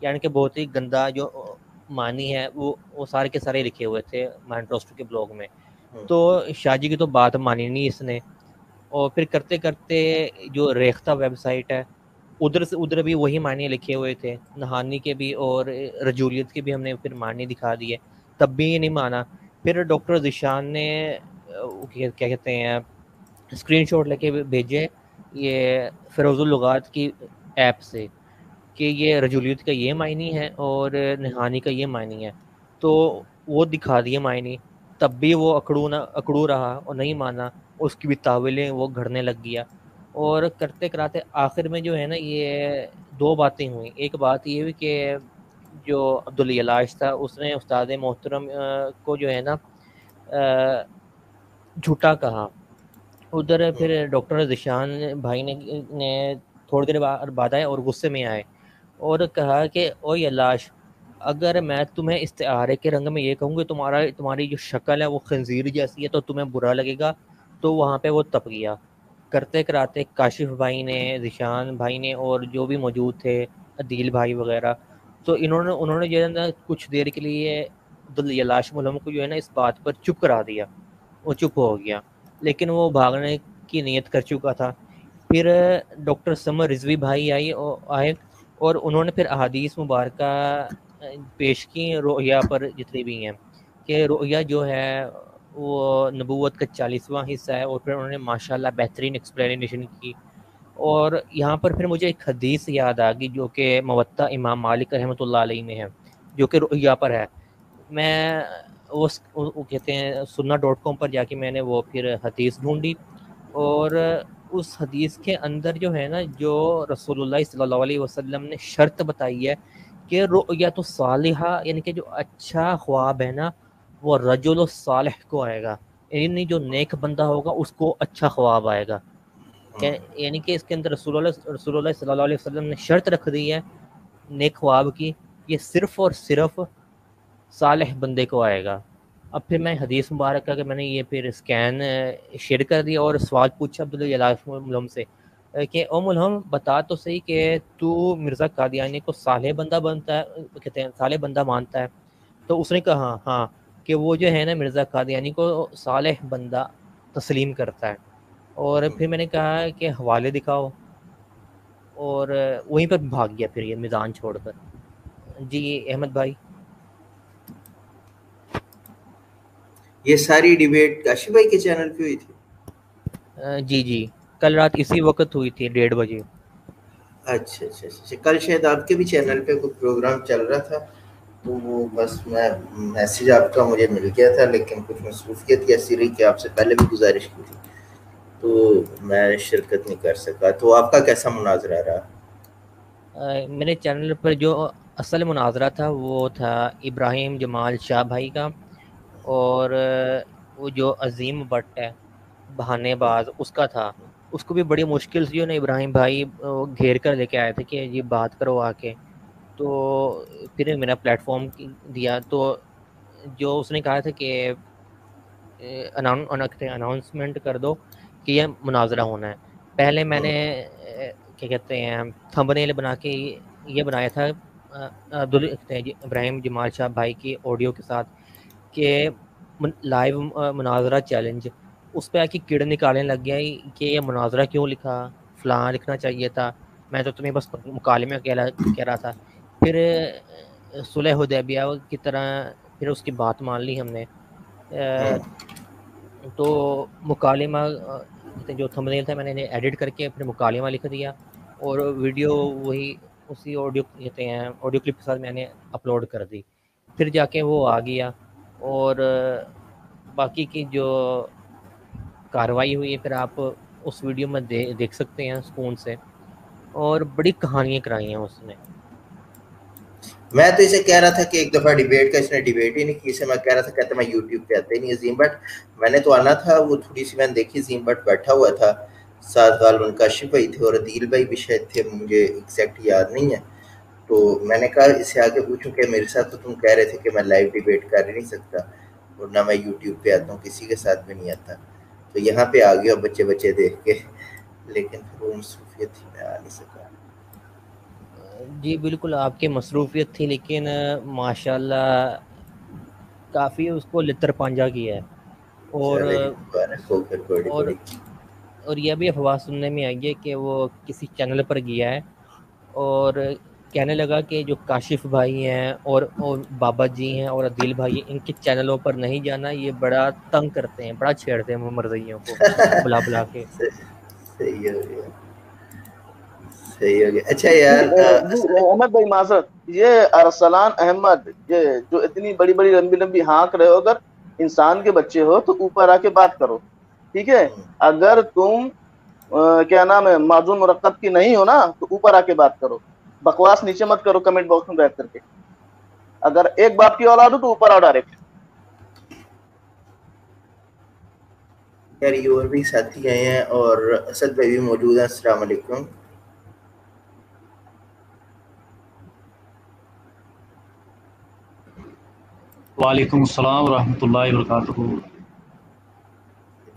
यानी कि बहुत ही गंदा जो मानी है वो सारे के सारे लिखे हुए थे माइंड रोस्टर के ब्लॉग में। तो शाहजी की तो बात मानी नहीं इसने, और फिर करते करते जो रेख्ता वेबसाइट है उधर भी वही मायने लिखे हुए थे, नहानी के भी और रजूलियत के भी हमने फिर मायने दिखा दिए, तब भी ये नहीं माना। फिर डॉक्टर ज़िशान ने क्या कहते हैं स्क्रीनशॉट लेके भेजे ये फ़िरोज़ुल लुगात की ऐप से कि ये रजूलियत का ये मायनी है और नहानी का ये मायनी है, तो वो दिखा दिए मायने, तब भी वो अकड़ू रहा और नहीं माना, उसकी भी तावीलें वो घड़ने लग गया। और करते कराते आखिर में जो है ना ये दो बातें हुई। एक बात ये हुई कि जो अब्दुल यलाश था उसने उस्ताद मोहतरम को जो है ना झूठा कहा। उधर फिर डॉक्टर ज़िशान भाई ने थोड़ी देर बाद आए और गुस्से में आए और कहा कि ओ यलाश, अगर मैं तुम्हें इस्तिआरे के रंग में ये कहूँगी तुम्हारी जो शक्ल है वो खंजीर जैसी है तो तुम्हें बुरा लगेगा, तो वहाँ पे वो तप गया। करते कराते काशिफ भाई ने, ज़िशान भाई ने और जो भी मौजूद थे, अदील भाई वगैरह, तो उन्होंने जो है ना कुछ देर के लिए अब्दुल यलाश मुल्हम को जो है ना इस बात पर चुप करा दिया, वो चुप हो गया, लेकिन वो भागने की नीयत कर चुका था। फिर डॉक्टर समर रिजवी भाई आए और उन्होंने फिर अहादीस मुबारक पेश की रोया पर जितनी भी हैं कि रोया जो है वो नबूवत का 40वां हिस्सा है, और फिर उन्होंने माशाल्लाह बेहतरीन एक्सप्लेनेशन की। और यहाँ पर फिर मुझे एक हदीस याद आ गई जो कि मुवत्ता इमाम मालिक रहमतुल्लाह अलैह में है, जो कि रोया पर है। मैं वो कहते हैं sunnah.com पर जाके मैंने वो फिर हदीस ढूंढी, और उस हदीस के अंदर जो है ना जो रसूलुल्लाह सल्लल्लाहु अलैहि वसल्लम ने शर्त बताई है कि रुया तो सालिहा, यानी कि जो अच्छा ख्वाब है ना वो रजुल सालिह को आएगा, यानी जो नेक बंदा होगा उसको अच्छा ख्वाब आएगा। यानी कि इसके अंदर रसूलुल्लाह सल्लल्लाहु अलैहि वसल्लम ने शर्त रख दी है नेक ख्वाब की, ये सिर्फ़ और सिर्फ सालिह बंदे को आएगा। अब फिर मैं हदीस मुबारक का मैंने ये फिर स्कैन शेयर कर दिया और सवाल पूछा अब्दुल यलाश मुल्हम से कि ओ मुल्हम बता तो सही कि तू मिर्ज़ा कादियानी को सालिह बंदा कहते हैं सालिह बंदा मानता है? तो उसने कहा हाँ, कि वो जो है ना मिर्ज़ा कादियानी को सालिह बंदा तस्लीम करता है। और फिर मैंने कहा कि हवाले दिखाओ, और वहीं पर भाग गया फिर ये मैदान छोड़कर। जी अहमद भाई, ये सारी डिबेट काशिफ भाई के चैनल पे हुई थी? जी कल रात इसी वक्त हुई थी 1:30 बजे। अच्छा, कल शायद आपके भी चैनल पे कोई प्रोग्राम चल रहा था, तो वो बस मैं मैसेज आपका मुझे मिल गया था, लेकिन कुछ मसरूफियत ऐसी रही कि आपसे पहले भी गुजारिश की थी तो मैं शिरकत नहीं कर सका। तो आपका कैसा मुनाजरा रहा? मेरे चैनल पर जो असल मुनाजरा था वो था इब्राहिम जमाल शाह भाई का, और वो जो अजीम भट्ट है बहानेबाज उसका था। उसको भी बड़ी मुश्किल से जो ना इब्राहिम भाई घेर कर लेके आए थे कि ये बात करो आके, तो फिर मेरा प्लेटफॉर्म दिया। तो जो उसने कहा था कि अनाउंसमेंट कर दो कि यह मुनाजरा होना है, पहले मैंने क्या कहते हैं थंबनेल बना के ये बनाया था अब्दुल इब्राहिम जमाल शाह भाई की ऑडियो के साथ कि लाइव मुनाजरा चैलेंज, उस पर आके कीड़े निकालने लग गया कि ये मुनाजरा क्यों लिखा, फ़लाँ लिखना चाहिए था, मैं तो तुम्हें बस मुकालमे कह रहा था। फिर सुलह हुदैबिया की तरह फिर उसकी बात मान ली हमने। तो मुकालिमा जो थंबनेल था मैंने एडिट करके फिर मुकालिमा लिख दिया और वीडियो वही उसी ऑडियो कहते हैं ऑडियो क्लिप के साथ मैंने अपलोड कर दी, फिर जाके वो आ गया। और बाकी की जो कार्रवाई हुई है फिर आप उस वीडियो में देख सकते हैं स्पून से, और बड़ी कहानियाँ कराई हैं उसने। मैं तो इसे कह रहा था कि एक दफ़ा डिबेट का इसने डिबेट ही नहीं की, इसे मैं कह रहा था कहते मैं यूट्यूब पे आता ही नहीं अजीम भट्ट, मैंने तो आना था, वो थोड़ी सी मैंने देखी अजीम भट्ट बैठा हुआ था, साथ गालवन काशिफ भाई थे और अदील भाई भी शायद थे, मुझे एग्जैक्ट याद नहीं है। तो मैंने कहा इसे आके पूछूं कि मेरे साथ तो तुम कह रहे थे कि मैं लाइव डिबेट कर ही नहीं सकता और ना मैं यूट्यूब पे आता हूँ, किसी के साथ भी नहीं आता, तो यहाँ पे आ गया बच्चे बच्चे देख के, लेकिन फिर वो मसरूफियत थी, मैं आ नहीं सका। जी बिल्कुल आपकी मसरूफियत थी, लेकिन माशाल्लाह काफ़ी उसको लितर पांजा किया है। और यह भी अफवाह सुनने में आई है कि वो किसी चैनल पर गया है और कहने लगा कि जो काशिफ भाई हैं और बाबा जी हैं और अदील भाई हैं, इनके चैनलों पर नहीं जाना, ये बड़ा तंग करते हैं, बड़ा छेड़ते हैं मर्जियों को बुला बुला के। सही हो गया, सही हो गया। अच्छा यार अहमद भाई माजरत, ये अरसलान अहमद ये जो इतनी बड़ी बड़ी लंबी लंबी हाँक रहे हो, अगर इंसान के बच्चे हो तो ऊपर आके बात करो, ठीक है? अगर तुम क्या नाम है माजून मुरक्कब की नहीं हो ना तो ऊपर आके बात करो, बकवास नीचे मत करो कमेंट बॉक्स में बैठ करके। अगर एक बाप की औलाद हो तो ऊपर आओ डायरेक्ट। यार ये और भी साथी आए हैं और असद भाई भी मौजूद हैं। अस्सलाम वालेकुम। वालेकुम अस्सलाम व रहमतुल्लाहि व बरकातुहू।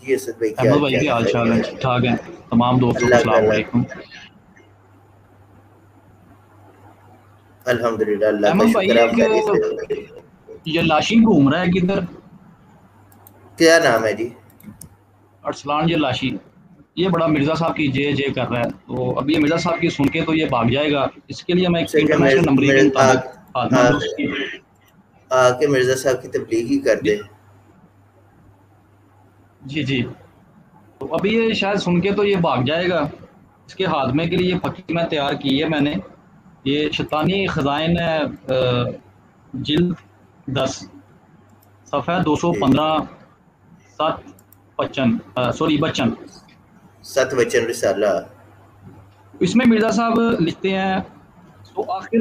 जी असद भाई अहमद भाई क्या हाल चाल है? ठीक ठाक है? तमाम दोस्तों को अस्सलाम वालेकुम। अल्हम्दुलिल्लाह, अल्लाह का अहमद शुक्र भाई ये लाशी घूम रहा है किधर? क्या नाम है जी? अरसलान ये लाशी, ये बड़ा मिर्जा साहब की जे जे कर रहा है, तो अभी ये मिर्जा साहब की सुन के तो ये भाग जाएगा, इसके लिए मैं एक इंटरनेशनल नंबरिंग के मुताबिक आके मिर्जा साहब की तबलीगी कर दे। जी जी, तो अभी ये शायद सुन के तो ये भाग जाएगा, इसके हादमे के लिए फकीर मैं तैयार की है मैंने, ये शैतानी खजाइन जिल्द 10 सफ़ा 215 बच्चन सत वचन रिसाला। इसमें मिर्जा साहब लिखते हैं तो आखिर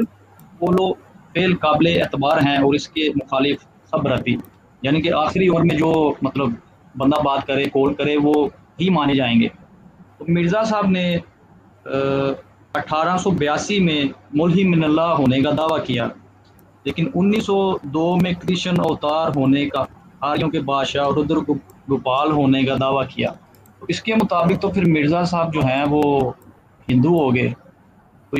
वो लोग फेल काबिल एतबार हैं और इसके मुखालिफ सब रद्दी, यानी कि आखिरी ओर में जो मतलब बंदा बात करे कॉल करे वो ही माने जाएंगे। तो मिर्ज़ा साहब ने 1882 में मुल्ही मिनल्लाह होने का दावा किया, लेकिन 1902 में कृष्ण अवतार होने का, आर्यों के बादशाह रुद्र गोपाल होने का दावा किया। तो इसके मुताबिक तो फिर मिर्ज़ा साहब जो हैं वो हिंदू हो गए। तो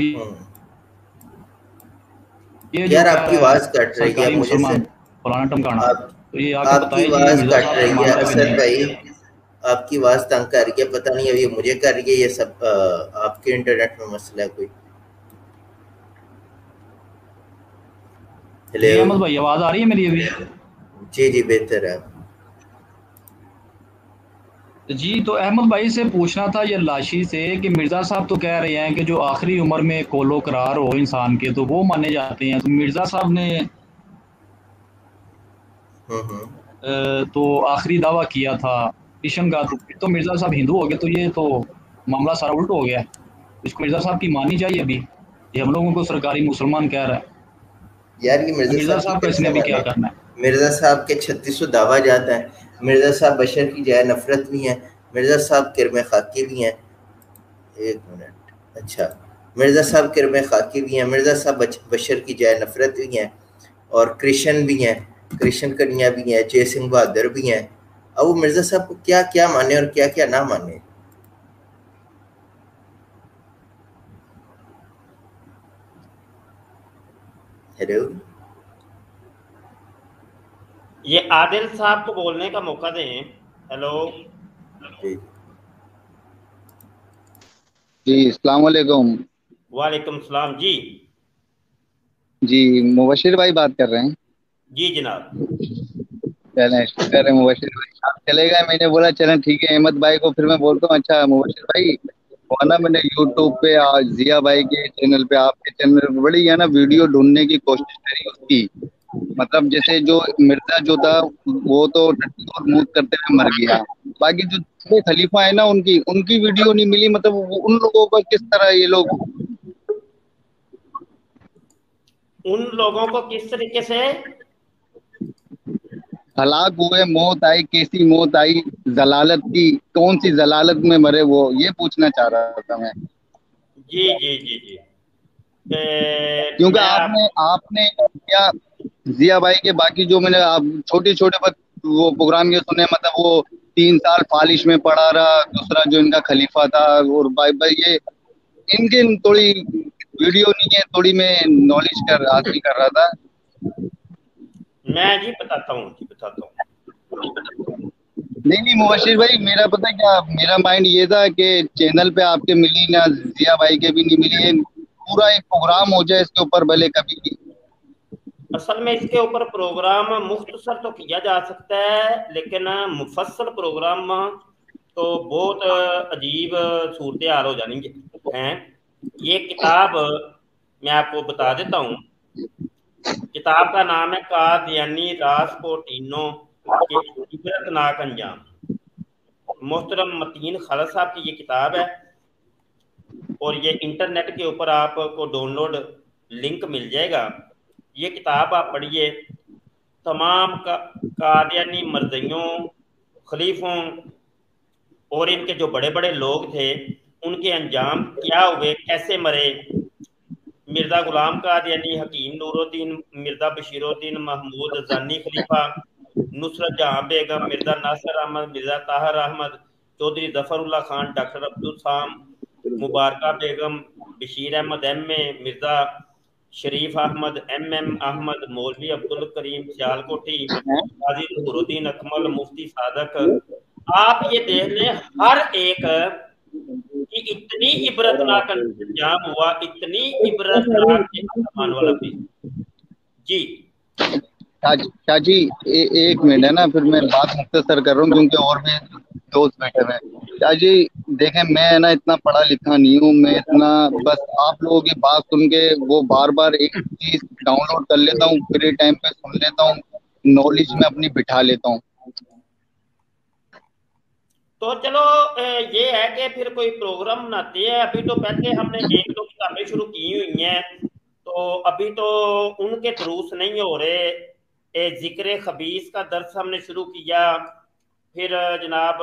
ये यार आपकी आवाज कट रही है मुझे से, फलाना टमकाना, तो ये आपकी आवाज कट रही है असद भाई, आपकी आवाज तंग कर रही है, पता नहीं अभी मुझे कर रही है, ये सब आपके इंटरनेट में मसला है कोई। अहमद भाई आवाज आ रही है मेरी अभी? जी जी बेहतर है जी। तो अहमद भाई से पूछना था ये लाशी से कि मिर्ज़ा साहब तो कह रहे हैं कि जो आखिरी उम्र में कोलो करार हो इंसान के तो वो माने जाते हैं, तो मिर्ज़ा साहब ने तो आखिरी दावा किया था कृष्ण का, तो मिर्ज़ा साहब हिंदू हो गए, तो ये तो मामला सारा उल्ट हो गया। इसको मिर्ज़ा साहब की माननी चाहिए अभी, ये हम लोगों को सरकारी मुसलमान कह रहा है। यार ये मिर्ज़ा साहब का इसने भी क्या करना है? मिर्ज़ा साहब के 3600 दावा जाता है, मिर्ज़ा साहब बशर की जाए नफरत भी है, मिर्ज़ा साहब किरम खाकी भी हैं। एक मिनट, अच्छा मिर्ज़ा साहब किरम खाकी भी हैं, मिर्ज़ा साहब बशर की जाए नफरत भी हैं और कृष्ण भी हैं, कृष्ण कन्या भी हैं, जय सिंह बहादुर भी हैं। अब वो मिर्ज़ा साहब को क्या क्या माने और क्या क्या ना माने। हेलो, ये आदिल साहब को बोलने का मौका दें। हेलो जी, अस्सलाम वालेकुम। वालेकुम सलाम जी। जी, मुबशिर भाई बात कर रहे हैं। जी जनाब। चलें, शुक्र है मुबशिर भाई आप चले गए। मैंने बोला चलें ठीक है, अहमद भाई को फिर मैं बोलता हूँ अच्छा मुबशिर भाई वरना मैंने यूट्यूब पे आज जिया भाई के चैनल पे, आपके चैनल पे बड़ी है ना वीडियो ढूंढने की कोशिश करी उसकी। मतलब जैसे जो मिर्जा जो था वो तो टट्टी और मूत करते हुए मर गया, बाकी जो दूसरे खलीफा है ना उनकी उनकी वीडियो नहीं मिली। मतलब उन लोगों को किस तरह ये लोग उन लोगों को किस तरीके से हलाक हुए, मौत आई, कैसी मौत आई, जलालत की, कौन सी जलालत में मरे, वो ये पूछना चाह रहा था मैं। जी जी जी जी। क्योंकि मैं आपने आपने क्या जिया भाई के बाकी जो मैंने आप छोटे छोटे वो प्रोग्राम ये सुने, मतलब वो 3 साल फालिश में पड़ा रहा, दूसरा जो इनका खलीफा था और भाई भाई ये इनके थोड़ी वीडियो नहीं है, थोड़ी मैं नॉलेज कर हासिल कर रहा था। जी बताता हूँ जी बताता हूँ। नहीं मुबशिर भाई मेरा पता क्या, मेरा माइंड ये था कि चैनल पे आपके मिली ना, जिया भाई के भी नहीं मिली, पूरा एक प्रोग्राम हो जाए इसके ऊपर भले कभी भी। असल में इसके ऊपर प्रोग्राम मुख्तसर तो किया जा सकता है, लेकिन मुफस्सल प्रोग्राम तो बहुत अजीब सूरत हाल हो जानी हैं। ये किताब मैं आपको बता देता हूँ। किताब का नाम है कादियानी रासपोर्टिनो के इबरतनाक अंजाम। मोहतरम मतीन खालिद साहब की ये किताब है और ये इंटरनेट के ऊपर आपको डाउनलोड लिंक मिल जाएगा। ये किताब आप पढ़िए। तमाम कादियानी मर्जियों, खलीफों और इनके जो बड़े बड़े लोग थे उनके अंजाम क्या हुए, कैसे मरे। मिर्ज़ा गुलाम कादियानी, हकीम नूरुद्दीन, मिर्ज़ा बशीरुद्दीन महमूद जानी खलीफा, नुसरत जहां बेगम, मिर्ज़ा नासिर अहमद, मिर्ज़ा ताहिर अहमद, चौधरी जफरुल्लाह खान, डॉक्टर अब्दुल साम, मुबारका बेगम, बशीर अहमद एम.ए, मिर्ज़ा शरीफ अहमद, एम.एम अहमद, मौलवी अब्दुल करीम सियालकोटी, काजी ज़हूरुद्दीन अकमल, मुफ्ती सादक। आप ये देख लें हर एक कि इतनी इबरतनाक अंजाम हुआ, इतनी इबरतनाक वाला भी। जी चाची एक मिनट है ना, फिर मैं बात मुख्तसर कर रहा हूँ क्योंकि और भी दोस्त बैठे हुए हैं। चाची देखें मैं ना इतना पढ़ा लिखा नहीं हूँ, मैं इतना बस आप लोगों की बात सुन के वो बार बार एक चीज डाउनलोड कर लेता हूँ, फ्री टाइम पे सुन लेता हूँ, नॉलेज में अपनी बिठा लेता हूँ। तो चलो ये है कि फिर कोई प्रोग्राम बनाते हैं। अभी तो पहले हमने 1-2 किताबें शुरू की हुई हैं, तो अभी तो उनके दुरूस नहीं हो रहे। जिक्र खबीस का दर्स हमने शुरू किया, फिर जनाब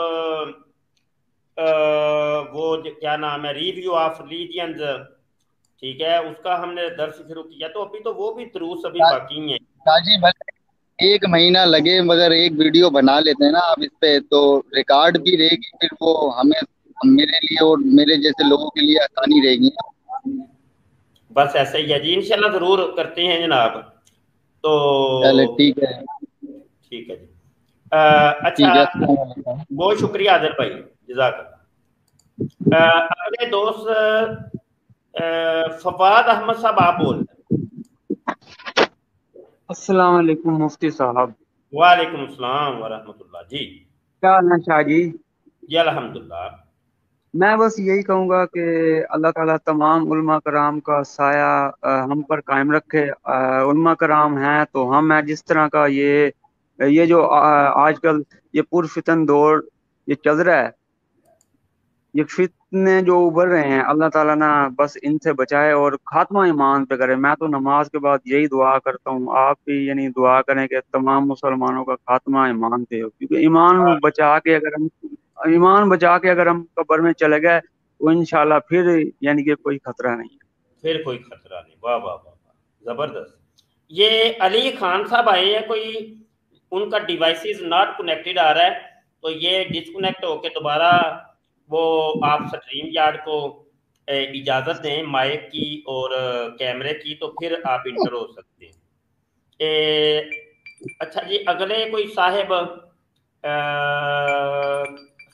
वो क्या नाम है, रिव्यू ऑफ रिलीजियंस, ठीक है, उसका हमने दर्स शुरू किया। तो अभी तो वो भी दुरूस अभी बाकी हैं। चाची भले 1 महीना लगे मगर एक वीडियो बना लेते हैं ना आप इस पे, तो रिकॉर्ड भी रहेगी, फिर वो हमें मेरे लिए और मेरे जैसे लोगों के लिए आसानी रहेगी। बस ऐसा ही है जी, इंशाल्लाह जरूर करते हैं जनाब। तो चले ठीक है जी। अच्छा, बहुत शुक्रिया आदिल भाई, जज़ाकल्लाह। अगले दोस्त फवाद अहमद साहब, आप बोल रहे हैं। अस्सलाम वालेकुम मुफ्ती साहब। वालेकुम अस्सलाम वरहमतुल्लाह। जी क्या हाल है शाह जी? जी अल्हम्दुलिल्लाह। मैं बस यही कहूँगा कि अल्लाह ताला तमाम उलमा कराम का साया हम पर कायम रखे। उलमा कराम हैं तो हम हैं। जिस तरह का ये जो आजकल ये पुरफितन दौर ये चल रहा है, ये फितने जो उभर रहे हैं, अल्लाह ताला ना बस इनसे बचाए और खात्मा ईमान पे करे। मैं तो नमाज के बाद यही दुआ करता हूँ, आप भी यानी दुआ करें कि तमाम मुसलमानों का खात्मा ईमान पे हो, क्योंकि ईमान बचा के अगर हम कब्र में चले गए तो इंशाल्लाह फिर यानी कि कोई खतरा नहीं है। फिर कोई खतरा नहीं। वाह वाह वाह, जबरदस्त। ये अली खान साहब आए हैं, कोई उनका डिवाइस इज नॉट कनेक्टेड आ रहा है, तो ये डिस्कनेक्ट होके दोबारा वो आप स्ट्रीम यार्ड को इजाज़त दें माइक की और कैमरे की, तो फिर आप इंटर हो सकते हैं। अच्छा जी, अगले कोई साहिब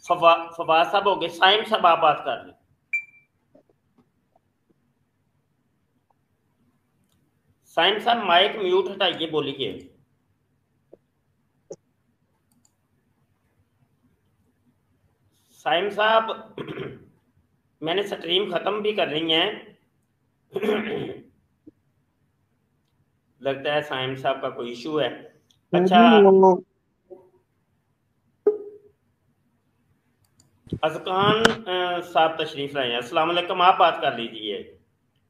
फवाद साहब हो गए, साइम साहब आप बात कर लें। साइम साहब माइक म्यूट हटाइए, बोलिए। साइम साहब मैंने स्ट्रीम खत्म भी कर रही है। लगता है साइम साहब का कोई इशू है। अच्छा, अज़कान साहब तशरीफ लाए हैं। अस्सलाम वालेकुम, आप बात कर लीजिए।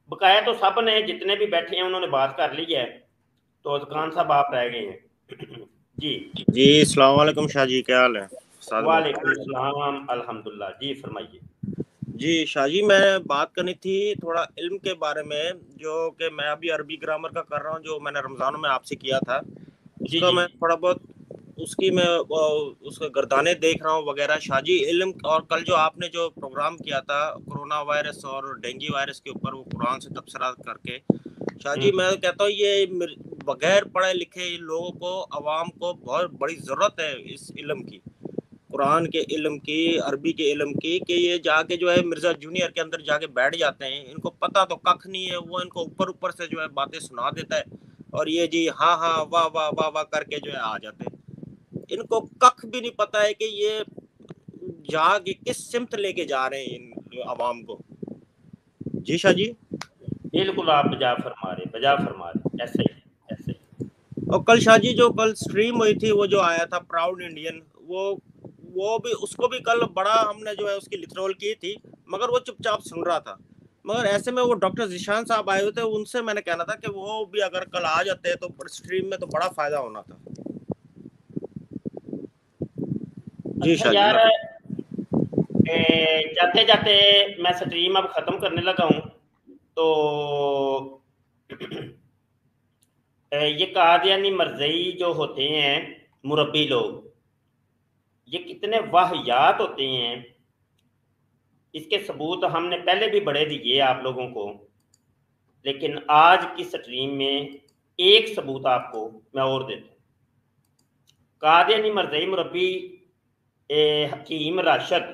बकाया तो सब ने जितने भी बैठे हैं उन्होंने बात कर ली है, तो अज़कान साहब आप रह गए हैं। जी अस्सलाम वालेकुम शाह जी, क्या हाल है? वालेकुम अस्सलाम, अल्हम्दुलिल्लाह। जी फरमाइए। जी शाह जी, मैं बात करनी थी थोड़ा इल्म के बारे में, जो कि मैं अभी अरबी ग्रामर का कर रहा हूँ, जो मैंने रमज़ानों में आपसे किया था उसका मैं थोड़ा बहुत उसकी मैं उसके गर्दाने देख रहा हूँ वगैरह। शाह जी इल्म, और कल जो आपने जो प्रोग्राम किया था कोरोना वायरस और डेंगू वायरस के ऊपर, वो कुरान से तबसरा करके, शाह जी मैं कहता हूँ ये बगैर पढ़े लिखे लोगों को, अवाम को बहुत बड़ी ज़रूरत है इस इल्म की, कुरान के इल्म की, अरबी के इल्म की, कि ये जाके जो है मिर्ज़ा जूनियर के अंदर जाके बैठ जाते हैं। इनको पता तो कख नहीं है, वो इनको ऊपर ऊपर से जो है बातें सुना देता है, और ये जी हाँ हाँ वाह वाह वाह वाह करके जो है आ जाते हैं। इनको कख भी नहीं पता है कि ये जाके किस सिमत लेके जा रहे हैं इन अवाम को। जी शाह जी, बिल्कुल आप बजा फरमा रहे, ऐसे ही ऐसे ही। और कल शाह जी जो कल स्ट्रीम हुई थी, वो जो आया था प्राउड इंडियन, वो भी, उसको भी कल बड़ा हमने जो है उसकी लिथरोल की थी, मगर वो चुपचाप सुन रहा था। मगर ऐसे में वो डॉक्टर जिशान साहब आए हुए थे, उनसे मैंने कहना था कि वो भी अगर कल आ जाते तो स्ट्रीम में तो बड़ा फायदा होना था। जी अच्छा यार, जाते जाते मैं स्ट्रीम अब ख़त्म करने लगा हूँ, तो ये कादियानी मरज़ई जो होते हैं मुरब्बी लोग, ये कितने वाहियात होते हैं, इसके सबूत हमने पहले भी बड़े दिए आप लोगों को, लेकिन आज की स्ट्रीम में एक सबूत आपको मैं और देता हूँ। कादियानी मरज़ई मुरब्बी हकीम राशिद,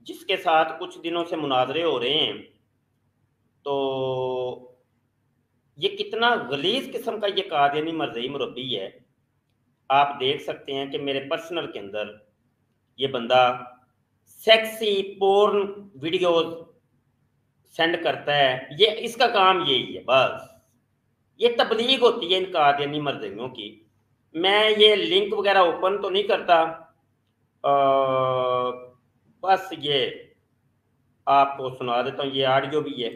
जिसके साथ कुछ दिनों से मुनाजरे हो रहे हैं, तो ये कितना गलीज किस्म का ये कादियानी मरज़ई मुरब्बी है। आप देख सकते हैं कि मेरे पर्सनल के अंदर ये बंदा सेक्सी पोर्न वीडियोस सेंड करता है। ये इसका काम यही है, बस ये तबलीग होती है इन कादियानी मरज़इयों की। मैं ये लिंक वगैरह ओपन तो नहीं करता, बस ये आपको सुना देता हूँ, ये ऑडियो भी है।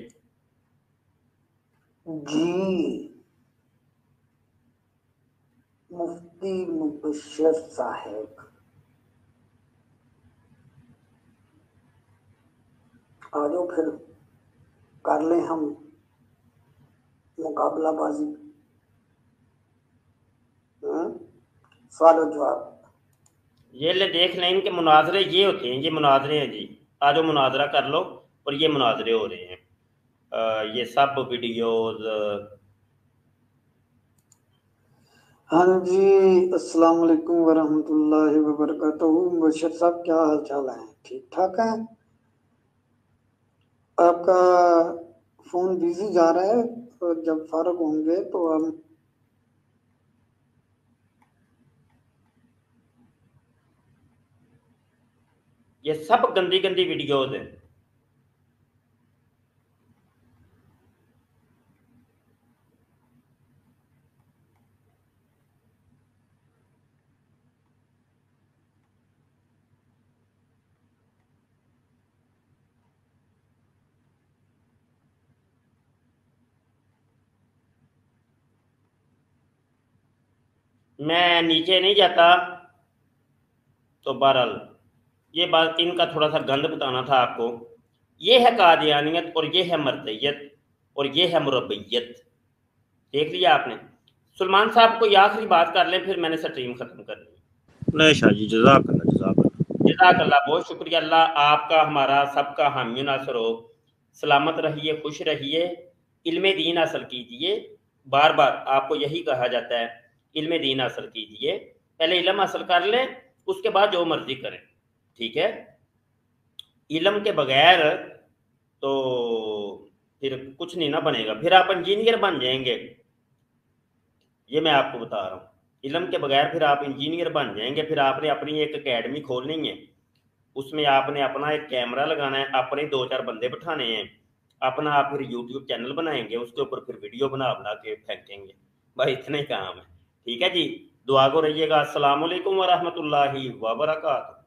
जी मुफ्ती मुबश्शिर साहब, आ जाओ फिर कर लें हम मुकाबलाबाजी। सवाल और जवाब ये ले देख लें, इनके मुनाजरे ये होते हैं, ये मुनाजरे हैं जी। आ जाओ मुनाजरा कर लो, और ये मुनाजरे हो रहे हैं। ये सब वीडियोस। हाँ जी, अस्सलाम वालेकुम वरहमतुल्लाहि वबरकातुहू। मुबश्शिर साहब क्या हाल चाल है? ठीक ठाक है? आपका फोन बिजी जा रहा है, तो जब फारग होंगे तो हम ये सब गंदी गंदी वीडियोस हैं। मैं नीचे नहीं जाता, तो बहरहाल ये बात, इनका थोड़ा सा गंद बताना था आपको। ये है कादियानियत, और ये है मरज़इयत, और ये है मुरब्बियत। देख लिया आपने। सलमान साहब को आखिरी बात कर लें, फिर मैंने स्ट्रीम खत्म कर दी। नहीं शाह जी, जज़ाकल्लाह जज़ाकल्लाह। जज़ाकल्लाह, बहुत शुक्रिया। अल्लाह आपका हमारा सबका हामी नासर हो। सलामत रहिए, खुश रहिए, इल्म दीन हासिल कीजिए। बार बार आपको यही कहा जाता है, इल्म दीन हासिल कीजिए, पहले इल्म हासिल कर लें, उसके बाद जो मर्जी करें, ठीक है। इल्म के बगैर तो फिर कुछ नहीं ना बनेगा, फिर आप इंजीनियर बन जाएंगे, ये मैं आपको बता रहा हूँ। इल्म के बगैर फिर आप इंजीनियर बन जाएंगे, फिर आपने अपनी एक एकेडमी खोलनी है, उसमें आपने अपना एक कैमरा लगाना है, अपने 2-4 बंदे बिठाने हैं, अपना आप फिर यूट्यूब चैनल बनाएंगे, उसके ऊपर फिर वीडियो बना बना के फेंकेंगे। भाई इतने काम है, ठीक है जी। दुआ को रहिएगा। अस्सलाम वालेकुम व रहमतुल्लाहि व बरकातहू।